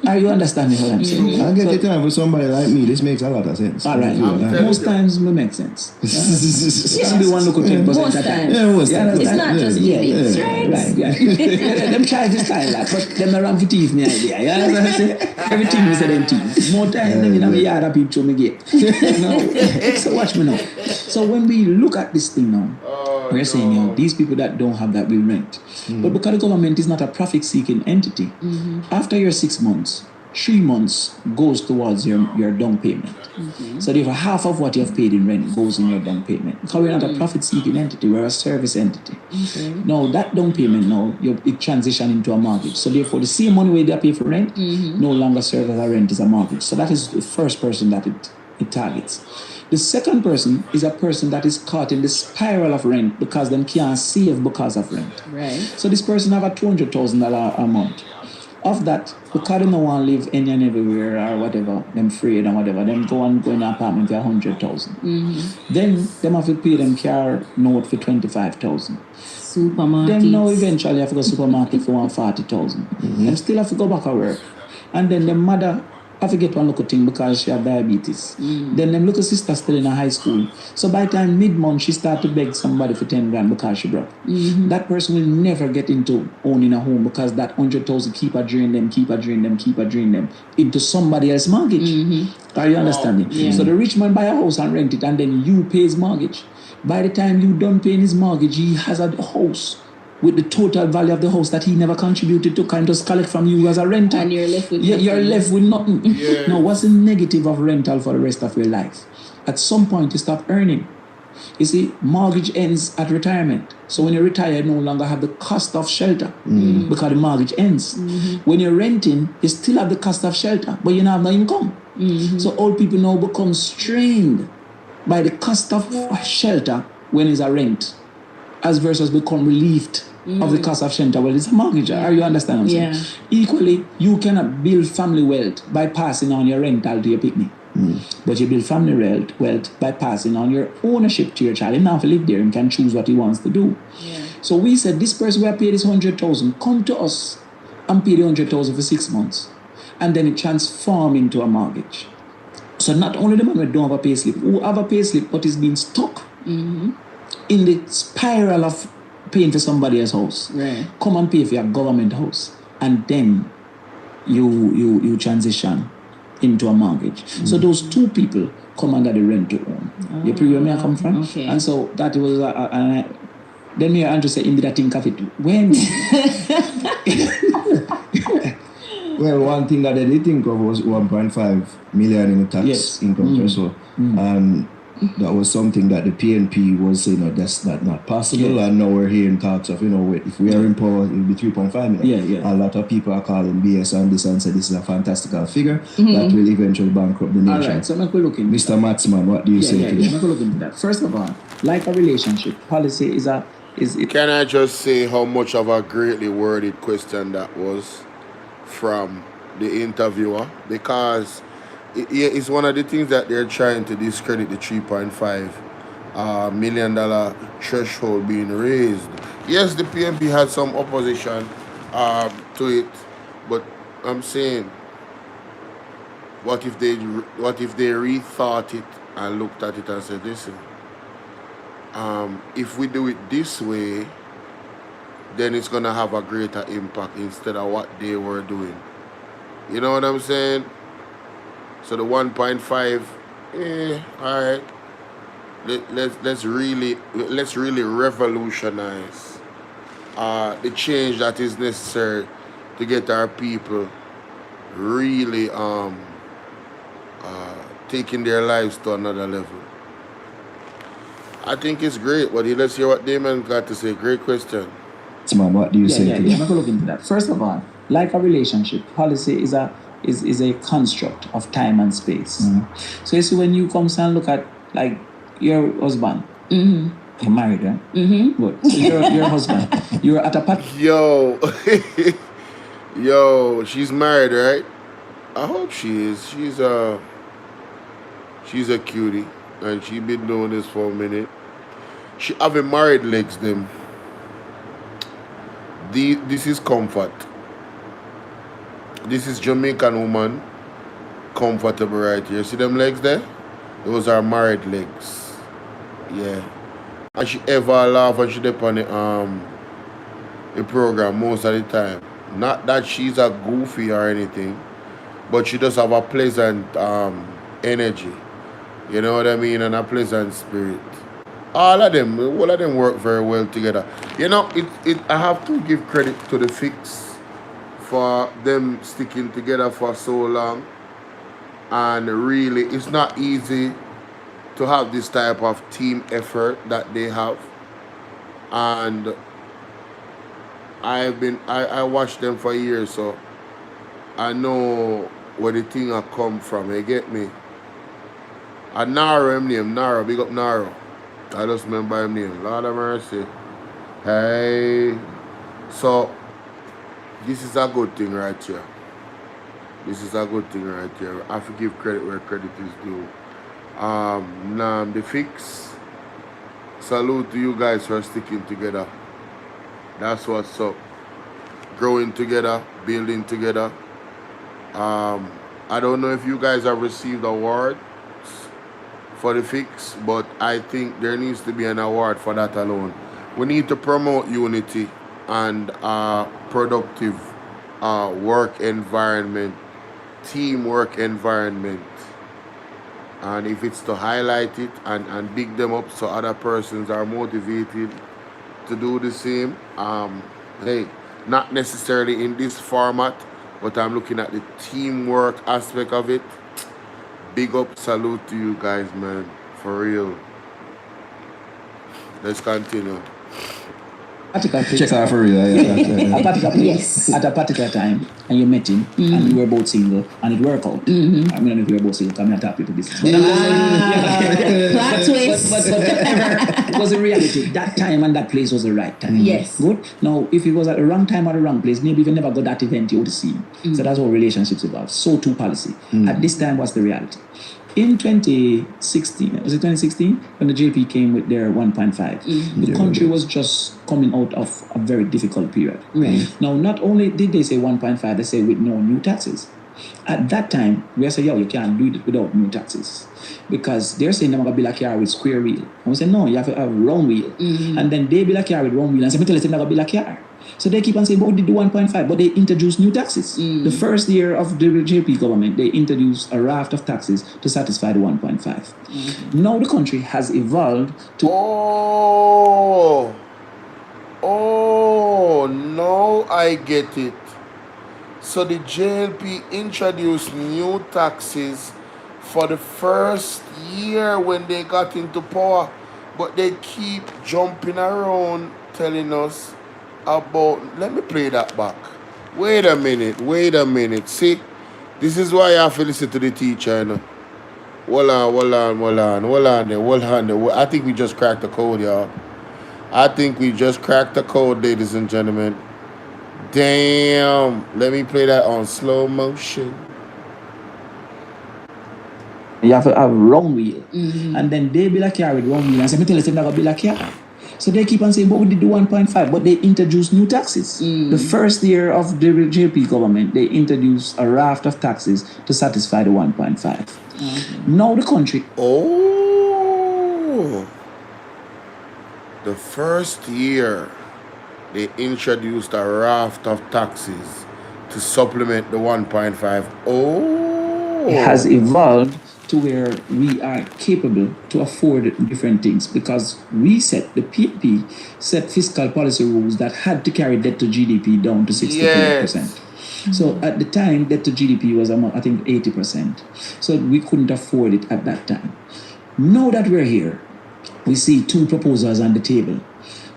S6: Are you understanding what I'm saying?
S5: I get the time for somebody like me. This makes a lot of sense.
S6: All right. Most times it makes sense. Some people want to look at 10%
S7: Most
S6: at a time.
S7: times.
S5: Yeah, most times.
S7: It's not just feelings, right?
S6: Right. Them try to style that, but them around for teeth me idea. You know what I'm saying? Everything is them teeth. More time than in a yard of people me get. So watch me now. So when we look at this thing now, we're saying, you know, these people that don't have that will rent. But because the government is not a profit-seeking entity, after your 6 months, 3 months goes towards your down payment. So therefore, half of what you have paid in rent goes in your down payment. Because we're not a profit-seeking entity, we're a service entity. Now, that down payment now, it transitions into a mortgage. So therefore, the same money where they pay for rent no longer serves as a rent, as a mortgage. So that is the first person that it targets. The second person is a person that is caught in the spiral of rent because them can't save because of rent.
S7: Right.
S6: So this person have a $200,000 a month. Of that, because they don't want to live any and everywhere or whatever, them afraid and whatever, them go in an apartment for 100,000. Then them have to pay them car note for 25,000.
S7: Supermarket.
S6: Then now eventually have to go supermarket for 140,000. Them still have to go back to work. And then the mother have to get one little thing because she have diabetes. Then them little sister still in a high school. So by the time mid-month, she start to beg somebody for 10 grand because she broke. That person will never get into owning a home because that 100,000 keep a drain them into somebody else's mortgage. Are you understanding?
S7: Yeah.
S6: So the rich man buy a house and rent it and then you pay his mortgage. By the time you done paying his mortgage, he has a house with the total value of the house that he never contributed to, kind of collect from you as a renter.
S7: And you're left with
S6: You're left with nothing.
S2: Yeah.
S6: Now, what's the negative of rental for the rest of your life? At some point, you stop earning. You see, mortgage ends at retirement. So when you retire, you no longer have the cost of shelter because the mortgage ends. When you're renting, you still have the cost of shelter, but you don't have no income. So old people now become strained by the cost of shelter when it's a rent, as versus become relieved of the cost of shelter. Well, it's a mortgage. Are you understand what I'm saying? Equally, you cannot build family wealth by passing on your rental to your picnic. But you build family wealth by passing on your ownership to your child. He now live there and can choose what he wants to do. So we said, this person will pay this 100,000, come to us and pay the 100,000 for 6 months. And then it transforms into a mortgage. So not only the man who don't have a pay slip, who have a pay slip but is being stuck in the spiral of paying for somebody else's house.
S7: Right.
S6: Come and pay for your government house. And then you transition into a mortgage. So those two people come under the rent to own. You see where I come from?
S7: Okay.
S6: And so that was then me and Andrew said, "Indeed, I think of it when."
S5: Well, one thing that they did think of was 1.5 million in the tax income threshold. And that was something that the PNP was saying, no, that's not possible. And now we're hearing talks of, if we are in power, it will be 3.5 million. A lot of people are calling BS on this and say this is a fantastical figure that will eventually bankrupt the nation.
S6: All right, so I'm going to look into
S5: Mr. Matsman, what do you say to
S6: that? I'm going to look into that. First of all, like a relationship, policy is
S2: Can I just say how much of a greatly worded question that was from the interviewer? Because it's one of the things that they're trying to discredit the $3.5 million threshold being raised. Yes, the PNP had some opposition to it, but I'm saying, what if they rethought it and looked at it and said, listen, if we do it this way, then it's gonna have a greater impact instead of what they were doing. You know what I'm saying? So the 1.5, all right. Let's really revolutionize the change that is necessary to get our people really taking their lives to another level. I think it's great, but let's hear what Damian got to say. Great question.
S5: Man, what do you say to that?
S6: I'm going to look into that. First of all, like a relationship, policy is a construct of time and space. So you see, when you come and look at like your husband, you're married, right? Good. So your husband, you're at a party.
S2: Yo, she's married, right? I hope she is. She's a cutie, and she been doing this for a minute. She having married legs, them. This is comfort. This is Jamaican woman comfortable right here. See them legs there? Those are married legs. Yeah. And she ever laugh and she dip on the program most of the time. Not that she's a goofy or anything, but she does have a pleasant energy. You know what I mean? And a pleasant spirit. All of them work very well together. I have to give credit to the Fix for them sticking together for so long. And really, it's not easy to have this type of team effort that they have. And I watched them for years, so I know where the thing I come from. You get me? And Naro, big up Naro. I just remember him name. Lord of mercy. Hey. So, this is a good thing right here. I have to give credit where credit is due. The Fix. Salute to you guys for sticking together. That's what's up. Growing together, building together. I don't know if you guys have received awards for the Fix, but I think there needs to be an award for that alone. We need to promote unity and productive work environment, teamwork environment. And if it's to highlight it and big them up so other persons are motivated to do the same, hey, not necessarily in this format, but I'm looking at the teamwork aspect of it. Big up, salute to you guys, man. For real. Let's continue.
S5: Check out for real.
S6: Yes. At a particular time, and you met him, and you were both single, and it worked out. I don't know if you were both single, come and talk to this.
S7: Plot twist.
S6: But it was a reality. That time and that place was the right time.
S7: Yes.
S6: Good. Now, if it was at the wrong time or the wrong place, maybe if you never got that event, you would see him. So that's how relationships evolve. So too policy. At this time was the reality. In 2016, was it 2016, when the JP came with their 1.5, the country was just coming out of a very difficult period.
S7: Right.
S6: Now, not only did they say 1.5, they say with no new taxes. At that time, we said, you can't do it without new taxes. Because they're saying they're going to build a car with square wheel. And we said, no, you have to have round wheel. And then they build a car with round wheel and say, tell us they're going to build a car. So they keep on saying, but they do 1.5, but they introduced new taxes. The first year of the JP government, they introduced a raft of taxes to satisfy the 1.5. Now the country has evolved to...
S2: Oh, now I get it. So the JLP introduced new taxes for the first year when they got into power, but they keep jumping around telling us about. Let me play that back. Wait a minute. See, this is why I have to listen to the teacher. You know? Hold on there. I think we just cracked the code, y'all. I think we just cracked the code, ladies and gentlemen. Damn. Let me play that on slow motion.
S6: You have to have wrong wheel. And then they be like here with wrong wheel. And say, me tell you, they're not going to be like here. So they keep on saying, but we did do 1.5. But they introduced new taxes. The first year of the JP government, they introduced a raft of taxes to satisfy the 1.5. Now the country.
S2: Oh. The first year, they introduced a raft of taxes to supplement the 1.5. Oh.
S6: It has evolved to where we are capable to afford different things because we set, the PNP set fiscal policy rules that had to carry debt to GDP down to 63%.
S2: Yes.
S6: So at the time, debt to GDP was, I think, 80%. So we couldn't afford it at that time. Now that we're here, we see two proposals on the table.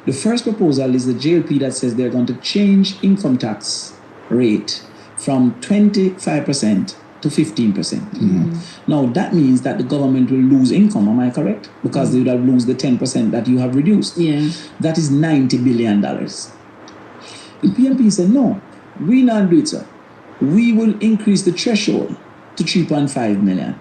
S6: The first proposal is the JLP that says they're going to change income tax rate from 25% to 15%. Now that means that the government will lose income, am I correct? Because they would have lose the 10% that you have reduced.
S7: Yeah.
S6: That is $90 billion. The PNP said, no, we not do it, sir. We will increase the threshold to 3.5 million.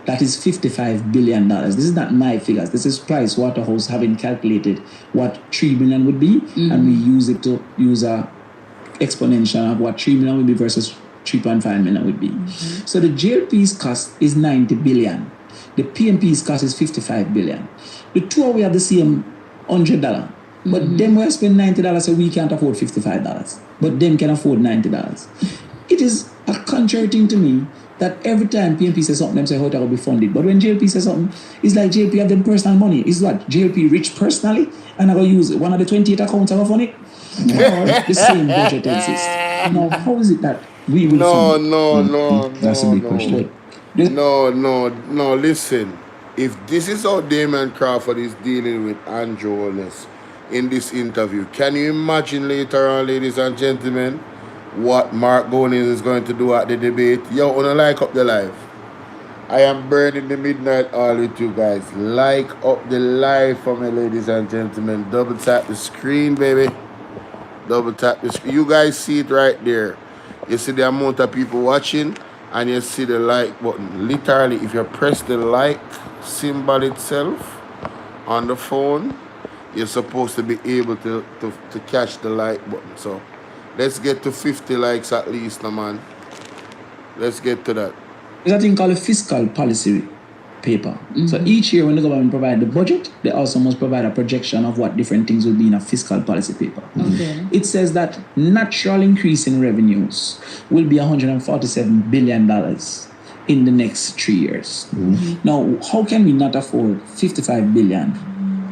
S6: That is $55 billion. This is not my figures. This is Price Waterhouse having calculated what 3 million would be, and we use it to use a exponential of what 3 million would be versus 3.5 million would be. So the JLP's cost is 90 billion. The PNP's cost is 55 billion. The two of we have the same $100. But them will spend $90, so we can't afford $55. But them can afford $90. It is a contrary thing to me that every time PNP says something, them say how it will be funded. But when JLP says something, it's like JLP have them personal money. It's what? JLP rich personally, and I will use one of the 28 accounts I will fund it. Or the same budget exists. Now, how is it that we will fund it?
S2: No.
S6: That's a big question.
S2: No, listen. If this is how Damian Crawford is dealing with Andrew Holness in this interview, can you imagine later on, ladies and gentlemen, what Mark Gonis is going to do at the debate? Yo, wanna like up the live? I am burning the midnight oil with you guys. Like up the live for me, ladies and gentlemen. Double tap the screen, baby. Double tap the screen. You guys see it right there. You see the amount of people watching, and you see the like button. Literally, if you press the like symbol itself on the phone, you're supposed to be able to catch the like button. So let's get to 50 likes at least, man. Let's get to that.
S6: There's a thing called a fiscal policy paper. So each year when the government provide the budget, they also must provide a projection of what different things will be in a fiscal policy paper. It says that natural increase in revenues will be $147 billion in the next 3 years. Now, how can we not afford 55 billion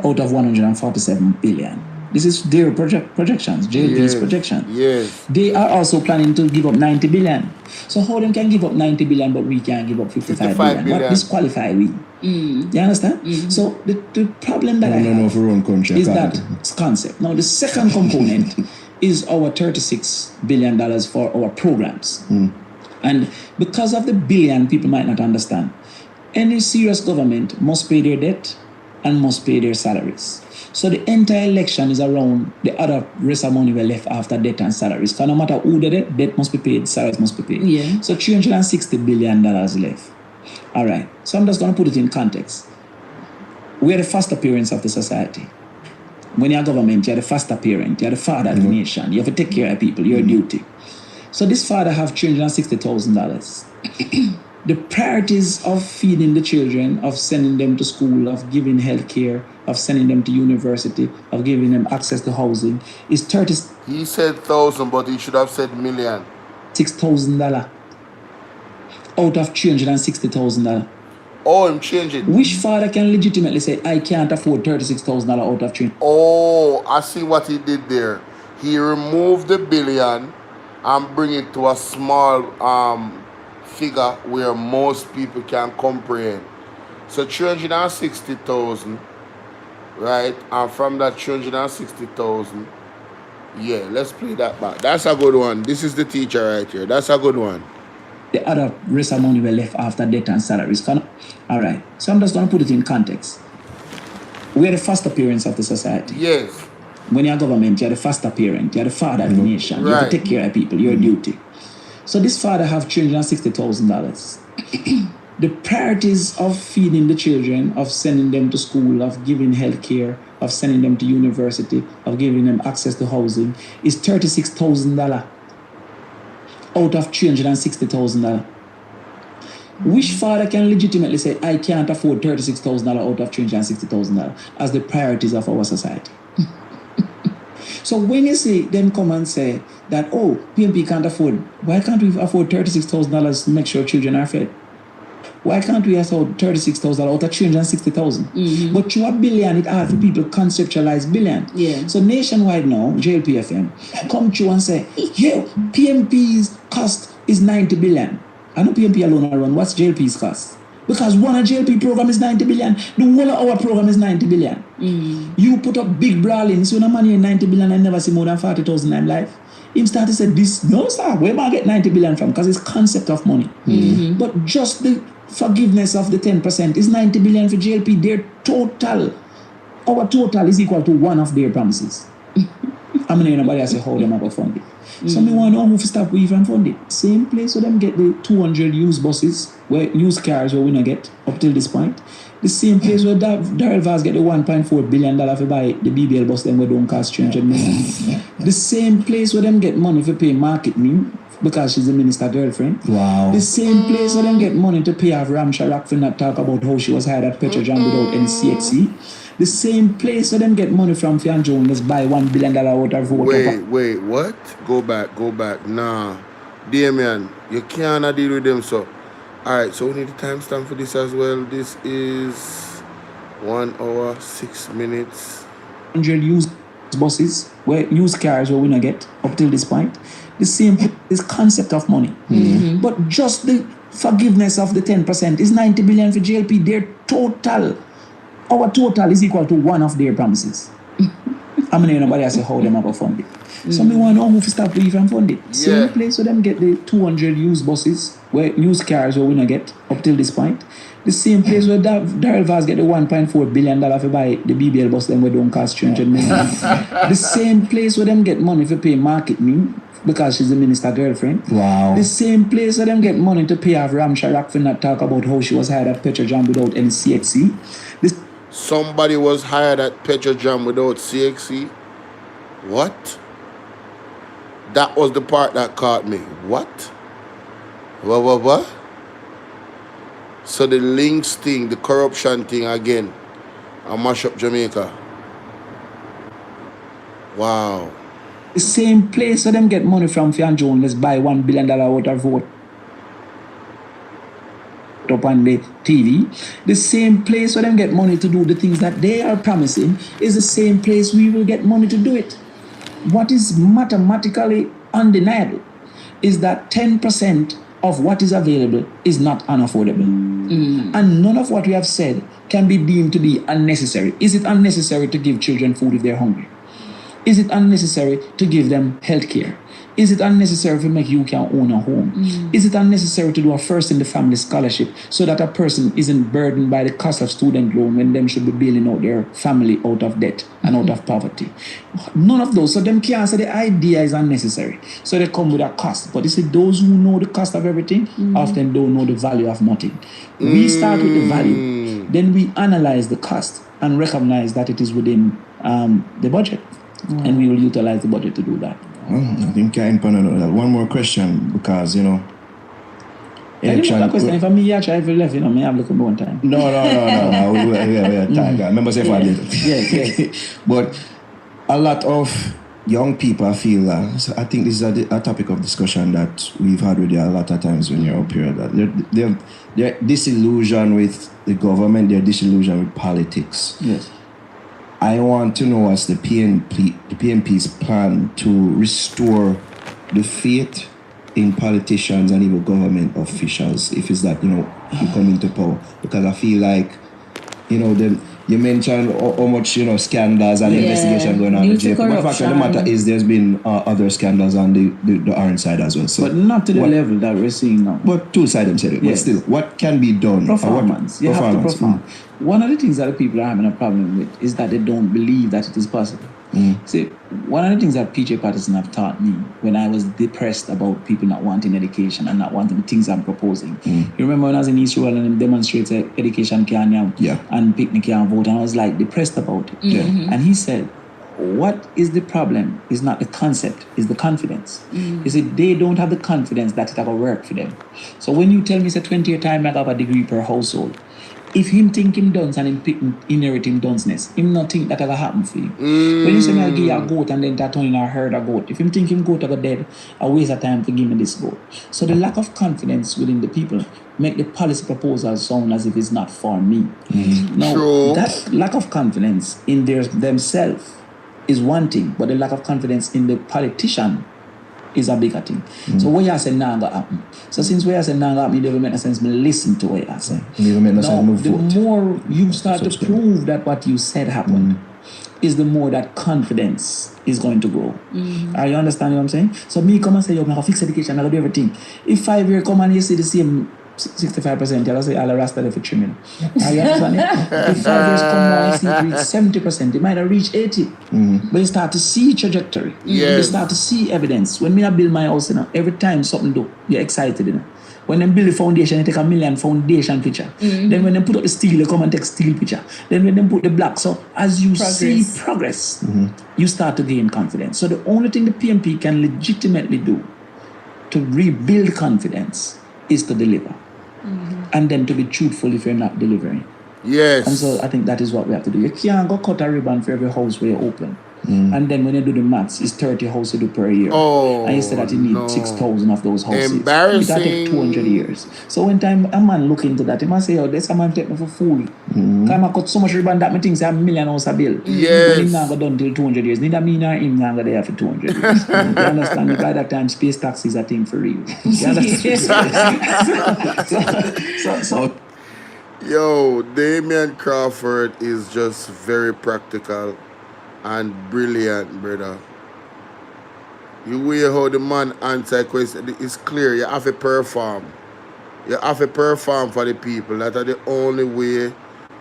S6: out of 147 billion? This is their projections, JLP's projections.
S2: Yes.
S6: They are also planning to give up 90 billion. So how them can give up 90 billion but we can't give up 55 billion? What disqualify we? You understand? So the problem that I have
S5: for own country,
S6: is that concept. Now the second component is our $36 billion for our programs. And because of the billion, people might not understand. Any serious government must pay their debt and must pay their salaries. So the entire election is around the other rest of money we left after debt and salaries. Because no matter who the debt must be paid, salaries must be paid.
S7: Yeah.
S6: So $360 billion left. All right. So I'm just going to put it in context. We are the foster parents of the society. When you're government, you're the foster parent. You're the father of the nation. You have to take care of people. Your duty. So this father have $360,000. The priorities of feeding the children, of sending them to school, of giving health care, of sending them to university, of giving them access to housing is $36,000.
S2: He said 1,000, but he should have said million.
S6: $6,000 out of $360,000.
S2: Oh, I'm changing.
S6: Which father can legitimately say, I can't afford $36,000 out of $300,000?
S2: Oh, I see what he did there. He removed the billion and bring it to a small figure where most people can comprehend. So 360,000, right? And from that 360,000, yeah, let's play that back. That's a good one. This is the teacher right here. That's a good one.
S6: The other rest of money were left after debt and salaries. All right. So I'm just going to put it in context. We're the foster parents of the society.
S2: Yes.
S6: When you're government, you're the foster parent. You're the father of the nation. You have to take care of people. Your duty. So this father have $360,000. The priorities of feeding the children, of sending them to school, of giving health care, of sending them to university, of giving them access to housing is $36,000 out of $360,000. Which father can legitimately say, I can't afford $36,000 out of $360,000 as the priorities of our society? So when you see them come and say that, oh, PMP can't afford, why can't we afford $36,000 to make sure children are fed? Why can't we afford $36,000 out of $360,000? But through a billion, it hard for people conceptualize billion.
S7: Yeah.
S6: So nationwide now, JLPFM, come through and say, yo, PMP's cost is 90 billion. I know PMP alone are run. What's JLP's cost? Because one of JLP program is 90 billion. The whole of our program is 90 billion. You put up big brawling, so no money in 90 billion and never see more than 40,000 in life. Him start to say this, no sir, where am I get 90 billion from? Because it's concept of money. But just the forgiveness of the 10% is 90 billion for JLP. Their total, our total is equal to one of their promises. I mean, nobody has to hold them up for fund it. So me want to know who to stop we from fund it. Same place where them get the 200 used buses, where used cars where we not get up till this point. The same place where Daryl Vaz get the $1.4 billion for buy the BBL bus them where don't cost 300 million. The same place where them get money for pay market me because she's the minister girlfriend.
S5: Wow.
S6: The same place where them get money to pay off Ram Sharak for not talk about how she was hired at Petrojam without any CXC. The same place where them get money from Fian Jones buy $1 billion out of vote.
S2: Wait, what? Go back. Nah. Damian, you can't deal with them, so. Alright, so we need the timestamp for this as well. This is 1 hour, 6 minutes.
S6: 100 used buses, where used cars where we not get up till this point. The same is concept of money. But just the forgiveness of the 10% is 90 billion for JLP. Their total, our total is equal to one of their promises. I mean, nobody has to hold them up for fund it. So me want to know who to stop we from fund it. Same place where them get the 200 used buses, where used cars where we not get up till this point. The same place where Daryl Vaz get the $1.4 billion for buy the BBL bus them where don't cost 300 million. The same place where them get money for pay market me because she's the minister girlfriend.
S5: Wow.
S6: The same place where them get money to pay off Ram Sharak for not talk about how she was hired at Petrojam without any CXC.
S2: Somebody was hired at Petrojam without CXC? What? That was the part that caught me. What? What? So the links thing, the corruption thing again, I mash up Jamaica. Wow.
S6: The same place where them get money from Fian Jones buy $1 billion out of vote up on the TV. The same place where them get money to do the things that they are promising is the same place we will get money to do it. What is mathematically undeniable is that 10% of what is available is not unaffordable. And none of what we have said can be deemed to be unnecessary. Is it unnecessary to give children food if they're hungry? Is it unnecessary to give them health care? Is it unnecessary to make you can own a home? Is it unnecessary to do a first in the family scholarship so that a person isn't burdened by the cost of student loan when them should be bailing out their family out of debt and out of poverty? None of those. So them can't say the idea is unnecessary. So they come with a cost. But you see, those who know the cost of everything often don't know the value of nothing. We start with the value. Then we analyze the cost and recognize that it is within the budget. And we will utilize the budget to do that.
S5: I think I can that. One more question because,
S6: election. I question. If me actually if you left, me have look one time.
S5: No. We have time. Remember say for later.
S6: Yes.
S5: But a lot of young people feel so I think this is a topic of discussion that we've had with you a lot of times when you're up here, that they're disillusioned with the government, they're disillusioned with politics.
S6: Yes.
S5: I want to know what's the PNP's plan to restore the faith in politicians and even government officials if it's that, you come into power? Because I feel like, you mentioned how much, scandals and investigation going on in the jail. But the fact of the matter is there's been other scandals on the orange side as well. So
S6: but not to the level that we're seeing now.
S5: But two sides them said it. But still, what can be done?
S6: Performance. You have to perform. One of the things that the people are having a problem with is that they don't believe that it is possible. See, one of the things that PJ Patterson have taught me when I was depressed about people not wanting education and not wanting the things I'm proposing. You remember when I was in Israel and demonstrated education can and picnic can vote, and I was like depressed about it. And he said, what is the problem is not the concept, is the confidence. He said they don't have the confidence that it will work for them. So when you tell me it's a 20-year time I have a degree per household, if him think him dunce and him inherit him dunceness, him not think that will happen for you. When you say me I give you a goat and then that turn in a herd a goat, if him think him goat go dead, I waste of time to give me this goat. So the lack of confidence within the people make the policy proposals sound as if it's not for me. Now, that lack of confidence in themselves is one thing, but the lack of confidence in the politician is a bigger thing. So what you say now gonna happen. So since what you say now gonna happen, it doesn't make sense me listen to what you say. Now, the more you start to prove that what you said happened, is the more that confidence is going to grow. Are you understanding what I'm saying? So me come and say, yo, I'm gonna fix education, I'm gonna do everything. If 5 years come and you see the same 65%, you'll say, I'll rest for 3 minutes. Are you understanding? If 5 years come down and see it reach 70%, it might have reached 80. But you start to see trajectory. You start to see evidence. When I build my house, every time something do, you're excited. When they build the foundation, they take 1 million foundation picture. Then when they put up the steel, they come and take steel picture. Then when they put the block, so as you see progress, you start to gain confidence. So the only thing the PMP can legitimately do to rebuild confidence is to deliver. And then to be truthful if you're not delivering.
S2: Yes.
S6: And so I think that is what we have to do. You can't go cut a ribbon for every house where you open. And then when you do the maths, it's 30 houses you do per year. And you say that you need 6,000 of those houses.
S2: Embarrassing.
S6: It take 200 years. So when time a man look into that, he must say, oh, this a man take me for fool. Because I cut so much ribbon that me think say 1 million house a bill.
S2: Yes.
S6: But him not go done till 200 years. Neither me nor him not go there for 200 years. You understand? By that time, space tax is a thing for real. You understand? so
S2: Yo, Damian Crawford is just very practical and brilliant, brother. You hear how the man answer question. It's clear. You have to perform. You have to perform for the people. That are the only way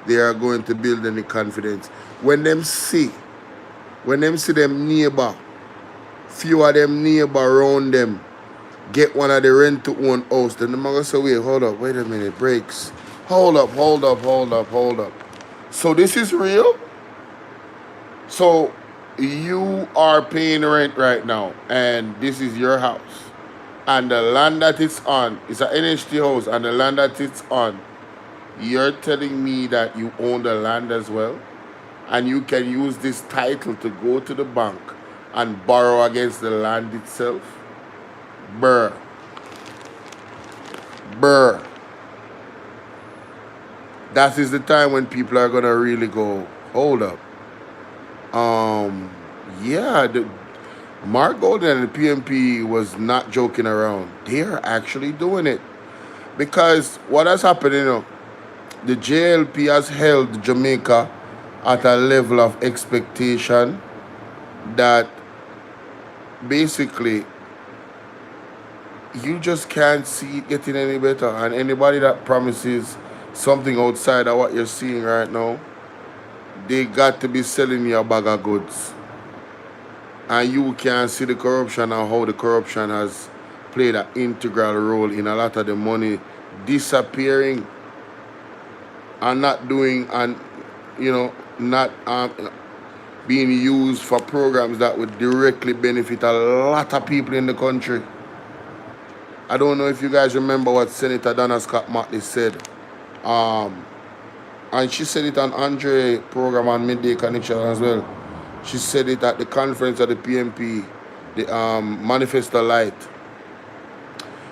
S2: they are going to build any confidence. When them see them neighbor, few of them neighbor around them, get one of the rent to own house, then the man go say, wait a minute, breaks. Hold up. So this is real? So you are paying rent right now, and this is your house. And the land that it's on, it's an NHT house, and the land that it's on, you're telling me that you own the land as well? And you can use this title to go to the bank and borrow against the land itself? Brr. That is the time when people are gonna really go, hold up. Mark Golden and the PMP was not joking around. They are actually doing it. Because what has happened, the JLP has held Jamaica at a level of expectation that basically you just can't see it getting any better. And anybody that promises something outside of what you're seeing right now, they got to be selling you a bag of goods. And you can see the corruption and how the corruption has played an integral role in a lot of the money disappearing and not doing, and not being used for programs that would directly benefit a lot of people in the country. I don't know if you guys remember what Senator Donna Scott Motley said. And she said it on Andre program on Midday Connection as well. She said it at the conference of the PMP, the Manifesto Light.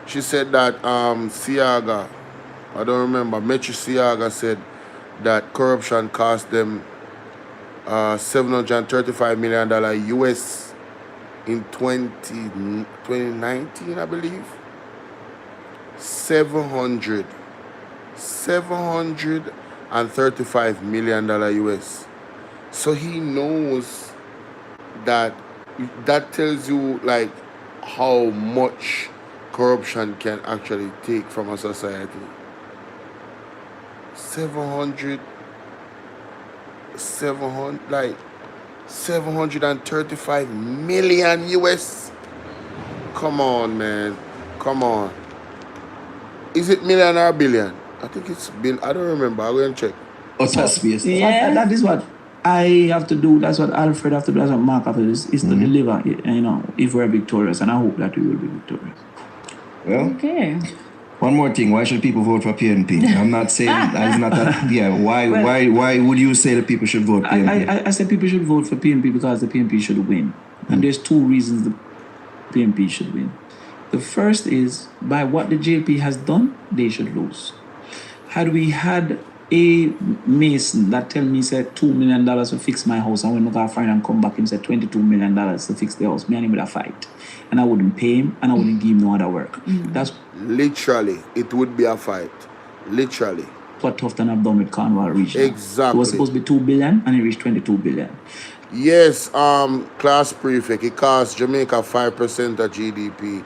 S2: She said that Siaga, I don't remember, Metri Siaga said that corruption cost them $735 million US. in 2019, I believe. $735 million US. So he knows that tells you like how much corruption can actually take from a society. 735 million US. Come on, man. Come on. Is it million or billion? I think it's billion. I don't remember. I'll go and check.
S5: Oh, that's space.
S6: Yeah. That is what I have to do. That's what Alfred have to do. That's what Mark have to do. Is to deliver, if we're victorious. And I hope that we will be victorious.
S5: Well,
S7: Okay.
S5: one more thing. Why should people vote for PNP? I'm not saying it's not that. Yeah. Why would you say that people should vote PNP?
S6: I said people should vote for PNP because the PNP should win. And there's two reasons the PNP should win. The first is by what the JP has done, they should lose. Had we had a mason that tell me said $2 million to fix my house, and when I got a friend and come back and said $22 million to fix the house, me and him would have fight. And I wouldn't pay him and I wouldn't give him no other work. That's
S2: literally, it would be a fight. Literally.
S6: what Tufton have done with Cornwall Region.
S2: Exactly.
S6: It was supposed to be $2 billion and it reached $22 billion.
S2: Yes, class prefect, it cost Jamaica 5% of GDP,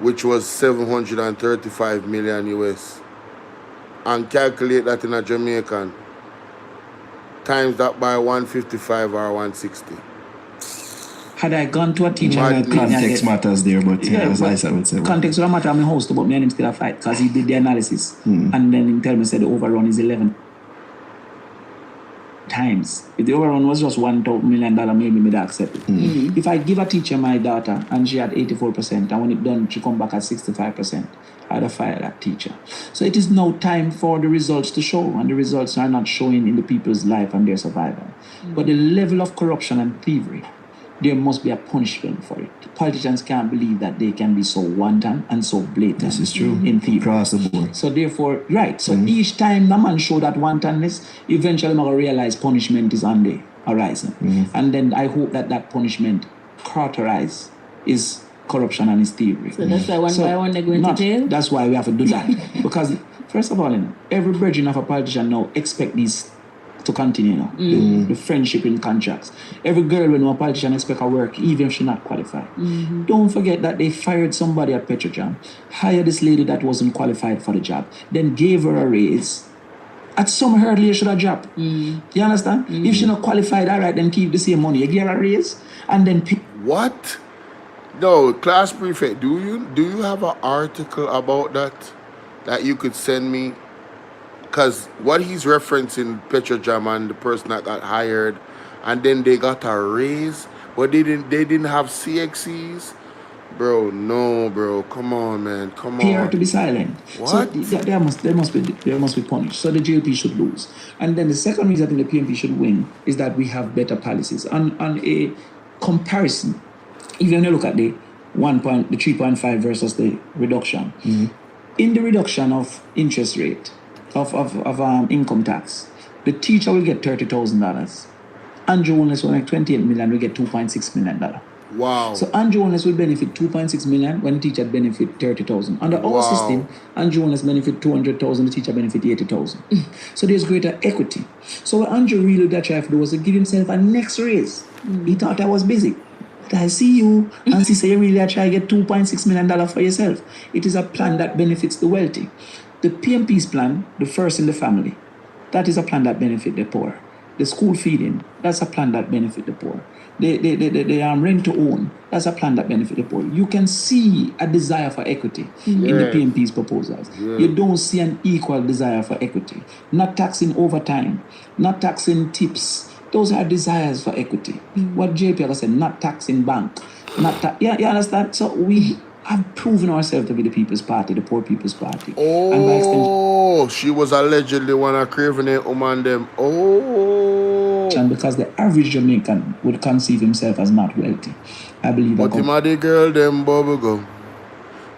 S2: which was 735 million US. And calculate that in a Jamaican, times that by 155 or 160.
S6: Had I gone to a teacher,
S5: context matters there, but as I would say.
S6: Context would matter. I'm a host, but me and him still a fight because he did the analysis. And then he tell me said the overrun is 11 times. If the overrun was just $1 million, maybe me accept it. If I give a teacher my data and she had 84%, and when it done, she come back at 65%, I'd have fired that teacher. So it is now time for the results to show, and the results are not showing in the people's life and their survival. But the level of corruption and thievery, there must be a punishment for it. Politicians can't believe that they can be so wanton and so blatant.
S5: This is true.
S6: In thievery.
S5: Across the board.
S6: So therefore, right. So each time the man show that wantonness, eventually I'm going to realize punishment is on the horizon. And then I hope that that punishment characterize is corruption and is thievery.
S7: So that's why one by one they're going to jail?
S6: That's why we have to do that. Because first of all, every virgin of a politician now expect these to continue now. The friendship in contracts. Every girl when a politician expect her work, even if she's not qualified. Don't forget that they fired somebody at Petrojam, hired this lady that wasn't qualified for the job, then gave her a raise. At some hurdle you should have dropped. You understand? If she's not qualified, all right, then keep the same money. You give her a raise and then pick.
S2: What? No, class prefect, do you have an article about that you could send me? Because what he's referencing, Petrojam and the person that got hired, and then they got a raise, but they didn't have CXCs. Bro, no, bro. Come on, man. Come on.
S6: Here to be silent.
S2: What?
S6: So they must be punished. So the GLP should lose. And then the second reason I think the PNP should win is that we have better policies. On a comparison, even when you look at the 3.5 versus the reduction, in the reduction of interest rate, of income tax, the teacher will get $30,000. Andrew Holness will make $28 million, will get $2.6 million.
S2: Wow.
S6: So Andrew Holness will benefit $2.6 million when the teacher benefit $30,000. Under our system, Andrew Holness benefit $200,000, the teacher benefit $80,000. So there's greater equity. So what Andrew really tried to do was to give himself a next raise. He thought I was busy. But I see you and see say you really try to get $2.6 million for yourself. It is a plan that benefits the wealthy. The PMP's plan, the first in the family, that is a plan that benefits the poor. The school feeding, that's a plan that benefits the poor. The rent to own, that's a plan that benefits the poor. You can see a desire for equity in the PMP's proposals. You don't see an equal desire for equity. Not taxing overtime, not taxing tips. Those are desires for equity. What JP said, not taxing bank. You understand? So we have proven ourselves to be the People's Party, the poor People's Party.
S2: Oh,
S6: and by extension,
S2: she was allegedly one of craving it woman them. Oh.
S6: And because the average Jamaican would conceive himself as not wealthy. I believe
S2: but him a the girl them bubble gum.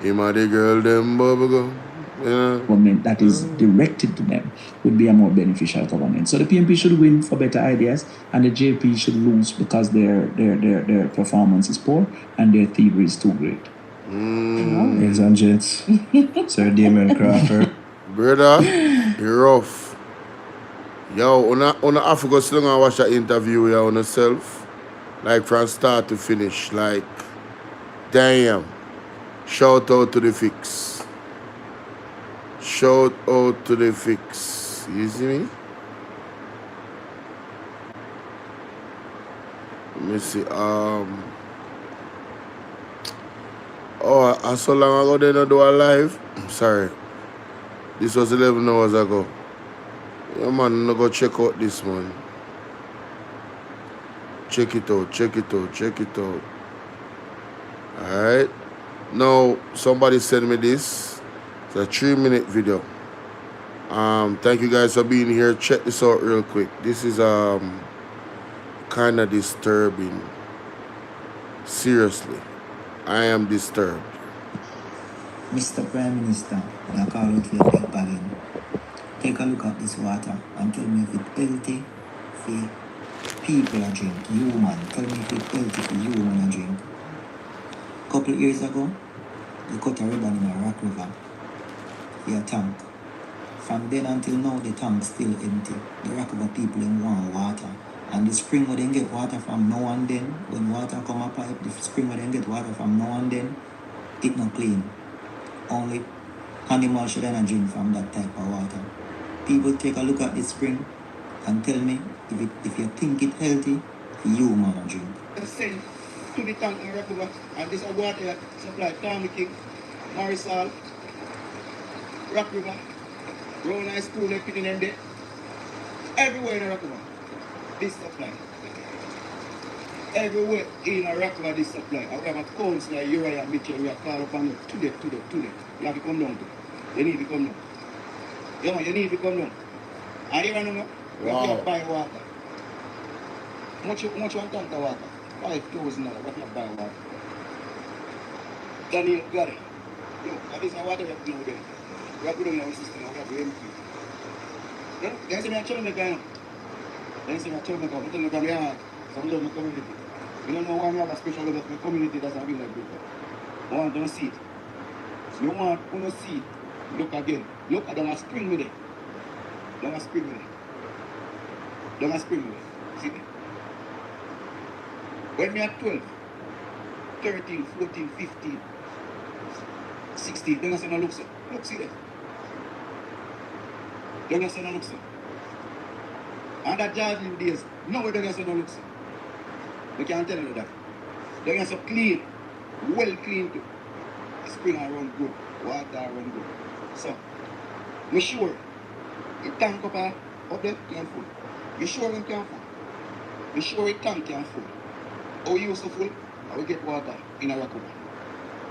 S2: Him a the girl them bubble gum.
S6: government that is directed to them would be a more beneficial government. So the PMP should win for better ideas, and the JP should lose because their performance is poor and their thievery is too great.
S5: Ladies and gents, Sir Damian Crawford.
S2: Brother, you're rough. Yo, on I forgot to go and watch that interview on yourself. Like from start to finish. Like, damn. Shout out to the fix. Shout out to the fix. You see me? Let me see. Oh, I so long ago they don't do a live. Sorry. This was 11 hours ago. Yeah, man, no go check out this one. Check it out, check it out, check it out. Alright. Now, somebody sent me this. It's a 3-minute video. Thank you guys for being here. Check this out real quick. This is kind of disturbing. Seriously. I am disturbed.
S8: Mr. Prime Minister, I call out for your big bargain. Take a look at this water and tell me if it's healthy for people to drink. Human. Tell me if it's healthy for human to drink. A couple of years ago, they cut a ribbon in a rock river for a tank. From then until now, the tank's still empty. The rock river people in want water. And the spring where they get water from now and then, when water come up pipe, the spring where they get water from now and then, it not clean. Only animals should not drink from that type of water. People take a look at this spring and tell me if you think it healthy, you man drink.
S9: Send to the tank in Rakuba, and this is water supply Tommy King, Marisol, Rock River, Brown High School, they put in them there. Everywhere in Rakuba, this supply. Everywhere in Rakuba, this supply. I have a council like Uriah Mitchell, we are called upon you today. You have to come down to. You need to come down. You need to come down. And you know, you have to buy water. How much you want to water? $5,000, what not buy water? Daniel, got it. That is water you have to know there. We have to put in our system, we have to empty. Then say me a troublemaker. Then say me a troublemaker. I'm telling you from your heart. Some love my community. You don't know why I have a special love for my community that's not been like before. I want to see it. You want to see it. Look again. Look at the spring with it. Down a spring with it. Down a spring with it. See it? When we are 12, 13, 14, 15, 16, don't you say no look, sir? Look, see that? Don't you say no look, sir? And that Jordan days, no, don't you say no look, sir? We can't tell you that. Don't you say clean, well clean too. Spring around good, water around good. So, we're sure the tank up there can full. We're sure it can full. We're sure it tank can full. How we use to full, I will get water in a Rakuba.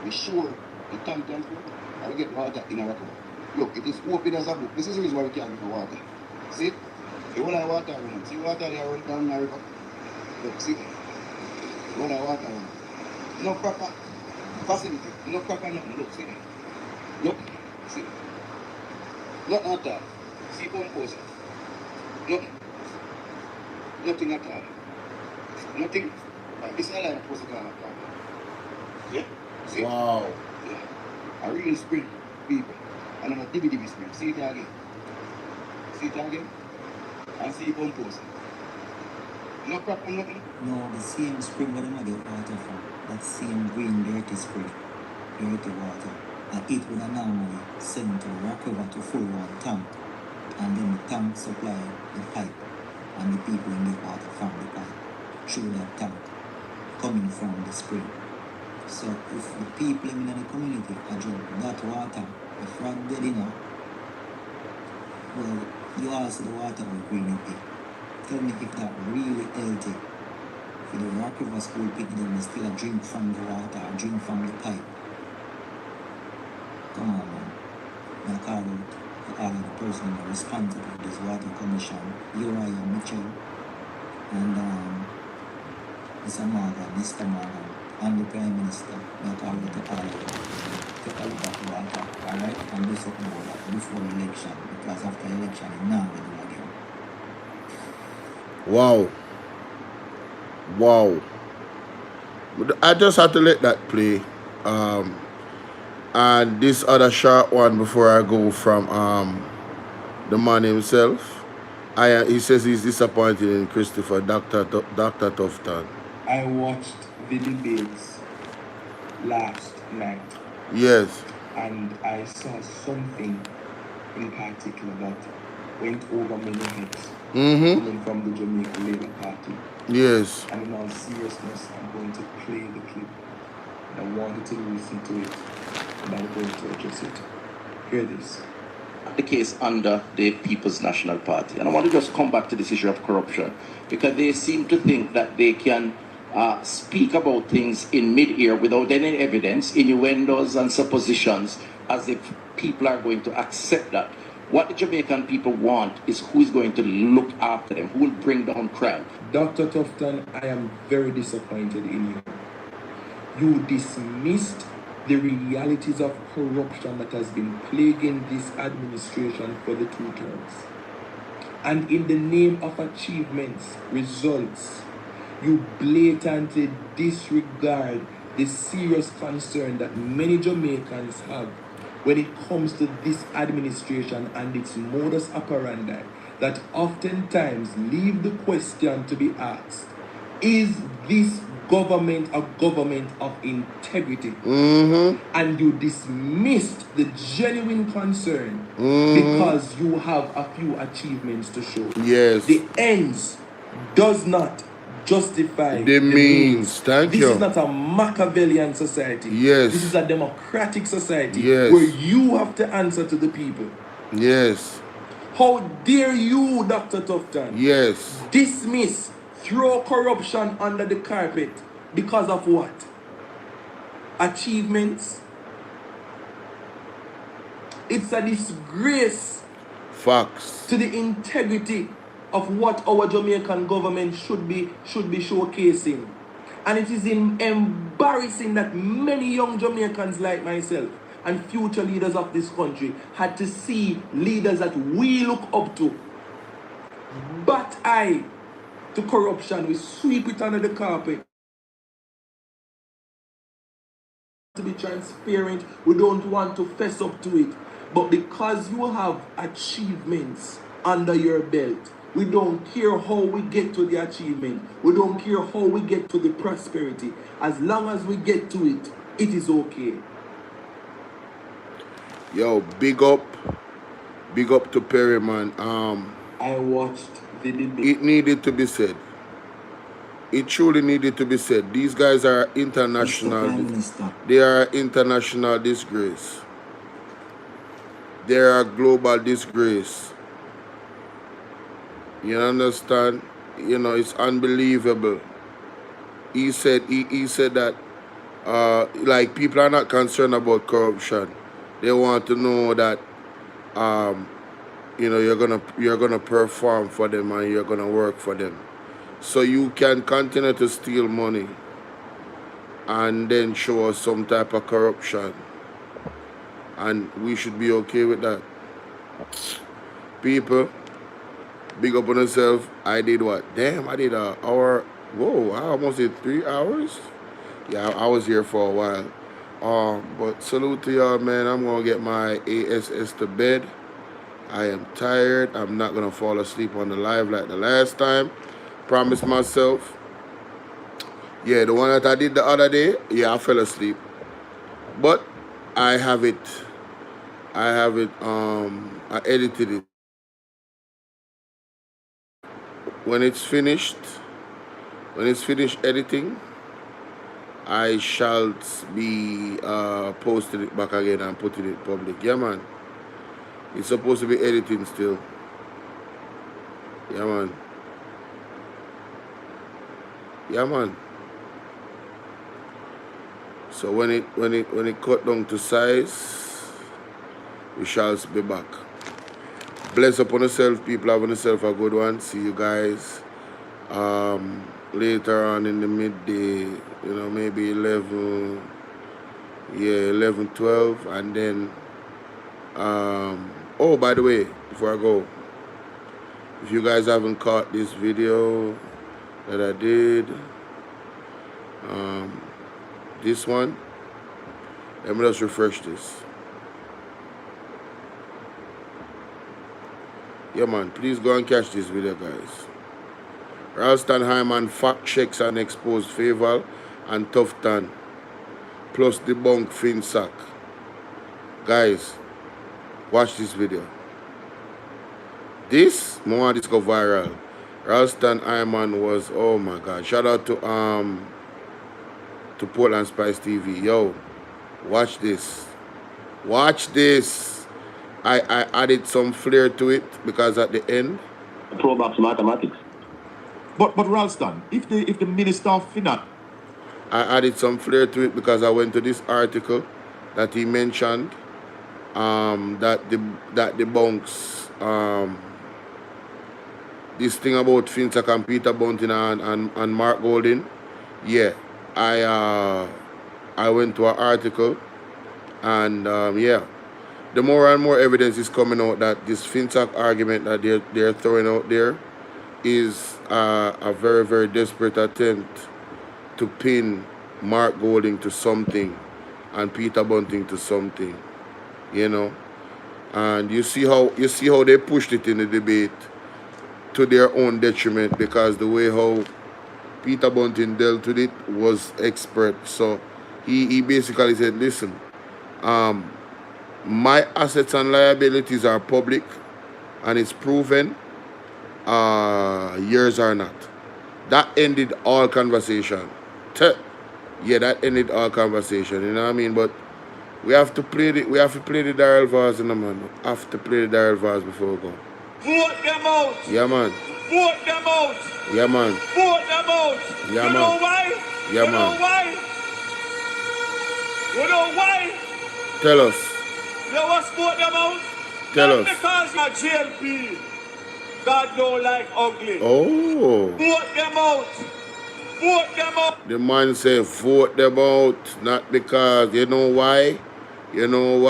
S9: We're sure the tank can full, I will get water in a Rakuba. Look, it is open as a book. This is the reason why we can't get water. See? The whole of water around. See water there run down the river? Look, see? The whole of water around. No proper facility. No proper nothing. Look, see? Look, see? Nothing at all. See pump house. Nothing. Nothing at all. Nothing. This is a line supposed to go on. Yeah? See?
S2: Wow.
S9: Yeah. A real spring, people. And I'm a DVD spring. See it again. See it again. And see pump house. No proper nothing.
S8: No, the same spring where they get water from. That same green dirty spring. Dirty water. And it would normally send to Rock River to full one tank. And then the tank supply the pipe. And the people get water from the pipe. Through that tank. Coming from the spring. So if the people in the community are drinking that water, the front dead enough, well, you ask the water will green up it. Tell me if that really healthy. For the Rock River School people, they still drink from the water, or drink from the pipe. Come on, man. I call out the person responsible for this water commission, Uriah Mitchell, and Mr. Morgan, and the Prime Minister, I call it to all of you. Take a look at the water, alright? And do something about that before the election, because after the election, it's not going to do again.
S2: Wow. Wow. I just had to let that play. And this other short one before I go from the man himself. He says he's disappointed in Christopher, Dr. Tufton.
S1: I watched the debates last night
S2: Yes.
S1: and I saw something in particular that went over many heads coming from the Jamaica Labour Party.
S2: Yes.
S1: And in all seriousness, I'm going to play the clip. And I want you to listen to it and I'm going to address it. Hear this.
S10: The case under the People's National Party. And I want to just come back to this issue of corruption because they seem to think that they can speak about things in mid-air without any evidence, innuendos and suppositions, as if people are going to accept that. What the Jamaican people want is who is going to look after them, who will bring down crime.
S1: Dr. Tufton, I am very disappointed in you. You dismissed the realities of corruption that has been plaguing this administration for the 2 terms. And in the name of achievements, results, you blatantly disregard the serious concern that many Jamaicans have when it comes to this administration and its modus operandi, that oftentimes leave the question to be asked, is this government a government of integrity? And you dismissed the genuine concern because you have a few achievements to show.
S2: Yes.
S1: The ends does not justify
S2: the means. Thank
S1: this
S2: you.
S1: This is not a Machiavellian society.
S2: Yes.
S1: This is a democratic society.
S2: Yes.
S1: Where you have to answer to the people.
S2: Yes.
S1: How dare you, Dr. Tufton?
S2: Yes.
S1: Dismiss, throw corruption under the carpet because of what? Achievements. It's a disgrace.
S2: Facts.
S1: To the integrity of what our Jamaican government should be showcasing. And it is embarrassing that many young Jamaicans like myself and future leaders of this country had to see leaders that we look up to bat eye to corruption. We sweep it under the carpet. To be transparent, we don't want to fess up to it. But because you have achievements under your belt, we don't care how we get to the achievement. We don't care how we get to the prosperity. As long as we get to it, it is okay.
S2: Yo, big up to Perry, man.
S1: I watched the debate.
S2: It needed to be said. It truly needed to be said. These guys are international. They are international disgrace. They are a global disgrace. You understand? You know, it's unbelievable. He said that like people are not concerned about corruption. They want to know that you know, you're gonna perform for them and you're gonna work for them. So you can continue to steal money and then show us some type of corruption. And we should be okay with that. People, big up on yourself. I did what? Damn, I did an hour. Whoa, I almost did 3 hours. Yeah, I was here for a while. But salute to y'all, man. I'm gonna get my ASS to bed. I am tired. I'm not gonna fall asleep on the live like the last time. Promise myself. Yeah, the one that I did the other day, yeah, I fell asleep. But I have it. I edited it. When it's finished editing, I shall be posting it back again and putting it public. Yeah, man. It's supposed to be editing still. Yeah, man. Yeah, man. So when it cut down to size, we shall be back. Bless upon yourself, people. Have on yourself a good one. See you guys Later on in the midday, maybe 11, 11, 12, and then, oh, by the way, before I go, if you guys haven't caught this video that I did, this one, let me just refresh this. Yeah, man, please go and catch this video, guys. Ralston Hyman fact checks and exposed Faval and Tufton, plus debunk Finsack. Guys, watch this video. This want this go viral. Ralston Hyman was, oh my God. Shout out to Portland Spice TV. Yo, watch this. Watch this. I added some flair to it because at the end,
S11: throwback to mathematics. But Ralston, if the Minister of Finance,
S2: I added some flair to it because I went to this article that he mentioned that debunks this thing about Finsack and Peter Bunting and Mark Golding. Yeah, I went to an article and yeah, the more and more evidence is coming out that this Finsack argument that they're throwing out there is a very, very desperate attempt to pin Mark Golding to something and Peter Bunting to something, and you see how they pushed it in the debate to their own detriment, because the way how Peter Bunting dealt with it was expert. So he basically said, listen, my assets and liabilities are public and it's proven, yours are not. That ended all conversation. Yeah, that ended all conversation, you know what I mean? But we have to play the Daryl Vaz, man. We have to play the Daryl Vaz before we go.
S12: Vote them out.
S2: Yeah, man.
S12: Vote them out.
S2: Yeah, man.
S12: Vote them out.
S2: Yeah,
S12: you
S2: man.
S12: Know why?
S2: Yeah,
S12: you
S2: man.
S12: Know why? You know why?
S2: Tell us.
S12: You want to vote them out?
S2: Tell
S12: Not
S2: us.
S12: because you're JLP. God don't like ugly.
S2: Oh.
S12: Vote them out. Vote them out.
S2: The man said vote them out, not because, you know why? You know why?